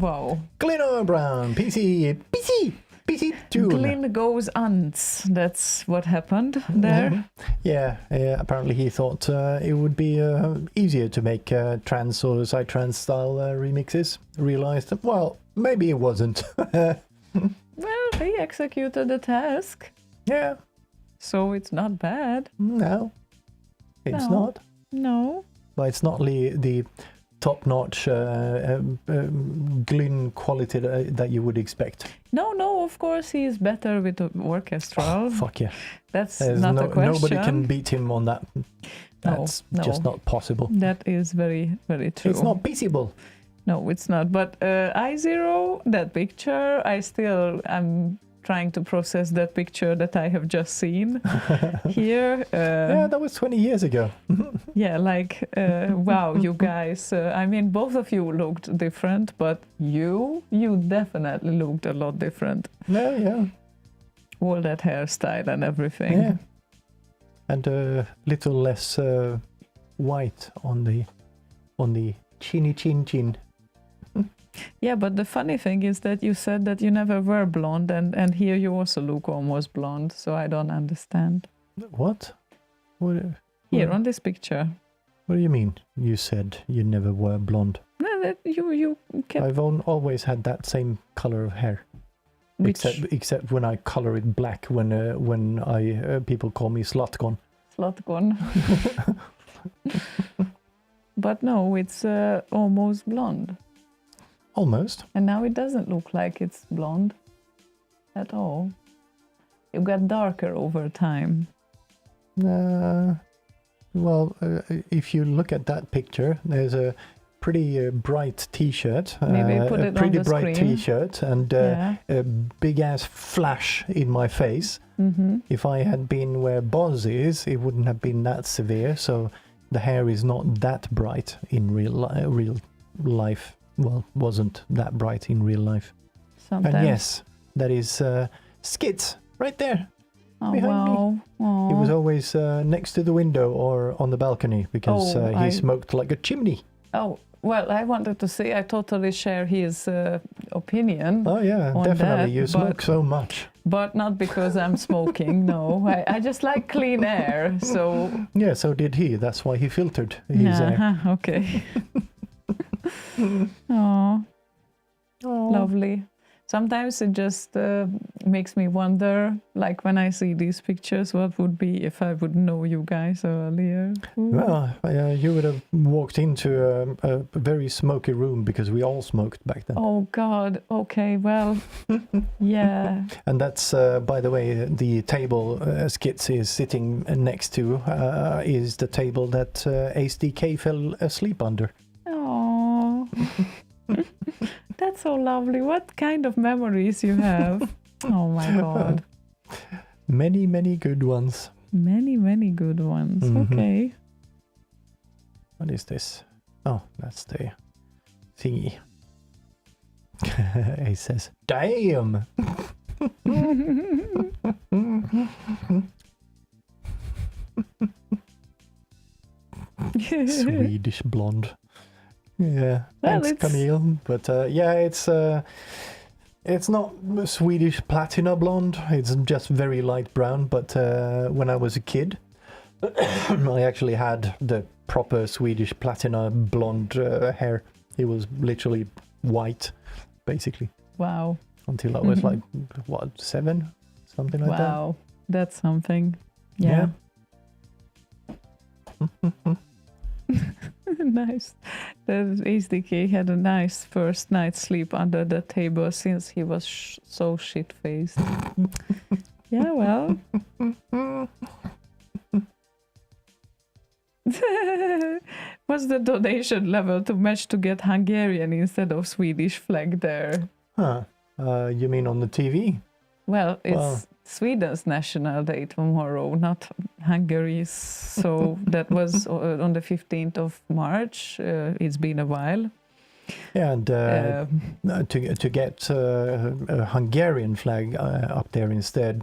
Wow. Glenn Brown, PC tune. Glyn goes ants. That's what happened there. Yeah, apparently he thought it would be easier to make trance or psytrance style remixes. Realized, well, maybe it wasn't. Well, he executed the task. Yeah. So it's not bad. No, it's not. No. But it's not the top-notch Glyn quality that you would expect. No, of course he is better with the orchestral. Oh, fuck yeah. That's There's not a question. Nobody can beat him on that. That's just not possible. That is very, very true. It's not beatable. No, it's not. But I0, that picture, I'm trying to process that picture that I have just seen here. Yeah, that was 20 years ago. Yeah, like, wow, you guys. I mean, both of you looked different, but you definitely looked a lot different. Yeah. All that hairstyle and everything. Yeah. And a little less white on the chinny chin. Yeah, but the funny thing is that you said that you never were blonde, and here you also look almost blonde, so I don't understand. What? Here on this picture. What do you mean? You said you never were blonde. No, that you kept. I've always had that same color of hair. Except when I color it black when I people call me Slutgon. Slutgon. But no, it's almost blonde. Almost. And now it doesn't look like it's blonde at all. You got darker over time. Well, if you look at that picture, there's a pretty bright T-shirt. Maybe put it a pretty on the bright screen. T-shirt and a big-ass flash in my face. Mm-hmm. If I had been where Boz is, it wouldn't have been that severe. So the hair is not that bright in real life. Well, wasn't that bright in real life. Sometimes. And yes, that is Skits right there. Oh, behind wow. me. He was always next to the window or on the balcony because he smoked like a chimney. Oh, well, I wanted to say I totally share his opinion. Oh, yeah, on definitely. that, You smoke so much. But not because I'm smoking, no. I just like clean air, so... Yeah, so did he. That's why he filtered his air. Okay. Oh, lovely. Sometimes it just makes me wonder, like when I see these pictures, what would be if I would know you guys earlier? Well, you would have walked into a very smoky room because we all smoked back then. Oh, God. Okay, well, yeah. And that's, by the way, the table Skits is sitting next to is the table that HDK fell asleep under. Oh. That's so lovely. What kind of memories you have? Oh my God. Many, many good ones. Many, many good ones. Mm-hmm. Okay. What is this? Oh, that's the thingy. He says, damn! Swedish blonde. Yeah, well, thanks, Camille. But yeah, it's not Swedish platina blonde. It's just very light brown. But when I was a kid, I actually had the proper Swedish platina blonde hair. It was literally white, basically. Wow. Until I was like, what, 7? Something like that. Wow, that's something. Yeah. Nice. The HDK had a nice first night's sleep under the table since he was so shit-faced. Yeah, well. What's the donation level to match to get Hungarian instead of Swedish flag there? Huh. You mean on the TV? Well, it's Sweden's National Day tomorrow, not Hungary's. So that was on the 15th of March. It's been a while. Yeah, and to get a Hungarian flag up there instead,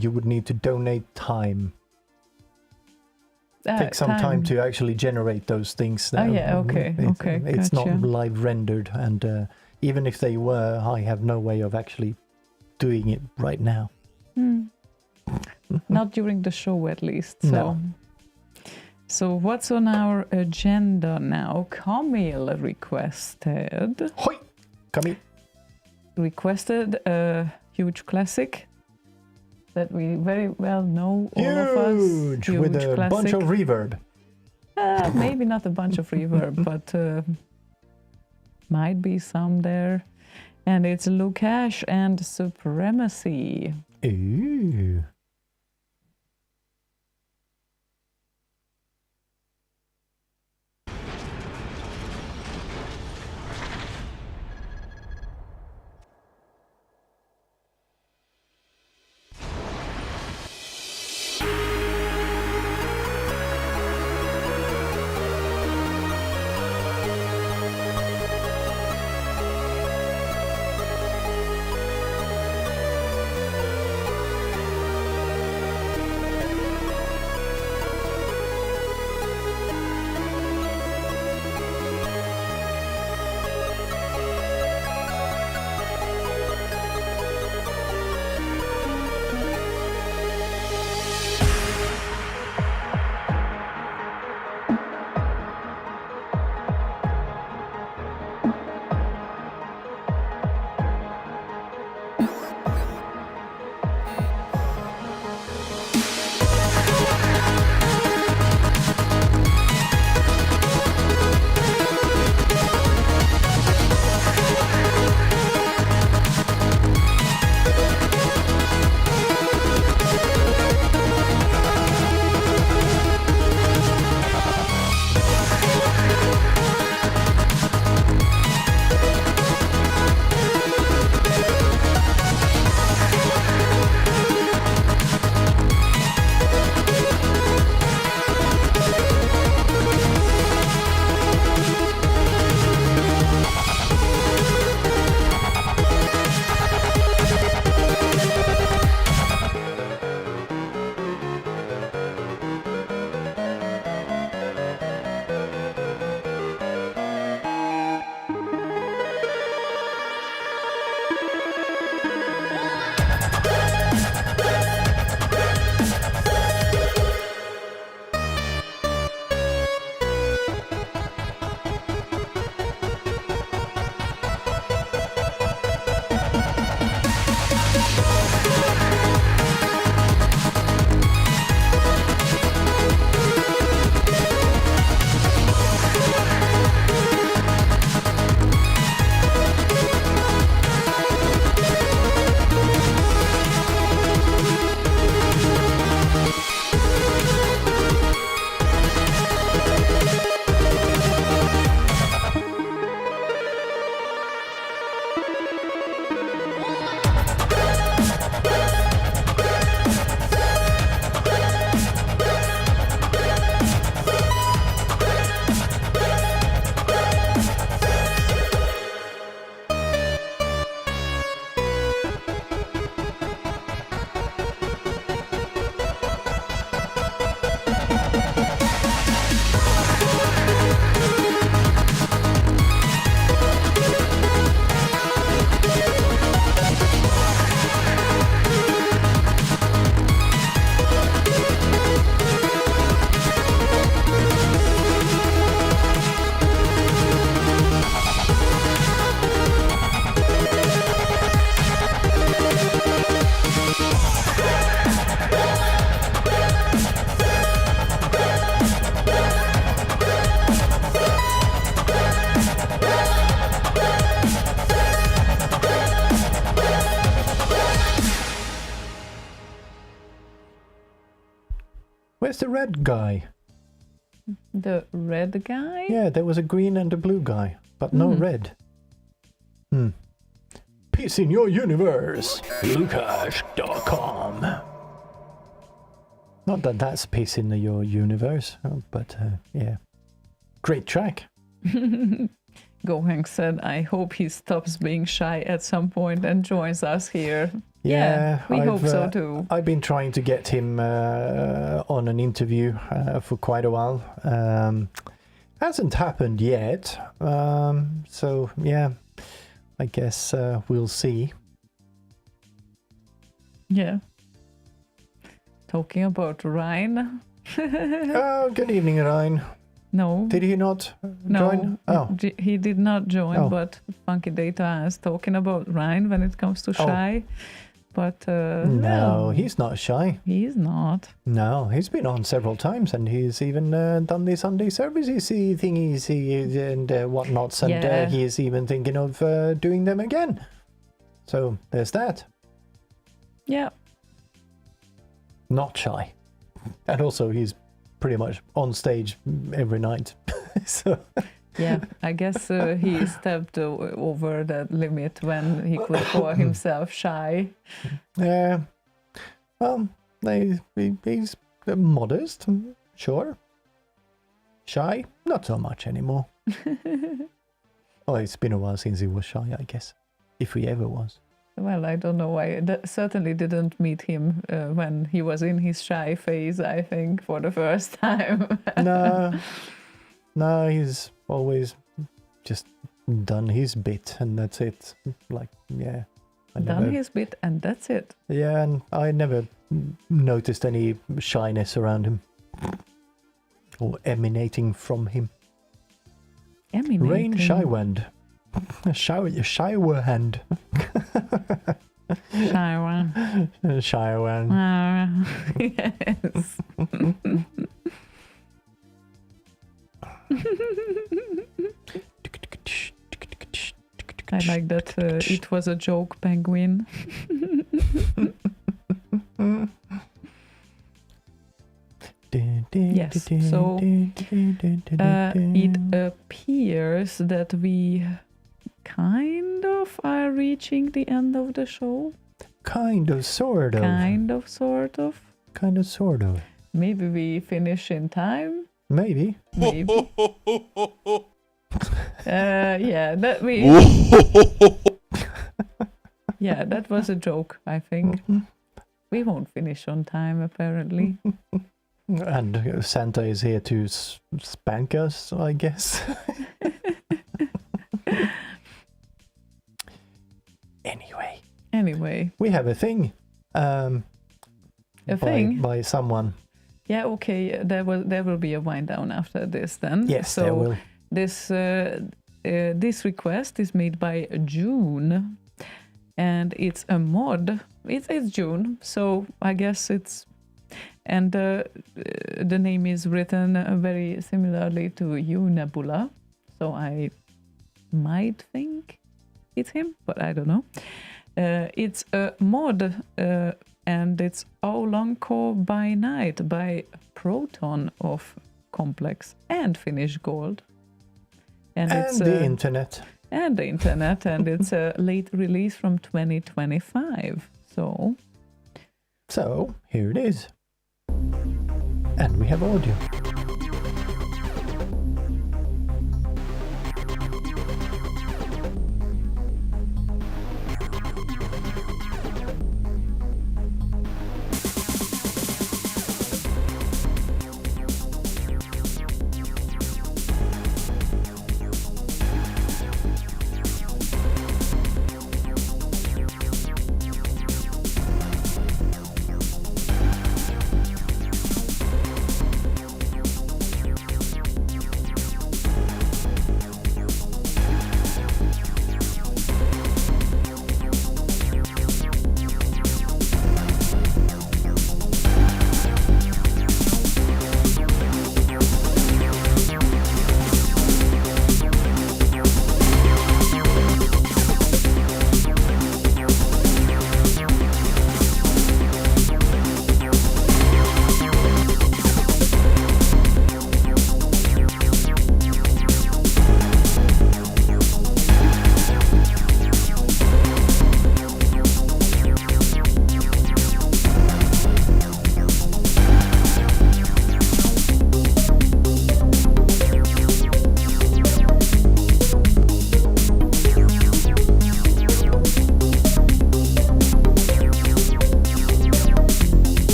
you would need to donate time. Take some time to actually generate those things. Oh yeah, okay, It's gotcha. not live rendered, and even if they were, I have no way of actually doing it right now. Not during the show, at least. So. No. So what's on our agenda now? Camille requested. Hoi! Camille. Requested a huge classic that we very well know, all of us. Huge! With a bunch of reverb. Maybe not a bunch of reverb, but might be some there. And it's Lukash and Supremacy. Ooh. Where's the red guy? The red guy? Yeah, there was a green and a blue guy, but no red. Peace in your universe. Lukash.com. Not that that's peace in your universe, but yeah. Great track. Goheng said, I hope he stops being shy at some point and joins us here. Yeah, we hope so too. I've been trying to get him on an interview for quite a while. Hasn't happened yet. So yeah, I guess we'll see. Yeah. Talking about Ryan. Oh, good evening, Ryan. No. Did he not join? Oh. He did not join, Oh. but Funky Data is talking about Ryan when it comes to Shy. But No, well, he's not shy. he's not. No, he's been on several times, and he's even done the Sunday services thingies and whatnots, and Yeah. he is even thinking of doing them again. So there's that. Yeah. Not shy. And also, he's pretty much on stage every night. So Yeah, I guess he stepped over that limit when he could call himself Shy. yeah, well, he's modest, sure. Shy, not so much anymore. Well, it's been a while since he was shy, I guess, if he ever was. Well, I don't know. I certainly didn't meet him when he was in his shy phase, I think, for the first time. No, he's always just done his bit, and that's it. Like, yeah. Done his bit, and that's it. Yeah, and I never noticed any shyness around him. Or emanating from him. Emanating? Rain Shywand. Shywand. Shywand. Shywand. Yes. I like that it was a joke, penguin. Yes, so it appears that we kind of are reaching the end of the show. Kind of, sort of. Kind of, sort of. Kind of, sort of. Maybe we finish in time. Maybe. Maybe. Yeah, that we. Yeah, that was a joke, I think. We won't finish on time, apparently. And Santa is here to spank us, I guess. Anyway. We have a thing. A thing? By someone. Yeah, okay. There will be a wind down after this then. Yes, so there will. This request is made by June, and it's a mod. It's June, so I guess it's, and the name is written very similarly to You Nebula, so I might think it's him, but I don't know. It's a mod, and it's Aulanko by Night by Proton of Complex and Finnish Gold. And it's the internet. And the internet, and it's a late release from 2025. So, here it is. And we have audio.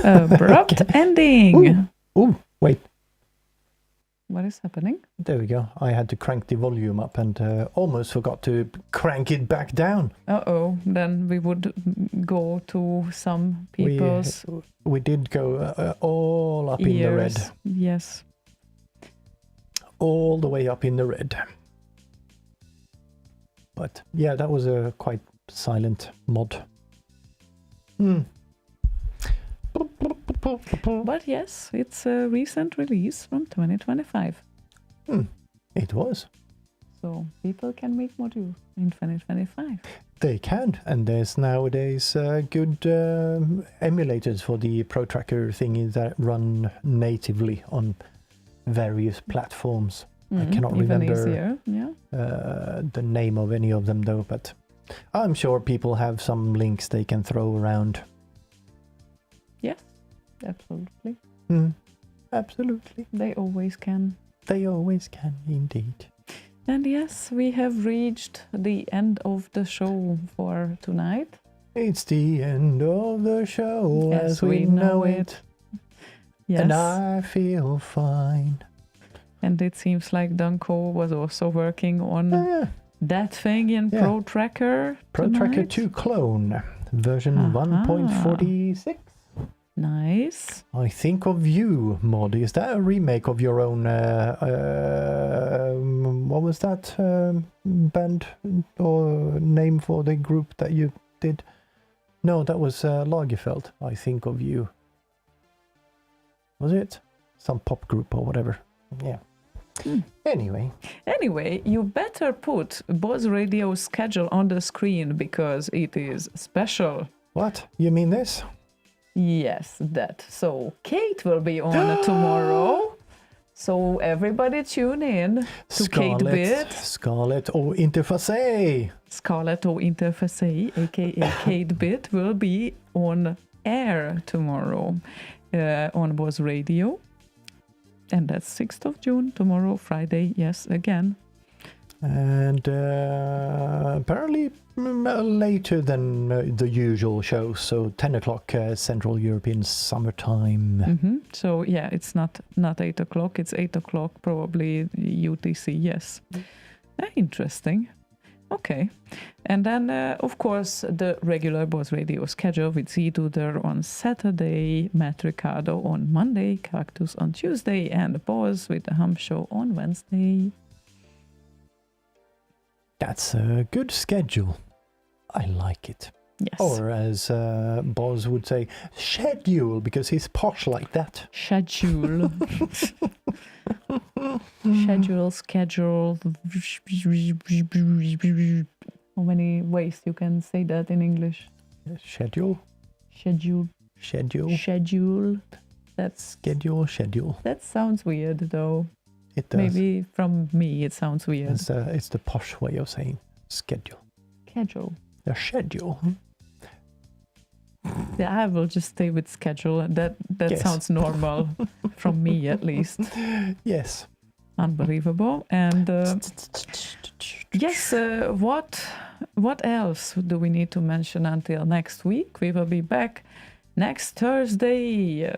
Abrupt ending. Ooh, wait. What is happening? There we go. I had to crank the volume up and almost forgot to crank it back down. Uh-oh. Then we would go to some people's We did go all up in the red. Yes. All the way up in the red. But yeah, that was a quite silent mod. But yes, it's a recent release from 2025. It was. So people can make modules in 2025. They can, and there's nowadays good emulators for the Pro Tracker thingy that run natively on various platforms. I cannot even remember easier, yeah. the name of any of them though, but I'm sure people have some links they can throw around. Yes, absolutely. Absolutely. They always can. They always can, indeed. And yes, we have reached the end of the show for tonight. It's the end of the show As we know it. Yes. And I feel fine. And it seems like Danko was also working on that thing in Pro Tracker. Pro Tracker 2 clone, version 1.46. Nice. I Think of You mod. Is that a remake of your own? What was that band or name for the group that you did? No, that was Lagerfeld. I Think of You. Was it some pop group or whatever? Yeah. Anyway, you better put Boz Radio's schedule on the screen because it is special. What? You mean this? Yes, that. So Kate will be on tomorrow. So everybody tune in to Kate Bit. Scarlett or Interface. Scarlett or Interface, aka Kate Bit, will be on air tomorrow on Boz Radio. And that's 6th of June, tomorrow, Friday, yes, again. And apparently later than the usual show, so 10 o'clock Central European summertime. So yeah, it's not 8 o'clock, it's 8 o'clock probably UTC, yes. Interesting. Okay. And then, of course, the regular Boz Radio schedule with Z-Duder on Saturday, Matt Ricardo on Monday, Cactus on Tuesday, and Boz with the Hum Show on Wednesday. That's a good schedule. I like it. Yes. Or as Boz would say, schedule, because he's posh like that. Schedule. Schedule. How many ways you can say that in English? Schedule. That's schedule. That sounds weird though. It does. Maybe from me it sounds weird. It's the posh way of saying schedule. The schedule. Yeah, I will just stay with schedule. That Yes. sounds normal from me at least. Yes. Unbelievable. And yes, what else do we need to mention until next week? We will be back next Thursday.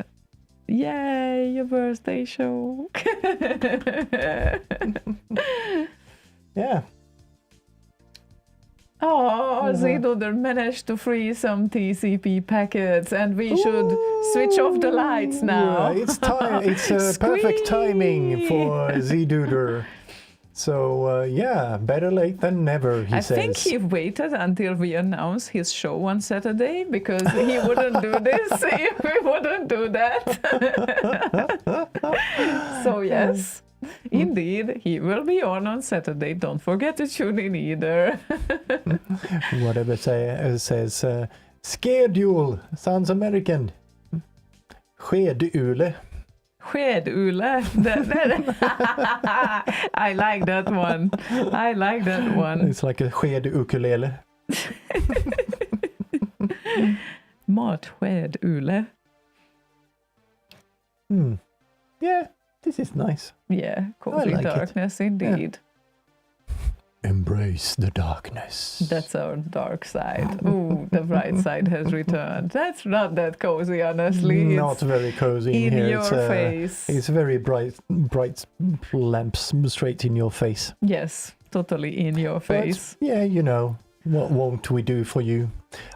Yay, your birthday show. Yeah. Oh, Z-Duder managed to free some TCP packets, and we should switch off the lights now. It's perfect timing for Z-Duder. So, yeah, better late than never, he says. I think he waited until we announced his show on Saturday, because he wouldn't do this if we wouldn't do that. So, yes. Indeed, he will be on Saturday. Don't forget to tune in either. Whatever says schedule sounds American. Skedule. Skedule. I like that one. It's like a sked ukulele. Matskedule. Yeah. This is nice. Yeah, cozy like darkness indeed. Embrace the darkness. That's our dark side. Ooh, the bright side has returned. That's not that cozy, honestly. Not It's very cozy in in here. your face. It's very bright lamps straight in your face. Yes, totally in your face. But, yeah, you know, what won't we do for you?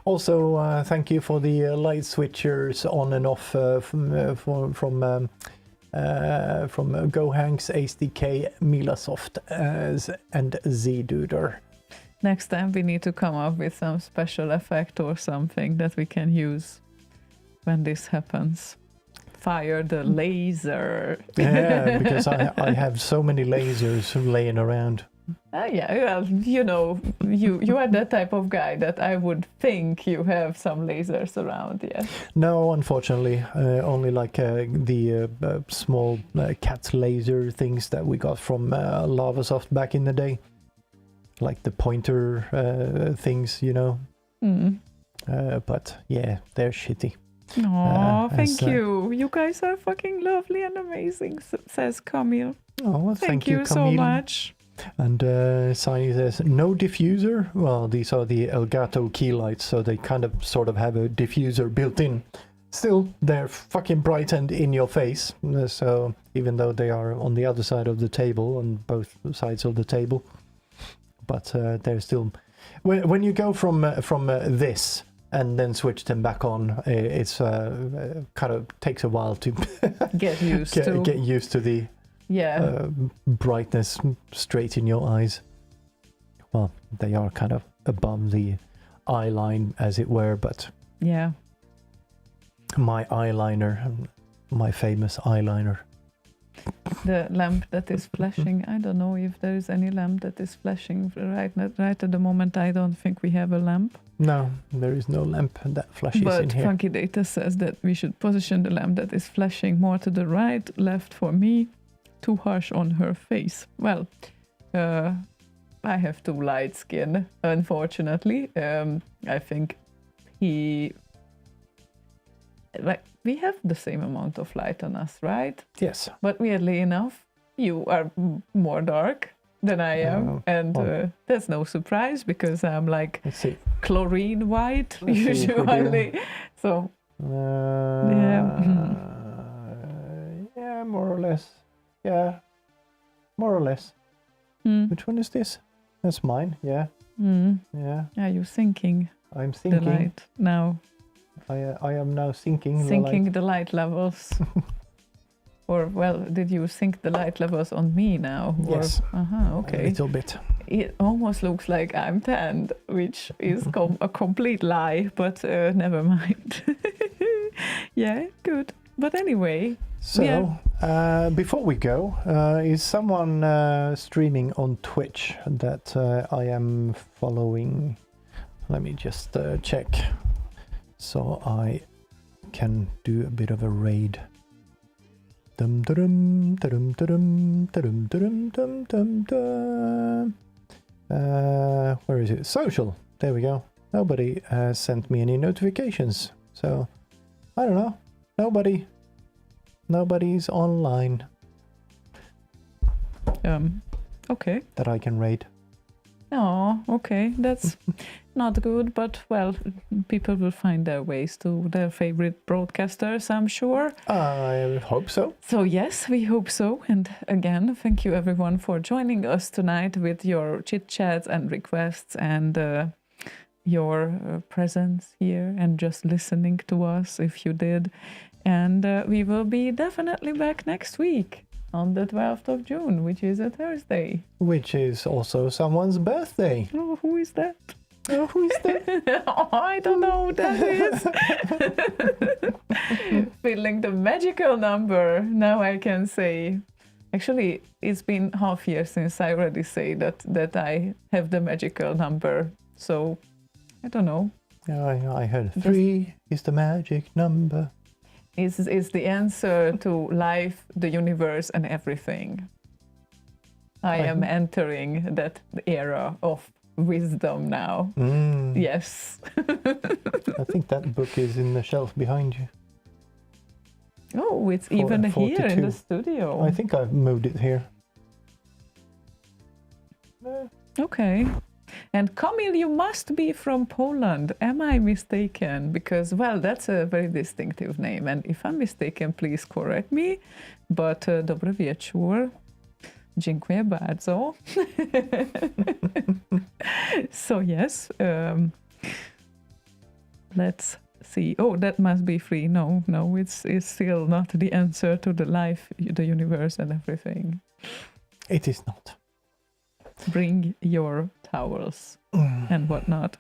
Also, thank you for the light switchers on and off from GoHanks, HDK, Milasoft, and Z-Duder. Next time we need to come up with some special effect or something that we can use when this happens. Fire the laser. Yeah, because I have so many lasers laying around. Yeah, well, you know, you are that type of guy that I would think you have some lasers around, yes. No, unfortunately, only like the small cat laser things that we got from Lavasoft back in the day. Like the Paynter things, you know. But yeah, they're shitty. Oh, thank you. You guys are fucking lovely and amazing, says Camille. Oh, thank you so Camille. much. And Siny says, no diffuser? Well, these are the Elgato key lights, so they kind of sort of have a diffuser built in. Still, they're fucking bright and in your face. So even though they are on the other side of the table, on both sides of the table, but they're still... When you go from this and then switch them back on, it's kind of takes a while to get used to. Get used to the... Yeah. Brightness straight in your eyes. Well, they are kind of above the eye line, as it were, but yeah. My eyeliner, my famous eyeliner. The lamp that is flashing. I don't know if there is any lamp that is flashing right at the moment. I don't think we have a lamp. No, there is no lamp that flashes but in here. Funky Data says that we should position the lamp that is flashing more to the right, left for me. Too harsh on her face. Well, I have too light skin, unfortunately. I think we have the same amount of light on us, right? Yes. But weirdly enough, you are more dark than I am, and that's no surprise because I'm like chlorine white usually. So yeah, more or less. Yeah, more or less. Which one is this? That's mine, yeah. Yeah. Are you sinking? I'm sinking. The light now. I am now sinking the light levels. Or, well, did you sync the light levels on me now? Yes. Okay. A little bit. It almost looks like I'm tanned, which is a complete lie, but never mind. Yeah, good. But anyway... So, before we go, is someone streaming on Twitch that I am following? Let me just check so I can do a bit of a raid. Dum dum dum dum dum dum dum dum dum. Where is it? Social. There we go. Nobody has sent me any notifications, so I don't know. Nobody's online. Okay. That I can raid. Oh, okay. That's not good, but well, people will find their ways to their favorite broadcasters, I'm sure. I hope so. So yes, we hope so. And again, thank you everyone for joining us tonight with your chit-chats and requests and your presence here and just listening to us if you did. And we will be definitely back next week on the 12th of June, which is a Thursday. Which is also someone's birthday. Oh, who is that? Oh, who is that? Oh, I don't know who that is. Feeling the magical number. Now I can say. Actually, it's been half year since I already say that I have the magical number. So, I don't know. I heard 3 is the magic number. Is the answer to life, the universe, and everything. I am entering that era of wisdom now. Yes. I think that book is in the shelf behind you. Oh, it's even here in the studio. I think I've moved it here. Okay. And Kamil, you must be from Poland. Am I mistaken? Because, well, that's a very distinctive name. And if I'm mistaken, please correct me. But dobry wieczór. Dziękuję bardzo. So, yes. Let's see. Oh, that must be free. No, it's still not the answer to the life, the universe, and everything. It is not. Bring your towels and whatnot.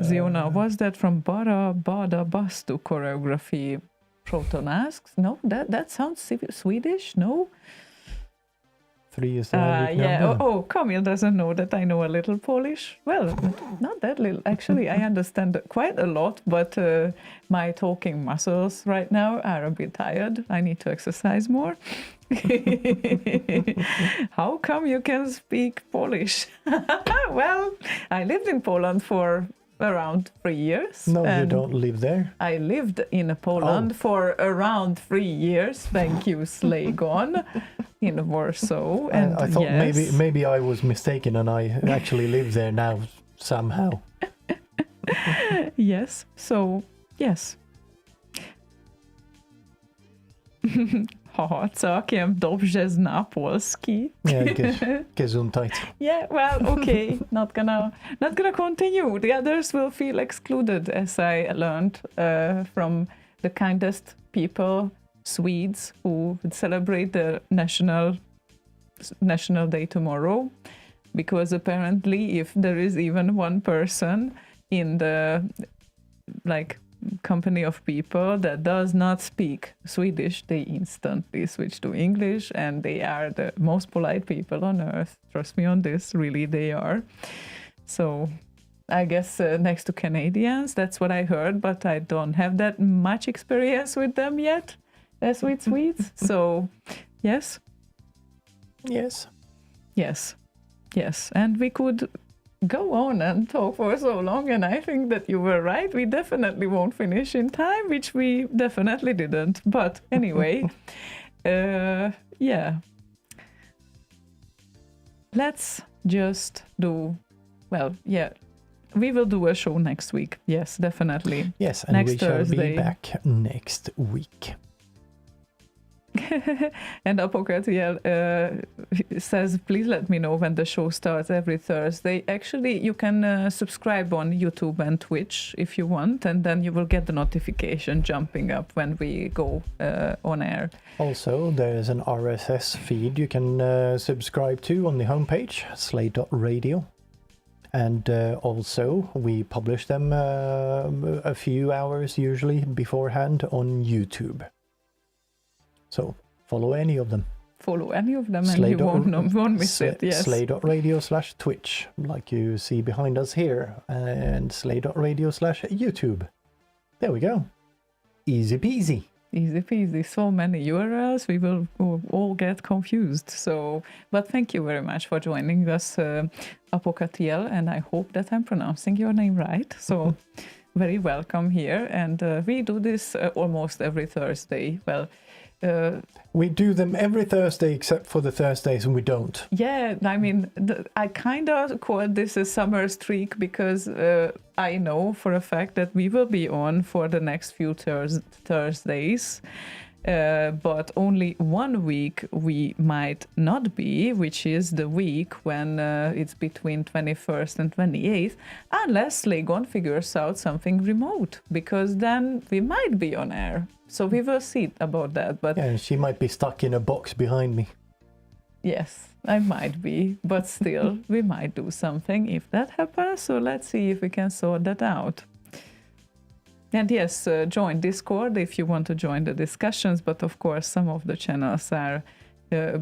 Ziona, was that from Bada Bastu choreography? Proton asks. No, that sounds Swedish. No. 3 is the magic yeah. number. Oh, Kamil doesn't know that I know a little Polish. Well, not that little. Actually, I understand quite a lot, but my talking muscles right now are a bit tired. I need to exercise more. How come you can speak Polish? Well, I lived in Poland for around 3 years. No, you don't live there. I lived in Poland for around 3 years. Thank you, Slaygon, in Warsaw. And I thought yes. maybe I was mistaken and I actually live there now somehow. Yes. So yes. Haha, całkiem dobrze zna polski. Yeah, gesundheit. Yeah, well, okay, not gonna continue. The others will feel excluded, as I learned from the kindest people, Swedes, who would celebrate the national day tomorrow, because apparently, if there is even one person in the company of people that does not speak Swedish, they instantly switch to English, and they are the most polite people on earth. Trust me on this, really, they are. So I guess next to Canadians, that's what I heard, but I don't have that much experience with them yet, as with Swedes. So yes. And we could go on and talk for so long, and I think that you were right. We definitely won't finish in time, which we definitely didn't. But anyway, yeah. Let's just do, well, yeah. We will do a show next week. Yes, definitely. Yes, and next we shall Thursday. be back next week. And Apocatiel says, please let me know when the show starts every Thursday. Actually, you can subscribe on YouTube and Twitch if you want, and then you will get the notification jumping up when we go on air. Also, there's an RSS feed you can subscribe to on the homepage, slay.radio. And also, we publish them a few hours usually beforehand on YouTube. So follow any of them. And you won't miss it. Yes. Slay.radio/Twitch, like you see behind us here, and slay.radio/YouTube. There we go. Easy peasy. Easy peasy. So many URLs, we will all get confused. So, but thank you very much for joining us, Apocatiel, and I hope that I'm pronouncing your name right. So, very welcome here, and we do this almost every Thursday. Well. We do them every Thursday except for the Thursdays when we don't. Yeah, I mean, I kind of call this a summer streak because I know for a fact that we will be on for the next few Thursdays. But only 1 week we might not be, which is the week when it's between 21st and 28th, unless Slaygon figures out something remote, because then we might be on air. So we will see about that. But yeah, she might be stuck in a box behind me. Yes, I might be, but still, we might do something if that happens. So let's see if we can sort that out. And yes, join Discord if you want to join the discussions, but of course some of the channels are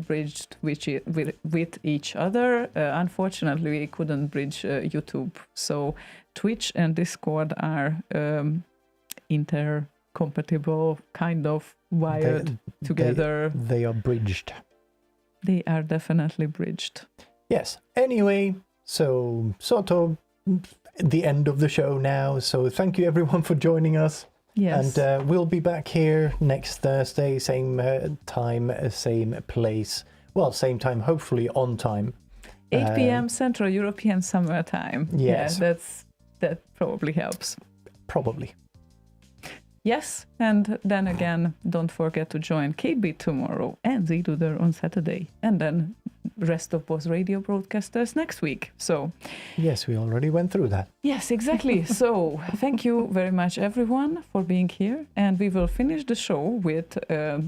bridged with each other. Unfortunately, we couldn't bridge YouTube, so Twitch and Discord are intercompatible, kind of wired together. They are bridged. They are definitely bridged. Yes. Anyway, so sort of the end of the show now. So thank you everyone for joining us. Yes. And we'll be back here next Thursday, same time, same place. Well, same time, hopefully on time. 8 p.m. Central European Summer Time. Yes. Yeah, that probably helps. Probably. Yes, and then again, don't forget to join KB tomorrow and ZDuder on Saturday, and then rest of both radio broadcasters next week. So Yes, we already went through that. yes, exactly. So thank you very much, everyone, for being here, and we will finish the show with a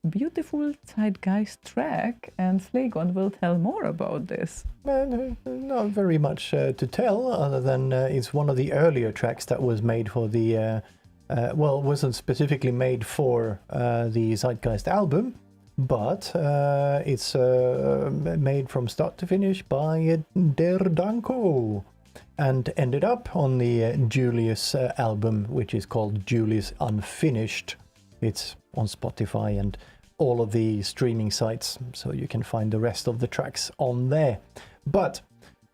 beautiful Zeitgeist track, and Slaygon will tell more about this. Not very much to tell, other than it's one of the earlier tracks that was made for the... well, it wasn't specifically made for the Zeitgeist album, but it's made from start to finish by Der Danko, and ended up on the Julius album, which is called Julius Unfinished. It's on Spotify and all of the streaming sites, so you can find the rest of the tracks on there. But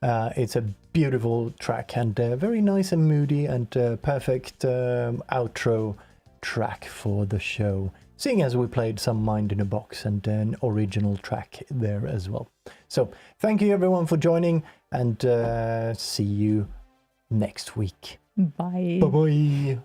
it's a beautiful track, and very nice and moody, and perfect outro track for the show, seeing as we played some Mind in a Box and an original track there as well. So thank you everyone for joining, and see you next week. Bye. Bye bye.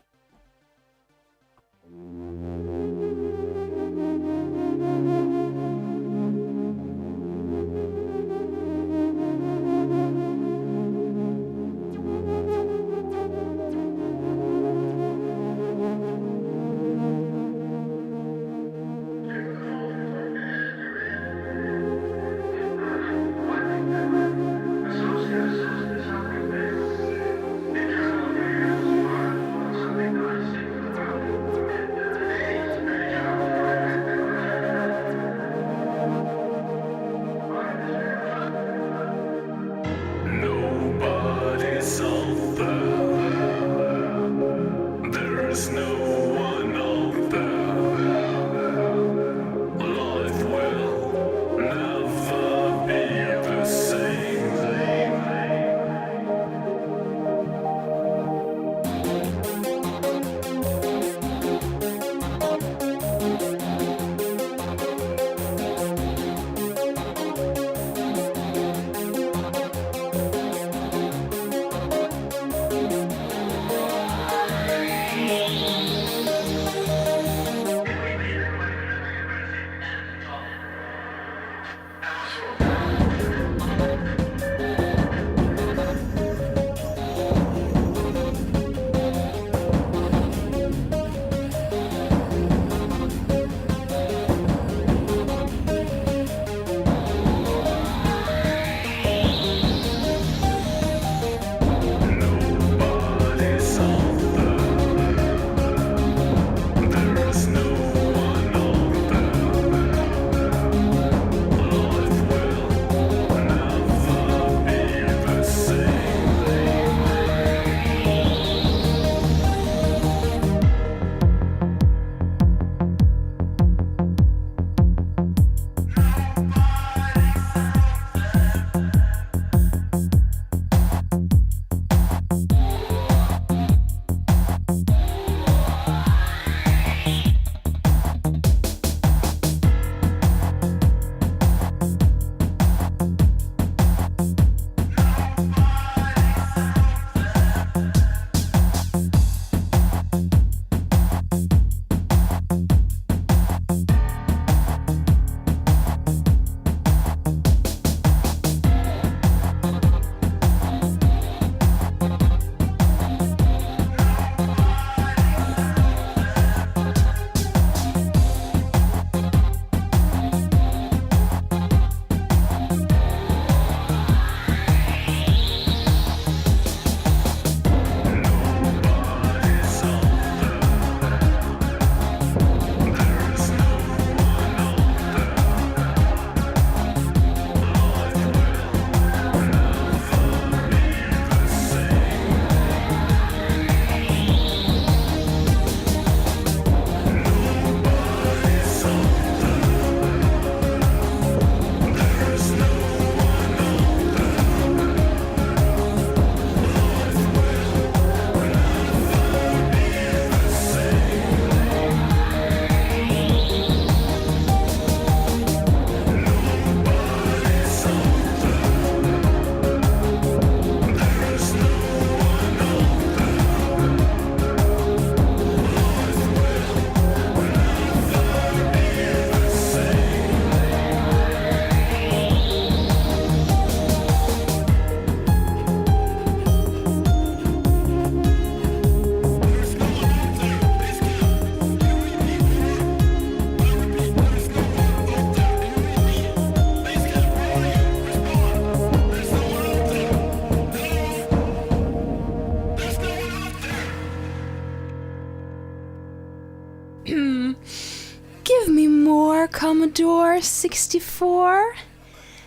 Give me more, Commodore 64.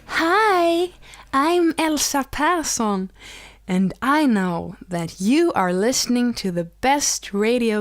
Hi, I'm Elsa Persson, and I know that you are listening to the best radio